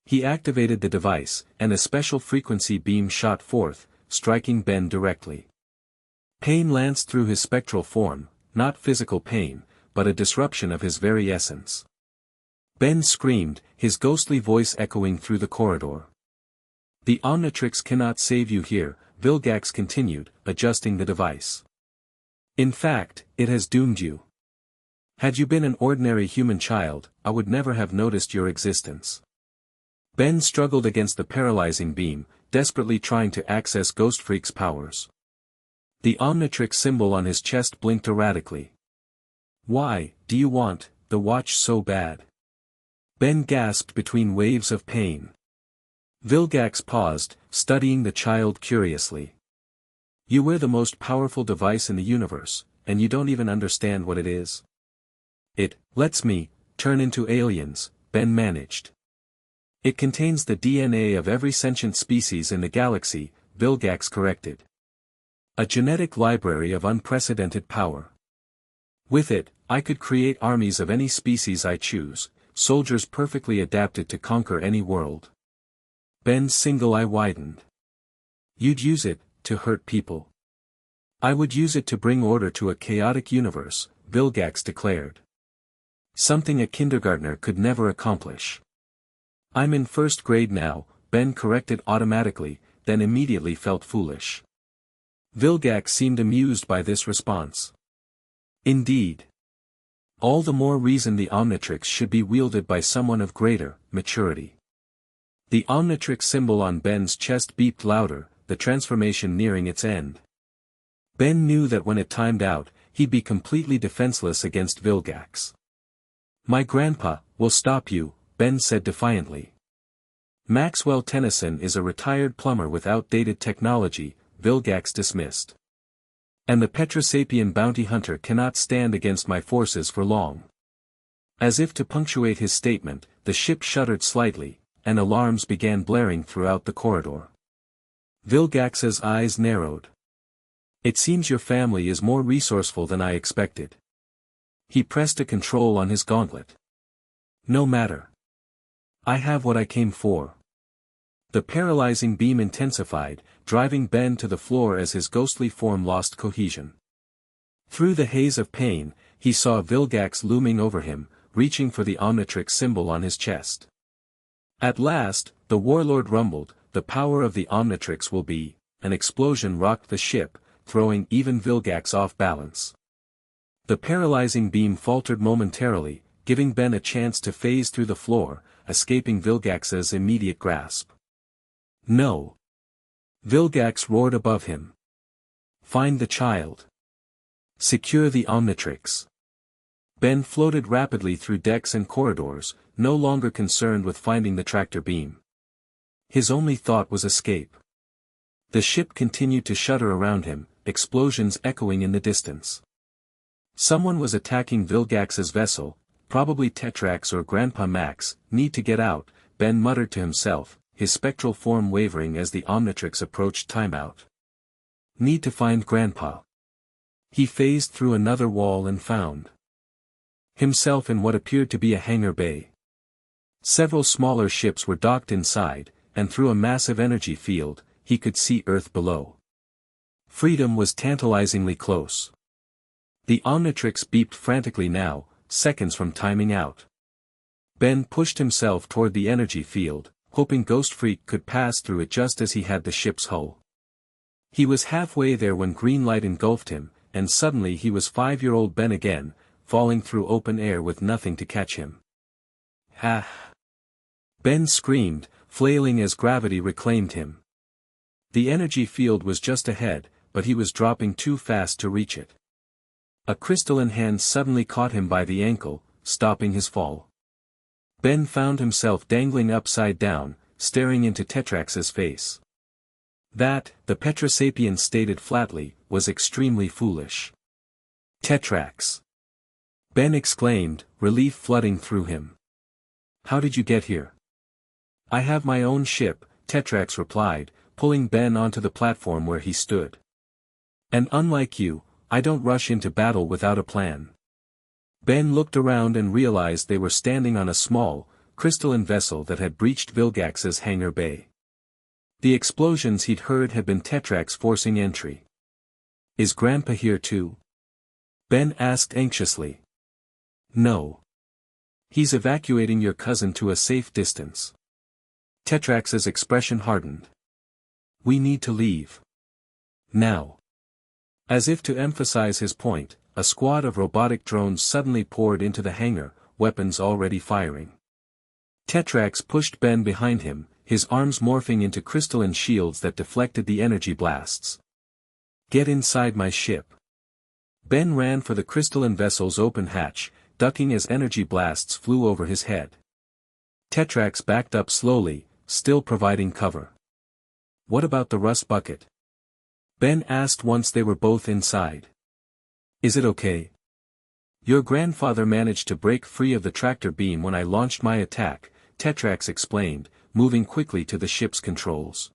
He activated the device, and a special frequency beam shot forth, striking Ben directly. Pain lanced through his spectral form, not physical pain, but a disruption of his very essence. Ben screamed, his ghostly voice echoing through the corridor. "The OMNITRIX cannot save you here," Vilgax continued, adjusting the device. "In fact, it has doomed you. Had you been an ordinary human child, I would never have noticed your existence." Ben struggled against the paralyzing beam, desperately trying to access Ghost Freak's powers. The OMNITRIX symbol on his chest blinked erratically. "Why, do you want the watch so bad?" Ben gasped between waves of pain. Vilgax paused, studying the child curiously. "You wear the most powerful device in the universe, and you don't even understand what it is?" "It lets me turn into aliens," Ben managed. "It contains the DNA of every sentient species in the galaxy," Vilgax corrected. "A genetic library of unprecedented power. With it, I could create armies of any species I choose, soldiers perfectly adapted to conquer any world." Ben's single eye widened. "You'd use it to hurt people?" "I would use it to bring order to a chaotic universe," Vilgax declared. "Something a kindergartner could never accomplish." "I'm in first grade now," Ben corrected automatically, then immediately felt foolish. Vilgax seemed amused by this response. "Indeed. All the more reason the OMNITRIX should be wielded by someone of greater maturity." The OMNITRIX symbol on Ben's chest beeped louder, the transformation nearing its end. Ben knew that when it timed out, he'd be completely defenseless against Vilgax. "My grandpa will stop you," Ben said defiantly. "Maxwell Tennyson is a retired plumber with outdated technology," Vilgax dismissed. "And the Petrosapian bounty hunter cannot stand against my forces for long." As if to punctuate his statement, the ship shuddered slightly, and alarms began blaring throughout the corridor. Vilgax's eyes narrowed. "It seems your family is more resourceful than I expected." He pressed a control on his gauntlet. "No matter. I have what I came for." The paralyzing beam intensified, driving Ben to the floor as his ghostly form lost cohesion. Through the haze of pain, he saw Vilgax looming over him, reaching for the Omnitrix symbol on his chest. At last, the warlord rumbled, "The power of the Omnitrix will be." An explosion rocked the ship, throwing even Vilgax off balance. The paralyzing beam faltered momentarily, giving Ben a chance to phase through the floor, escaping Vilgax's immediate grasp. "No!" Vilgax roared above him. "Find the child. Secure the Omnitrix." Ben floated rapidly through decks and corridors, no longer concerned with finding the tractor beam. His only thought was escape. The ship continued to shudder around him, explosions echoing in the distance. Someone was attacking Vilgax's vessel, probably Tetrax or Grandpa Max. "Need to get out," Ben muttered to himself, his spectral form wavering as the Omnitrix approached timeout. "Need to find Grandpa." He phased through another wall and found himself in what appeared to be a hangar bay. Several smaller ships were docked inside, and through a massive energy field, he could see Earth below. Freedom was tantalizingly close. The Omnitrix beeped frantically now, seconds from timing out. Ben pushed himself toward the energy field, hoping Ghost Freak could pass through it just as he had the ship's hull. He was halfway there when green light engulfed him, and suddenly he was 5-year-old Ben again, falling through open air with nothing to catch him. "Ha!" Ben screamed, flailing as gravity reclaimed him. The energy field was just ahead, but he was dropping too fast to reach it. A crystalline hand suddenly caught him by the ankle, stopping his fall. Ben found himself dangling upside down, staring into Tetrax's face. That, the Petrosapien stated flatly, was extremely foolish. "Tetrax!" Ben exclaimed, relief flooding through him. "How did you get here?" "I have my own ship," Tetrax replied, pulling Ben onto the platform where he stood. "And unlike you, I don't rush into battle without a plan." Ben looked around and realized they were standing on a small, crystalline vessel that had breached Vilgax's hangar bay. The explosions he'd heard had been Tetrax forcing entry. "Is Grandpa here too?" Ben asked anxiously. "No. He's evacuating your cousin to a safe distance." Tetrax's expression hardened. "We need to leave. Now." As if to emphasize his point, a squad of robotic drones suddenly poured into the hangar, weapons already firing. Tetrax pushed Ben behind him, his arms morphing into crystalline shields that deflected the energy blasts. "Get inside my ship." Ben ran for the crystalline vessel's open hatch, ducking as energy blasts flew over his head. Tetrax backed up slowly, still providing cover. "What about the rust bucket?" Ben asked once they were both inside. "Is it okay? Your grandfather managed to break free of the tractor beam when I launched my attack," Tetrax explained, moving quickly to the ship's controls.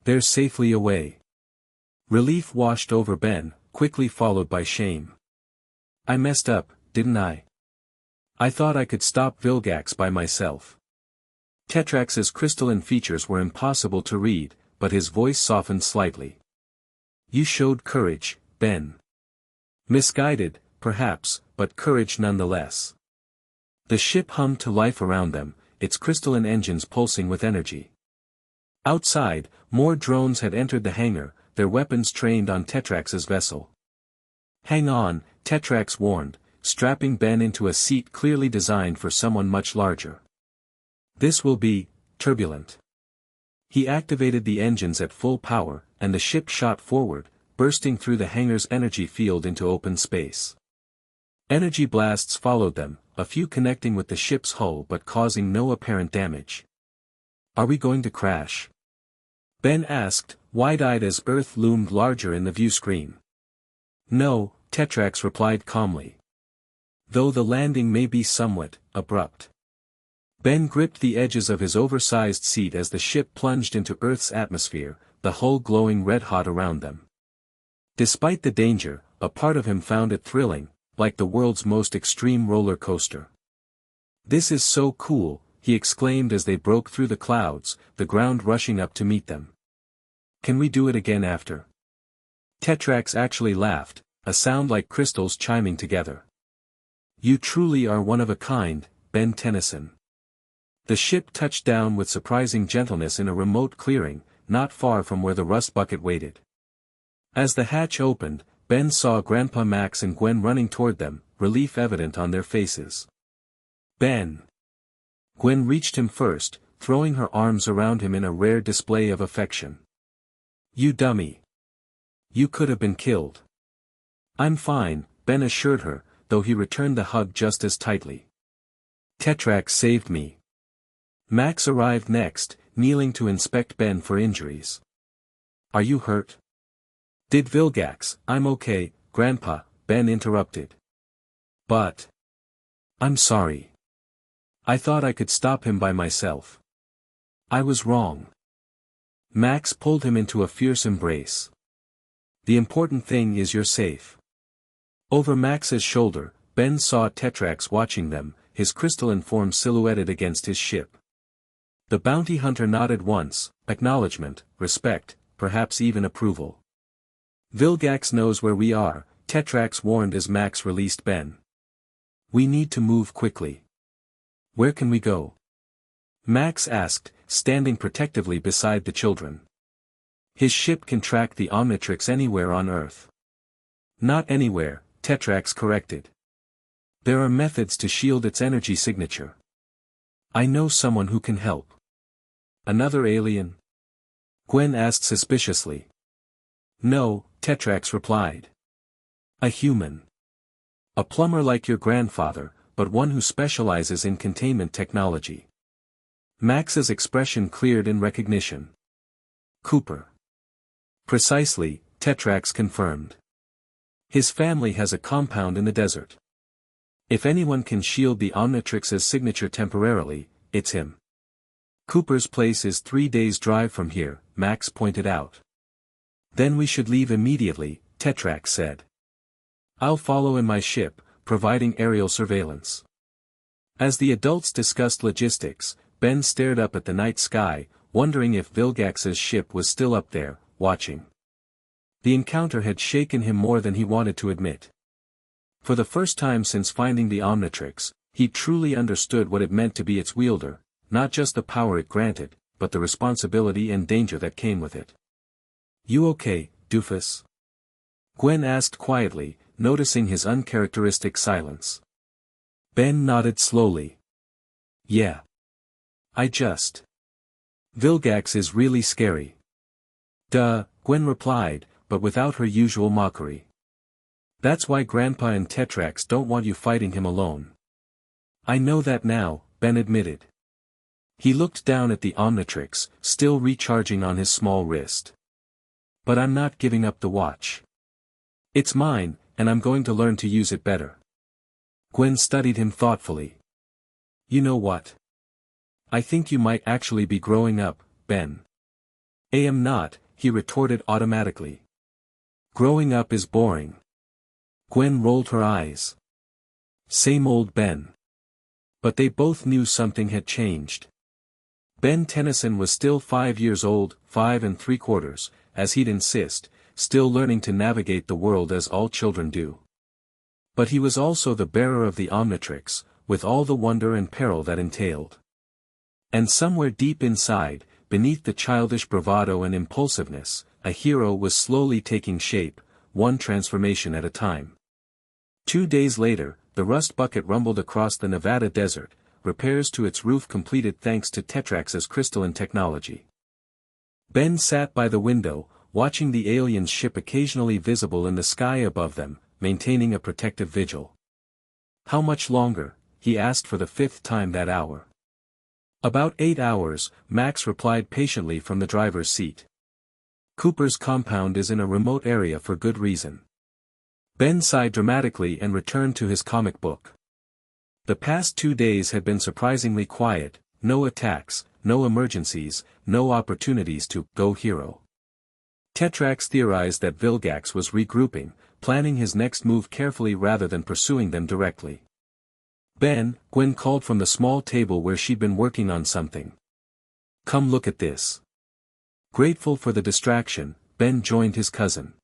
"They're safely away." Relief washed over Ben, quickly followed by shame. "I messed up, didn't I? I thought I could stop Vilgax by myself." Tetrax's crystalline features were impossible to read, but his voice softened slightly. "You showed courage, Ben. Misguided, perhaps, but courage nonetheless." The ship hummed to life around them, its crystalline engines pulsing with energy. Outside, more drones had entered the hangar, their weapons trained on Tetrax's vessel. "Hang on," Tetrax warned, strapping Ben into a seat clearly designed for someone much larger. "This will be turbulent." He activated the engines at full power, and the ship shot forward, bursting through the hangar's energy field into open space. Energy blasts followed them, a few connecting with the ship's hull but causing no apparent damage. "Are we going to crash?" Ben asked, wide-eyed as Earth loomed larger in the view screen. "No," Tetrax replied calmly. "Though the landing may be somewhat abrupt." Ben gripped the edges of his oversized seat as the ship plunged into Earth's atmosphere, the hull glowing red-hot around them. Despite the danger, a part of him found it thrilling, like the world's most extreme roller coaster. "This is so cool," he exclaimed as they broke through the clouds, the ground rushing up to meet them. "Can we do it again after?" Tetrax actually laughed, a sound like crystals chiming together. You truly are one of a kind, Ben Tennyson. The ship touched down with surprising gentleness in a remote clearing, not far from where the rust bucket waited. As the hatch opened, Ben saw Grandpa Max and Gwen running toward them, relief evident on their faces. Ben! Gwen reached him first, throwing her arms around him in a rare display of affection. You dummy! You could have been killed. I'm fine, Ben assured her, though he returned the hug just as tightly. Tetrax saved me. Max arrived next, kneeling to inspect Ben for injuries. Are you hurt? Did Vilgax? I'm okay, Grandpa, Ben interrupted. But... I'm sorry. I thought I could stop him by myself. I was wrong. Max pulled him into a fierce embrace. The important thing is you're safe. Over Max's shoulder, Ben saw Tetrax watching them, his crystalline form silhouetted against his ship. The bounty hunter nodded once, acknowledgement, respect, perhaps even approval. Vilgax knows where we are, Tetrax warned as Max released Ben. We need to move quickly. Where can we go? Max asked, standing protectively beside the children. His ship can track the OMNITRIX anywhere on Earth. Not anywhere, Tetrax corrected. There are methods to shield its energy signature. I know someone who can help. Another alien? Gwen asked suspiciously. No, Tetrax replied. A human. A plumber like your grandfather, but one who specializes in containment technology. Max's expression cleared in recognition. Cooper. Precisely, Tetrax confirmed. His family has a compound in the desert. If anyone can shield the OMNITRIX's signature temporarily, it's him. Cooper's place is 3 days' drive from here, Max pointed out. Then we should leave immediately, Tetrax said. I'll follow in my ship, providing aerial surveillance. As the adults discussed logistics, Ben stared up at the night sky, wondering if Vilgax's ship was still up there, watching. The encounter had shaken him more than he wanted to admit. For the first time since finding the OMNITRIX, he truly understood what it meant to be its wielder, not just the power it granted, but the responsibility and danger that came with it. You okay, doofus? Gwen asked quietly, noticing his uncharacteristic silence. Ben nodded slowly. Yeah. Vilgax is really scary. Duh, Gwen replied, but without her usual mockery. That's why Grandpa and Tetrax don't want you fighting him alone. I know that now, Ben admitted. He looked down at the OMNITRIX, still recharging on his small wrist. But I'm not giving up the watch. It's mine, and I'm going to learn to use it better. Gwen studied him thoughtfully. You know what? I think you might actually be growing up, Ben. I am not, he retorted automatically. Growing up is boring. Gwen rolled her eyes. Same old Ben. But they both knew something had changed. Ben Tennyson was still 5 years old, 5 3/4, as he'd insist, still learning to navigate the world as all children do. But he was also the bearer of the OMNITRIX, with all the wonder and peril that entailed. And somewhere deep inside, beneath the childish bravado and impulsiveness, a hero was slowly taking shape, one transformation at a time. 2 days later, the rust bucket rumbled across the Nevada desert, repairs to its roof completed thanks to Tetrax's crystalline technology. Ben sat by the window, watching the alien's ship occasionally visible in the sky above them, maintaining a protective vigil. How much longer? He asked for the 5th time that hour. About 8 hours, Max replied patiently from the driver's seat. Cooper's compound is in a remote area for good reason. Ben sighed dramatically and returned to his comic book. The past 2 days had been surprisingly quiet, no attacks, no emergencies, no opportunities to go hero. Tetrax theorized that Vilgax was regrouping, planning his next move carefully rather than pursuing them directly. Ben, Gwen called from the small table where she'd been working on something. Come look at this. Grateful for the distraction, Ben joined his cousin.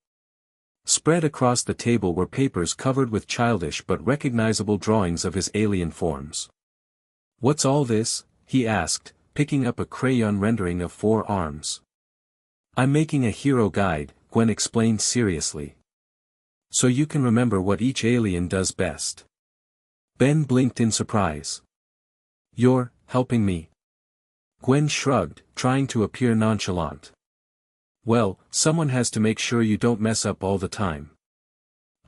Spread across the table were papers covered with childish but recognizable drawings of his alien forms. "What's all this?" he asked, picking up a crayon rendering of 4 arms. "I'm making a hero guide," Gwen explained seriously. "So you can remember what each alien does best." Ben blinked in surprise. "You're helping me?" Gwen shrugged, trying to appear nonchalant. "Well, someone has to make sure you don't mess up all the time."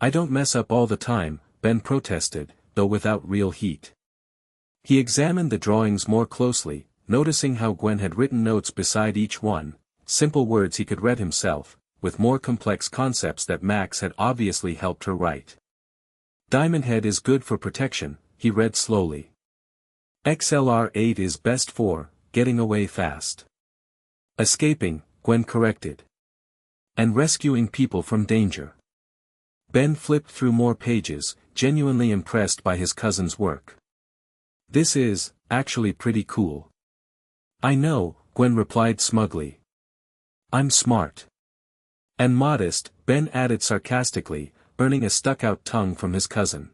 "I don't mess up all the time," Ben protested, though without real heat. He examined the drawings more closely, noticing how Gwen had written notes beside each one, simple words he could read himself, with more complex concepts that Max had obviously helped her write. "Diamond Head is good for protection," he read slowly. "XLR-8 is best for getting away fast." "Escaping," Gwen corrected. "And rescuing people from danger." Ben flipped through more pages, genuinely impressed by his cousin's work. "This is, actually pretty cool." "I know," Gwen replied smugly. "I'm smart." "And modest," Ben added sarcastically, earning a stuck-out tongue from his cousin.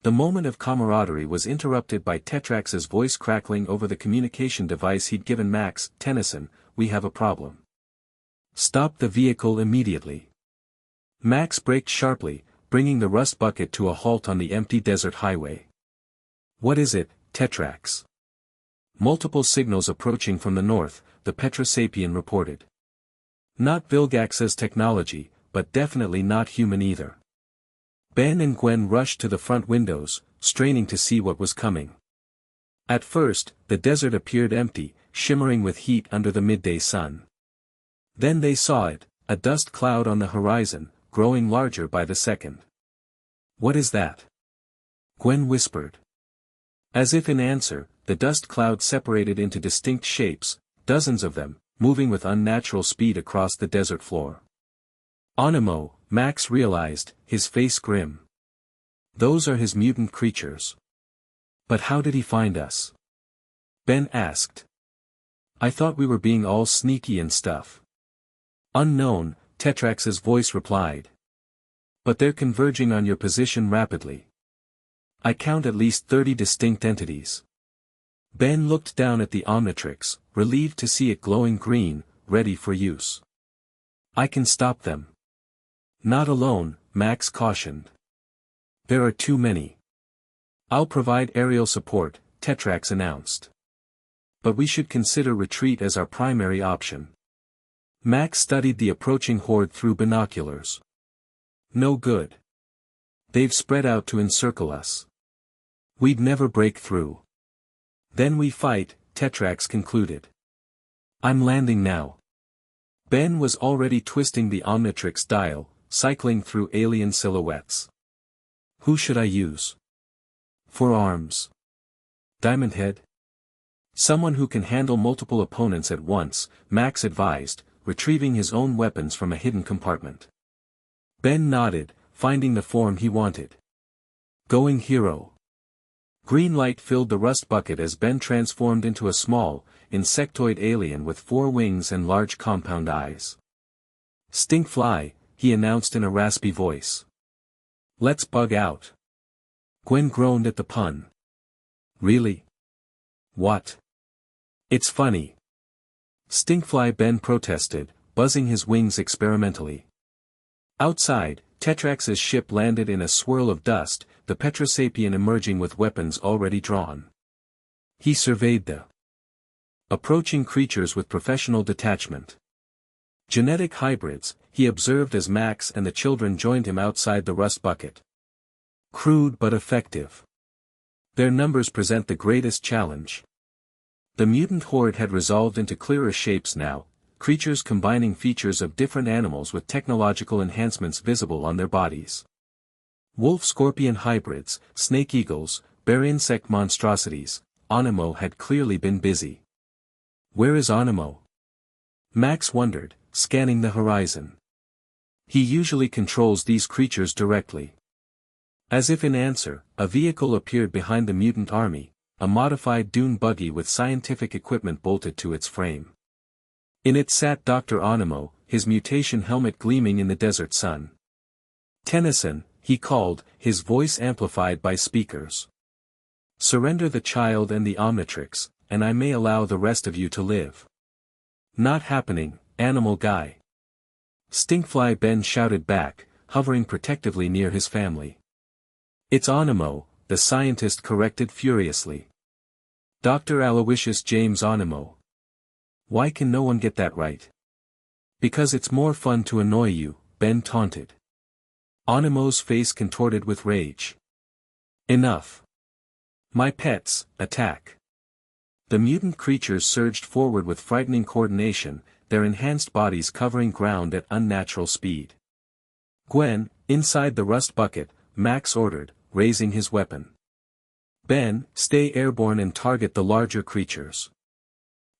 The moment of camaraderie was interrupted by Tetrax's voice crackling over the communication device he'd given Max. "Tennyson, we have a problem. Stop the vehicle immediately." Max braked sharply, bringing the rust bucket to a halt on the empty desert highway. "What is it, Tetrax?" "Multiple signals approaching from the north," the Petrosapien reported. "Not Vilgax's technology, but definitely not human either." Ben and Gwen rushed to the front windows, straining to see what was coming. At first, the desert appeared empty, shimmering with heat under the midday sun. Then they saw it, a dust cloud on the horizon, growing larger by the second. "What is that?" Gwen whispered. As if in answer, the dust cloud separated into distinct shapes, dozens of them, moving with unnatural speed across the desert floor. "Onimo," Max realized, his face grim. "Those are his mutant creatures." "But how did he find us?" Ben asked. "I thought we were being all sneaky and stuff." "Unknown," Tetrax's voice replied. "But they're converging on your position rapidly. I count at least 30 distinct entities." Ben looked down at the Omnitrix, relieved to see it glowing green, ready for use. "I can stop them." "Not alone," Max cautioned. "There are too many." "I'll provide aerial support," Tetrax announced. "But we should consider retreat as our primary option." Max studied the approaching horde through binoculars. "No good. They've spread out to encircle us. We'd never break through." "Then we fight," Tetrax concluded. "I'm landing now." Ben was already twisting the Omnitrix dial, cycling through alien silhouettes. "Who should I use?" "For arms. Diamond Head?" "Someone who can handle multiple opponents at once," Max advised, retrieving his own weapons from a hidden compartment. Ben nodded, finding the form he wanted. "Going hero." Green light filled the rust bucket as Ben transformed into a small, insectoid alien with 4 wings and large compound eyes. "Stinkfly," he announced in a raspy voice. "Let's bug out." Gwen groaned at the pun. "Really? What?" "It's funny." "Stinkfly," Ben protested, buzzing his wings experimentally. Outside, Tetrax's ship landed in a swirl of dust, the Petrosapien emerging with weapons already drawn. He surveyed the approaching creatures with professional detachment. Genetic hybrids, he observed as Max and the children joined him outside the rust bucket. Crude but effective. Their numbers present the greatest challenge. The mutant horde had resolved into clearer shapes now, creatures combining features of different animals with technological enhancements visible on their bodies. Wolf-scorpion hybrids, snake eagles, bear insect monstrosities. Onimo had clearly been busy. "Where is Onimo?" Max wondered, scanning the horizon. "He usually controls these creatures directly." As if in answer, a vehicle appeared behind the mutant army, a modified dune buggy with scientific equipment bolted to its frame. In it sat Dr. Onimo, his mutation helmet gleaming in the desert sun. Tennyson, he called, his voice amplified by speakers. Surrender the child and the Omnitrix, and I may allow the rest of you to live. Not happening, animal guy. Stinkfly Ben shouted back, hovering protectively near his family. It's Onimo, the scientist corrected furiously. Dr. Aloysius James Onimo. Why can no one get that right? Because it's more fun to annoy you, Ben taunted. Onimo's face contorted with rage. Enough. My pets, attack. The mutant creatures surged forward with frightening coordination, their enhanced bodies covering ground at unnatural speed. Gwen, inside the rust bucket, Max ordered, raising his weapon. Ben, stay airborne and target the larger creatures.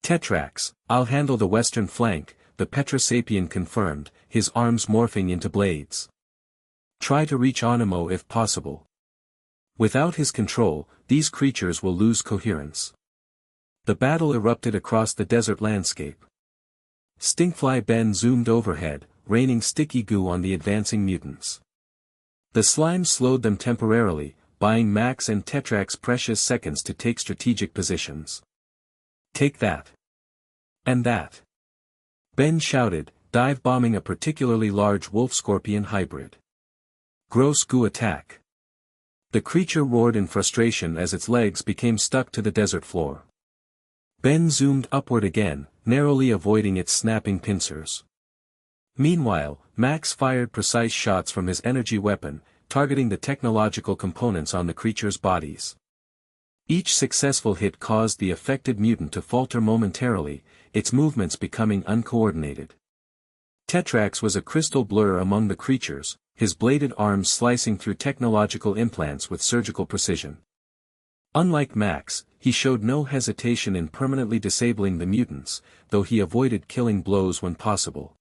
Tetrax, I'll handle the western flank, the Petrosapien confirmed, his arms morphing into blades. Try to reach Onimo if possible. Without his control, these creatures will lose coherence. The battle erupted across the desert landscape. Stinkfly Ben zoomed overhead, raining sticky goo on the advancing mutants. The slime slowed them temporarily, buying Max and Tetrax precious seconds to take strategic positions. Take that. And that. Ben shouted, dive-bombing a particularly large wolf-scorpion hybrid. Gross goo attack. The creature roared in frustration as its legs became stuck to the desert floor. Ben zoomed upward again, narrowly avoiding its snapping pincers. Meanwhile, Max fired precise shots from his energy weapon, targeting the technological components on the creature's bodies. Each successful hit caused the affected mutant to falter momentarily, its movements becoming uncoordinated. Tetrax was a crystal blur among the creatures, his bladed arms slicing through technological implants with surgical precision. Unlike Max, he showed no hesitation in permanently disabling the mutants, though he avoided killing blows when possible.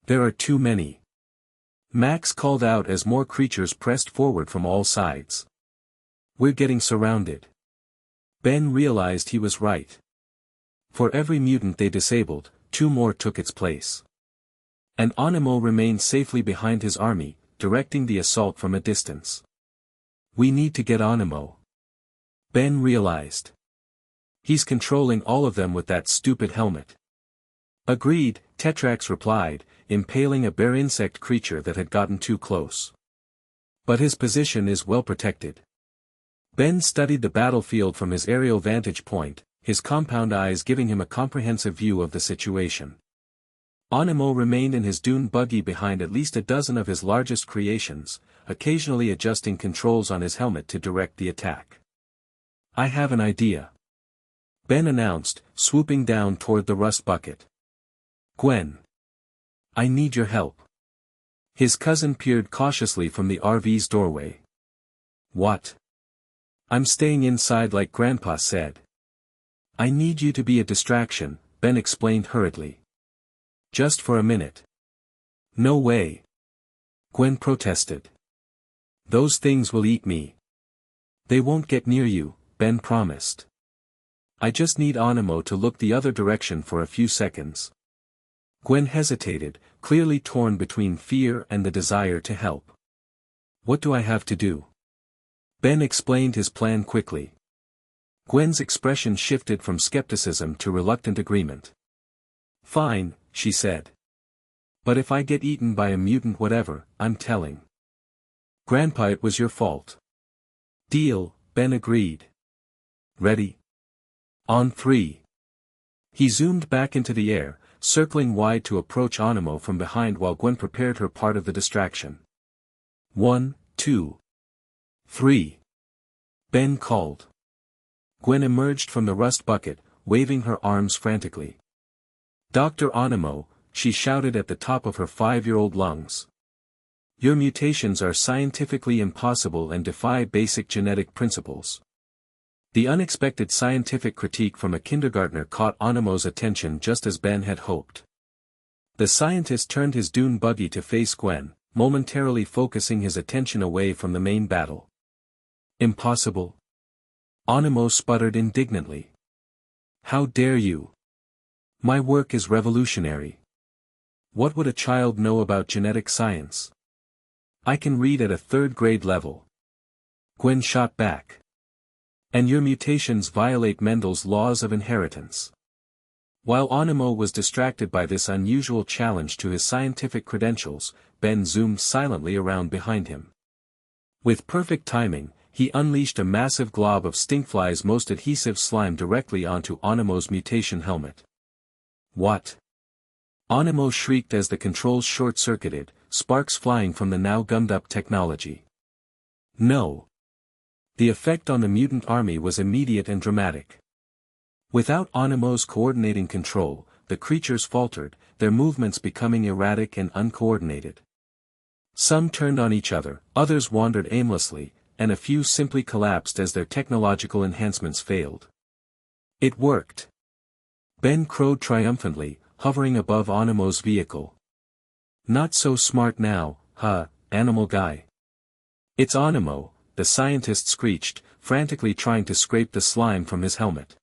There are too many. Max called out as more creatures pressed forward from all sides. We're getting surrounded. Ben realized he was right. For every mutant they disabled, 2 more took its place. And Onimo remained safely behind his army, directing the assault from a distance. We need to get Onimo. Ben realized. He's controlling all of them with that stupid helmet. Agreed, Tetrax replied, impaling a bear insect creature that had gotten too close. But his position is well protected. Ben studied the battlefield from his aerial vantage point, his compound eyes giving him a comprehensive view of the situation. Onimo remained in his dune buggy behind at least a dozen of his largest creations, occasionally adjusting controls on his helmet to direct the attack. I have an idea. Ben announced, swooping down toward the rust bucket. Gwen. I need your help. His cousin peered cautiously from the RV's doorway. What? I'm staying inside like Grandpa said. I need you to be a distraction, Ben explained hurriedly. Just for a minute. No way. Gwen protested. Those things will eat me. They won't get near you, Ben promised. I just need Onimo to look the other direction for a few seconds. Gwen hesitated, clearly torn between fear and the desire to help. What do I have to do? Ben explained his plan quickly. Gwen's expression shifted from skepticism to reluctant agreement. Fine, she said. But if I get eaten by a mutant whatever, I'm telling. Grandpa, it was your fault. Deal, Ben agreed. Ready? On 3. He zoomed back into the air, circling wide to approach Onimo from behind while Gwen prepared her part of the distraction. 1, 2, 3. Ben called. Gwen emerged from the rust bucket, waving her arms frantically. Dr. Onimo, she shouted at the top of her 5-year-old lungs. Your mutations are scientifically impossible and defy basic genetic principles. The unexpected scientific critique from a kindergartner caught Onimo's attention just as Ben had hoped. The scientist turned his dune buggy to face Gwen, momentarily focusing his attention away from the main battle. Impossible? Onimo sputtered indignantly. How dare you? My work is revolutionary. What would a child know about genetic science? I can read at a 3rd grade level. Gwen shot back. And your mutations violate Mendel's laws of inheritance. While Onimo was distracted by this unusual challenge to his scientific credentials, Ben zoomed silently around behind him. With perfect timing, he unleashed a massive glob of Stinkfly's most adhesive slime directly onto Onimo's mutation helmet. What? Onimo shrieked as the controls short-circuited, sparks flying from the now gummed-up technology. No. The effect on the mutant army was immediate and dramatic. Without Onimo's coordinating control, the creatures faltered, their movements becoming erratic and uncoordinated. Some turned on each other, others wandered aimlessly, and a few simply collapsed as their technological enhancements failed. It worked. Ben crowed triumphantly, hovering above Onimo's vehicle. Not so smart now, huh, animal guy. It's Onimo, the scientist screeched, frantically trying to scrape the slime from his helmet.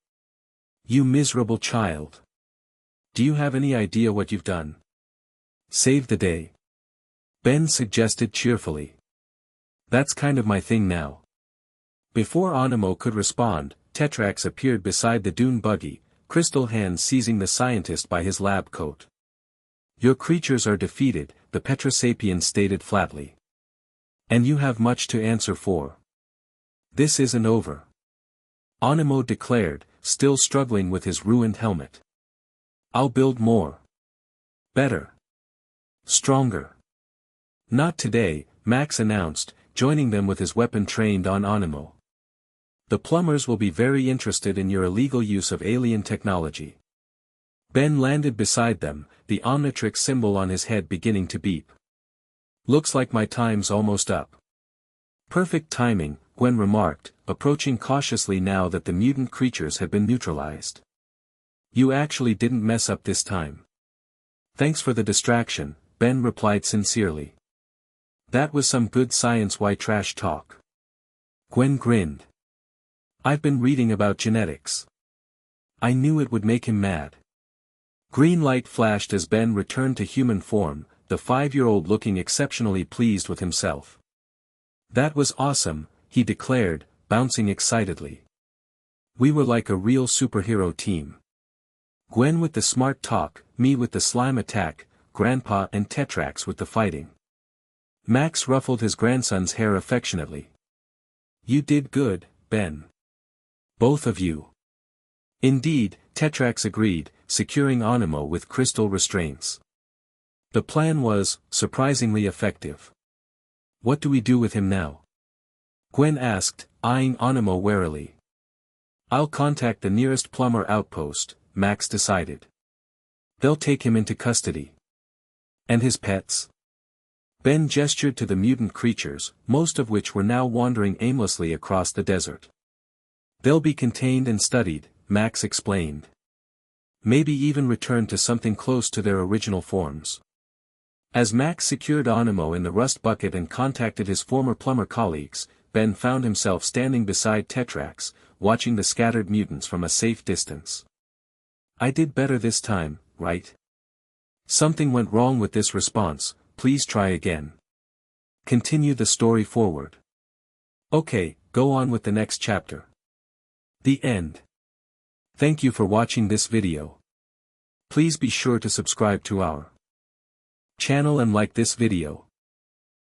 You miserable child. Do you have any idea what you've done? Save the day. Ben suggested cheerfully. That's kind of my thing now. Before Onimo could respond, Tetrax appeared beside the dune buggy, crystal hands seizing the scientist by his lab coat. Your creatures are defeated, the Petrosapien stated flatly. And you have much to answer for. This isn't over. Onimo declared, still struggling with his ruined helmet. I'll build more. Better. Stronger. Not today, Max announced, joining them with his weapon trained on Onimo. The plumbers will be very interested in your illegal use of alien technology. Ben landed beside them, the OMNITRIX symbol on his head beginning to beep. Looks like my time's almost up. Perfect timing, Gwen remarked, approaching cautiously now that the mutant creatures had been neutralized. You actually didn't mess up this time. Thanks for the distraction, Ben replied sincerely. That was some good science white trash talk. Gwen grinned. I've been reading about genetics. I knew it would make him mad. Green light flashed as Ben returned to human form, the 5-year-old looking exceptionally pleased with himself. That was awesome, he declared, bouncing excitedly. We were like a real superhero team. Gwen with the smart talk, me with the slime attack, Grandpa and Tetrax with the fighting. Max ruffled his grandson's hair affectionately. You did good, Ben. Both of you. Indeed, Tetrax agreed, securing Onimo with crystal restraints. The plan was, surprisingly effective. What do we do with him now? Gwen asked, eyeing Onimo warily. I'll contact the nearest plumber outpost, Max decided. They'll take him into custody. And his pets? Ben gestured to the mutant creatures, most of which were now wandering aimlessly across the desert. They'll be contained and studied, Max explained. Maybe even returned to something close to their original forms. As Max secured Onimo in the rust bucket and contacted his former plumber colleagues, Ben found himself standing beside Tetrax, watching the scattered mutants from a safe distance. I did better this time, right? Something went wrong with this response, please try again. Continue the story forward. Okay, go on with the next chapter. The end. Thank you for watching this video. Please be sure to subscribe to our channel and like this video.